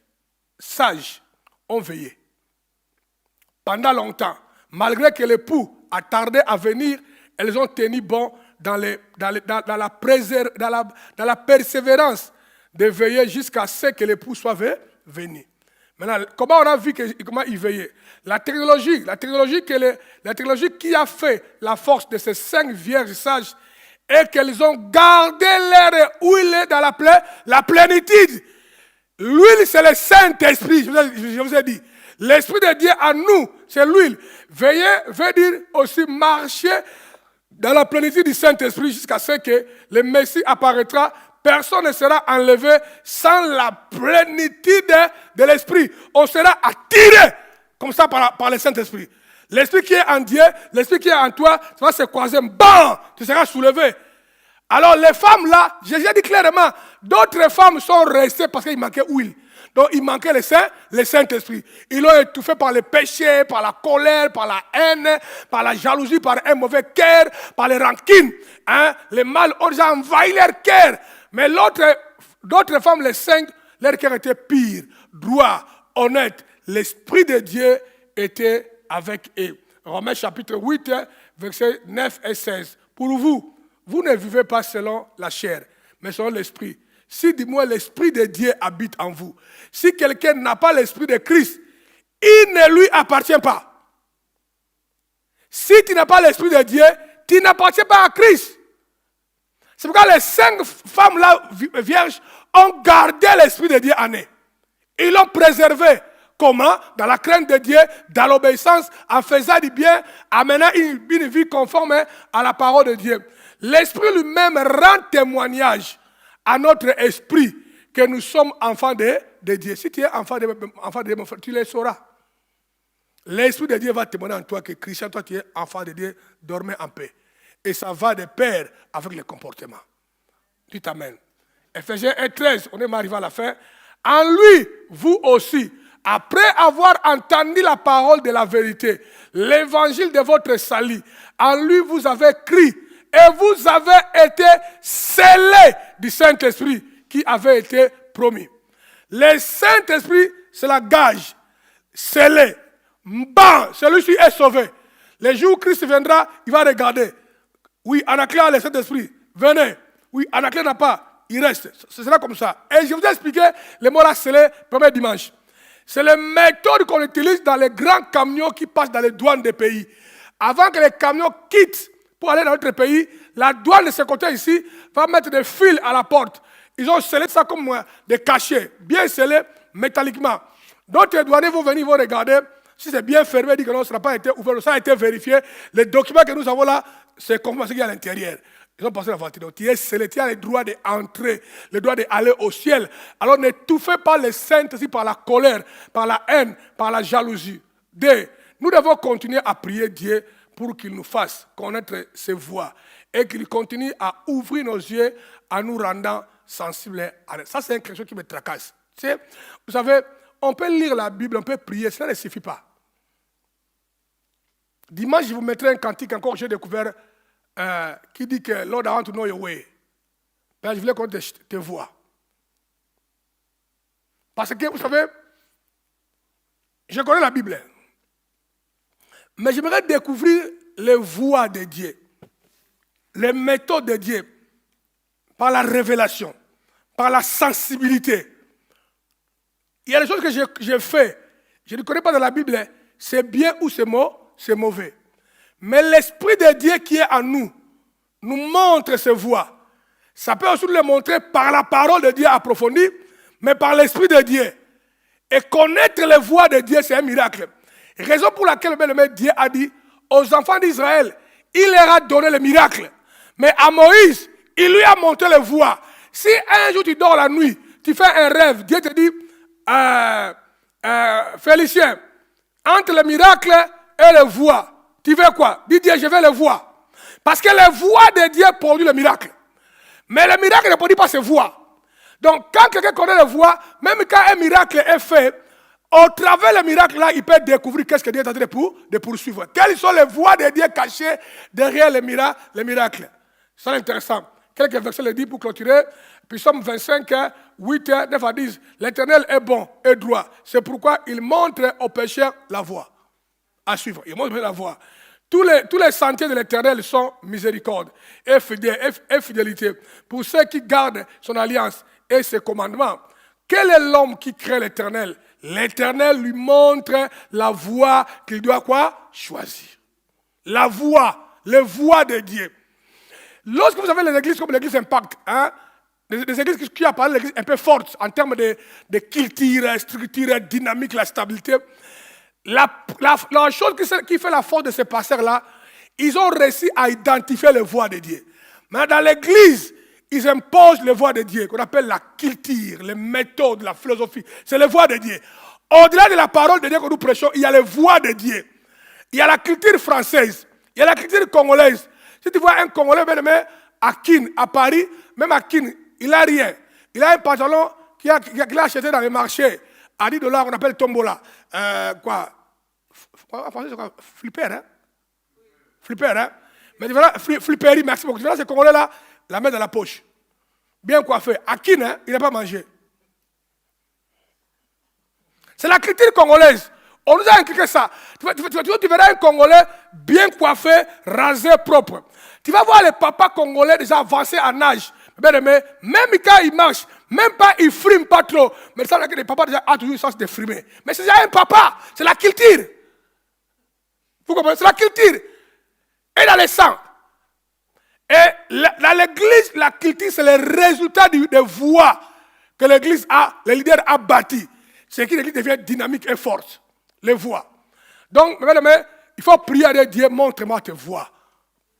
sages ont veillé. Pendant longtemps, malgré que l'époux a tardé à venir, elles ont tenu bon dans la persévérance de veiller jusqu'à ce que l'époux soit venu. Maintenant, comment on a vu comment ils veillaient? La technologie qui a fait la force de ces 5 vierges sages est qu'elles ont gardé leur huile dans la plénitude. L'huile, c'est le Saint-Esprit, je vous ai dit. L'Esprit de Dieu en nous, c'est l'huile. Veiller veut dire aussi marcher dans la plénitude du Saint-Esprit jusqu'à ce que le Messie apparaîtra. Personne ne sera enlevé sans la plénitude de l'Esprit. On sera attiré comme ça par le Saint-Esprit. L'Esprit qui est en Dieu, l'Esprit qui est en toi, ça va se croiser, bam, tu seras soulevé. Alors les femmes là, Jésus a dit clairement, d'autres femmes sont restées parce qu'il manquait huile. Donc il manquait le Saint-Esprit. Ils l'ont étouffé par le péché, par la colère, par la haine, par la jalousie, par un mauvais cœur, par les rancines. Les mal ont déjà envahi leur cœur. Mais d'autres femmes, les 5, leur cœur était pire, droit, honnête. L'Esprit de Dieu était avec eux. Romains chapitre 8, versets 9 et 16. Pour vous, vous ne vivez pas selon la chair, mais selon l'Esprit. Si, dis-moi, l'Esprit de Dieu habite en vous. Si quelqu'un n'a pas l'Esprit de Christ, il ne lui appartient pas. Si tu n'as pas l'Esprit de Dieu, tu n'appartiens pas à Christ. C'est pourquoi les 5 femmes-là, vierges, ont gardé l'Esprit de Dieu en eux. Ils l'ont préservé. Comment? Dans la crainte de Dieu, dans l'obéissance, en faisant du bien, en menant une vie conforme à la parole de Dieu. L'Esprit lui-même rend témoignage à notre esprit que nous sommes enfants de Dieu. Si tu es enfant de Dieu, mon frère, tu le sauras. L'Esprit de Dieu va témoigner en toi que Christian, toi tu es enfant de Dieu, dormez en paix. Et ça va de pair avec le comportement. Dites Amen. Ephésiens 1:13, on est arrivé à la fin. En lui, vous aussi, après avoir entendu la parole de la vérité, l'évangile de votre salut, en lui vous avez cru et vous avez été scellés du Saint-Esprit qui avait été promis. Le Saint-Esprit, c'est la gage. Scellé. Bam, celui-ci est sauvé. Le jour où Christ viendra, il va regarder. Oui, Anaclet a le Saint-Esprit. Venez. Oui, Anaclet n'a pas. Il reste. Ce sera comme ça. Et je vous ai expliqué le mot là, scellé, premier dimanche. C'est la méthode qu'on utilise dans les grands camions qui passent dans les douanes des pays. Avant que les camions quittent pour aller dans notre pays, la douane de ce côté ici va mettre des fils à la porte. Ils ont scellé ça comme des cachets, bien scellés métalliquement. D'autres douaniers vont venir, vont regarder. Si c'est bien fermé, ils disent que non, ça n'a pas été ouvert, ça a été vérifié. Les documents que nous avons là, c'est comme ce qu'il y a à l'intérieur. Ils ont passé la voiture. Donc, tu es scellé, tu as le droit d'entrer, le droit d'aller au ciel. Alors, n'étouffez pas les saints ici par la colère, par la haine, par la jalousie. Nous devons continuer à prier Dieu pour qu'il nous fasse connaître ses voies et qu'il continue à ouvrir nos yeux en nous rendant sensibles à elle. Ça, c'est quelque chose qui me tracasse. Tu sais, vous savez, on peut lire la Bible, on peut prier, ça ne suffit pas. Dimanche, je vous mettrai un cantique encore que j'ai découvert qui dit que Lord, I want to know your way. Ben, je voulais qu'on te voie. Parce que, vous savez, je connais la Bible. Mais j'aimerais découvrir les voies de Dieu, les méthodes de Dieu, par la révélation, par la sensibilité, Il y a des choses que j'ai fait. Je ne connais pas dans la Bible, c'est bien ou c'est mauvais. Mais l'Esprit de Dieu qui est en nous montre ses voies. Ça peut aussi nous le montrer par la parole de Dieu approfondie, mais par l'Esprit de Dieu. Et connaître les voies de Dieu, c'est un miracle. Raison pour laquelle le Dieu a dit aux enfants d'Israël, il leur a donné le miracle. Mais à Moïse, il lui a montré les voies. Si un jour tu dors la nuit, tu fais un rêve, Dieu te dit, Félicien, entre le miracle et les voies, tu veux quoi? Dis Dieu, je veux les voies. Parce que les voies de Dieu produisent le miracle. Mais le miracle ne produit pas ses voies. Donc quand quelqu'un connaît les voies, même quand un miracle est fait, au travers le miracle là, il peut découvrir qu'est-ce que Dieu est en train de poursuivre. Quelles sont les voies de Dieu cachées derrière les miracles. C'est intéressant. Quelques versets le disent pour clôturer. Puis Psaume 25, 8, 9 à 10. L'Éternel est bon et droit. C'est pourquoi il montre aux pécheurs la voie à suivre. Il montre la voie. Tous les sentiers de l'Éternel sont miséricorde et fidélité pour ceux qui gardent son alliance et ses commandements. Quel est l'homme qui crée l'Éternel? L'Éternel lui montre la voie qu'il doit quoi? Choisir. La voie, les voies de Dieu. Lorsque vous avez les églises comme l'église Impact, des églises qui apparaissent l'église un peu fortes en termes de culture, structure, dynamique, la stabilité, la chose qui fait la force de ces pasteurs-là, ils ont réussi à identifier les voies de Dieu. Mais dans l'église, ils imposent les voies de Dieu, qu'on appelle la culture, les méthodes, la philosophie. C'est les voies de Dieu. Au-delà de la parole de Dieu que nous prêchons, il y a les voies de Dieu. Il y a la culture française, il y a la culture congolaise. Si tu vois un Congolais, bien à Kin, à Paris, même à Kin, il n'a rien. Il a un pantalon qu'il a acheté dans les marchés à 10 $, on appelle tombola. En français, c'est quoi? Flipper, hein? Flipper, hein? Mais tu verras, flipperi, merci beaucoup. Tu verras, ce Congolais-là, la main dans la poche. Bien coiffé. À Kin, hein, il n'a pas mangé. C'est la culture congolaise. On nous a inculqué ça. Tu verras un Congolais bien coiffé, rasé, propre. Tu vas voir les papas congolais déjà avancés en âge. Même quand ils marchent, même pas, ils friment pas trop. Mais ça veut dire que les papas déjà ont toujours le sens de frimer. Mais c'est déjà un papa. C'est la culture. Vous comprenez? C'est la culture. Et dans les sangs. Et dans l'église, la culture, c'est le résultat des voies que l'église a, le leader a bâti. C'est que l'église devient dynamique et forte. Les voies. Donc, il faut prier à Dieu, montre-moi tes voies.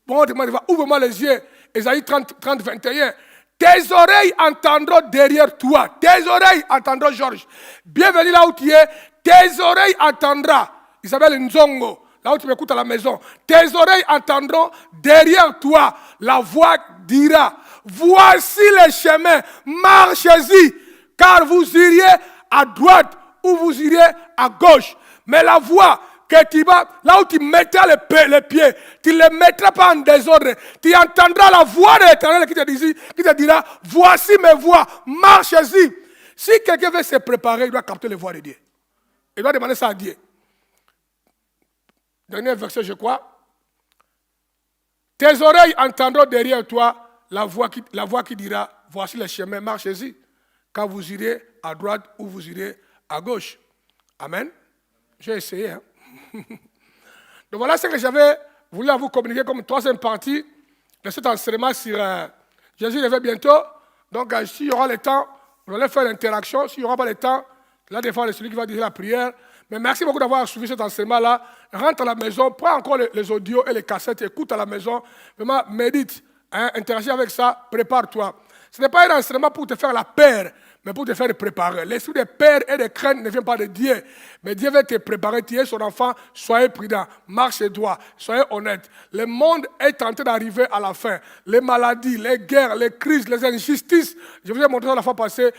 Montre-moi tes voies. Ouvre-moi les yeux. Ésaïe 30, 21. Tes oreilles entendront derrière toi. Tes oreilles entendront, Georges. Bienvenue là où tu es. Tes oreilles entendront. Isabelle Nzongo, là où tu m'écoutes à la maison. Tes oreilles entendront derrière toi. La voix dira, voici les chemins, marchez-y, car vous iriez à droite ou vous iriez à gauche. Mais la voie que tu vas, là où tu mettras les pieds, tu ne les mettras pas en désordre. Tu entendras la voix de l'Éternel qui te dira, voici mes voies, marchez-y. Si quelqu'un veut se préparer, il doit capter les voies de Dieu. Il doit demander ça à Dieu. Dernier verset, je crois. Tes oreilles entendront derrière toi la voix qui dira, voici les chemins, marchez-y, quand vous irez à droite ou vous irez à gauche. Amen. J'ai essayé. Hein? Donc voilà ce que j'avais voulu vous communiquer comme troisième partie de cet enseignement sur Jésus revient bientôt. Donc s'il y aura le temps, on allait faire l'interaction. S'il n'y aura pas le temps, là des fois c'est celui qui va dire la prière. Mais merci beaucoup d'avoir suivi cet enseignement-là. Rentre à la maison, prends encore les audios et les cassettes, écoute à la maison. Vraiment, médite, hein, interagis avec ça, prépare-toi. Ce n'est pas un enseignement pour te faire la peur, mais pour te faire préparer. L'esprit de peur et de crainte ne vient pas de Dieu. Mais Dieu veut te préparer. Tu es son enfant, soyez prudent, marchez droit, soyez honnête. Le monde est en train d'arriver à la fin. Les maladies, les guerres, les crises, les injustices. Je vous ai montré la fois passée,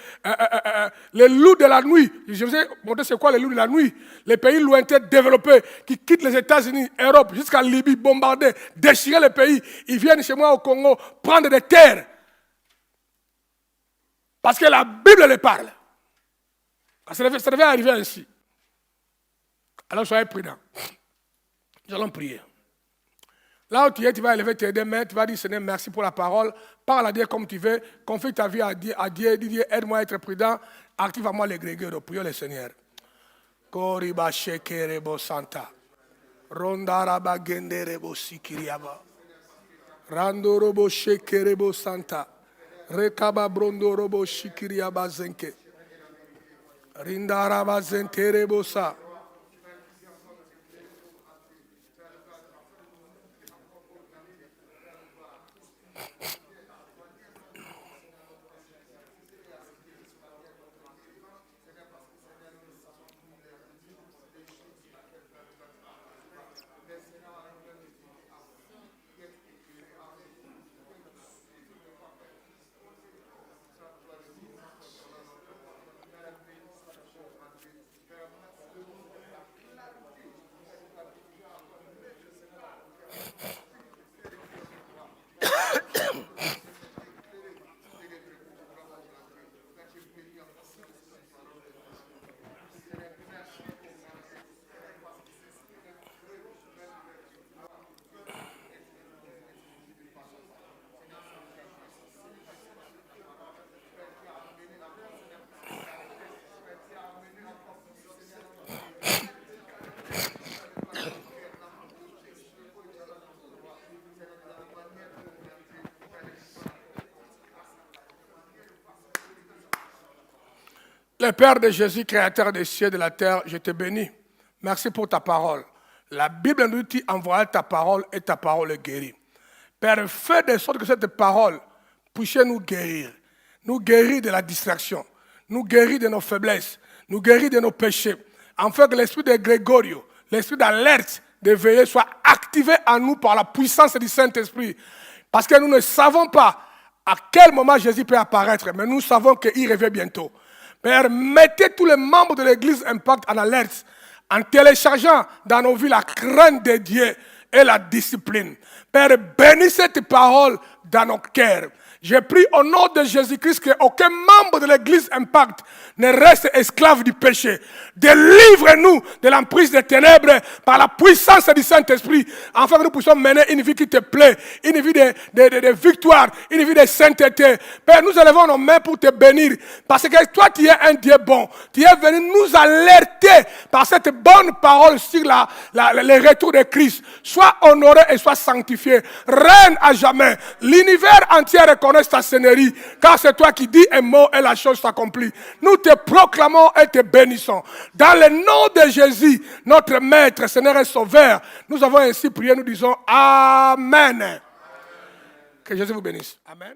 les loups de la nuit. Je vous ai montré c'est quoi les loups de la nuit. Les pays lointains développés qui quittent les États-Unis, Europe, jusqu'à Libye, bombarder, déchirer les pays. Ils viennent chez moi au Congo prendre des terres. Parce que la Bible les parle. Ça devait arriver ainsi. Alors soyez prudents. Nous allons prier. Là où tu es, tu vas élever tes deux mains, tu vas dire Seigneur, merci pour la parole. Parle à Dieu comme tu veux. Confie ta vie à Dieu. Dis Dieu, aide-moi à être prudent. Active à moi les grégores. Prions le Seigneur. Koriba shekerebo santa. Rondaraba genderebo sikiriaba. Randorobo shekerebo santa. Rekaba brondorobo shikiriaba zenke. Rindaraba zenterebo sa. Le Père de Jésus, créateur des cieux et de la terre, je te bénis. Merci pour ta parole. La Bible nous dit envoie ta parole et ta parole est guérie. Père, fais de sorte que cette parole puisse nous guérir de la distraction, nous guérir de nos faiblesses, nous guérir de nos péchés, afin que l'esprit de Grégorio, l'esprit d'alerte, de veiller soit activé en nous par la puissance du Saint-Esprit. Parce que nous ne savons pas à quel moment Jésus peut apparaître, mais nous savons qu'il revient bientôt. Père, mettez tous les membres de l'Église Impact en alerte, en téléchargeant dans nos vies la crainte de Dieu et la discipline. Père, bénis cette parole dans nos cœurs. Je prie au nom de Jésus-Christ qu'aucun membre de l'Église Impact ne reste esclave du péché. Délivre-nous de l'emprise des ténèbres par la puissance du Saint-Esprit, afin que nous puissions mener une vie qui te plaît, une vie de victoire, une vie de sainteté. Père, nous élevons nos mains pour te bénir, parce que toi, tu es un Dieu bon. Tu es venu nous alerter par cette bonne parole sur le retour de Christ. Sois honoré et sois sanctifié. Règne à jamais. L'univers entier reconnaît ta seigneurie, car c'est toi qui dis un mot et la chose s'accomplit. Nous te proclamons et te bénissons. Dans le nom de Jésus, notre Maître, Seigneur et Sauveur, nous avons ainsi prié, nous disons Amen. Que Jésus vous bénisse. Amen.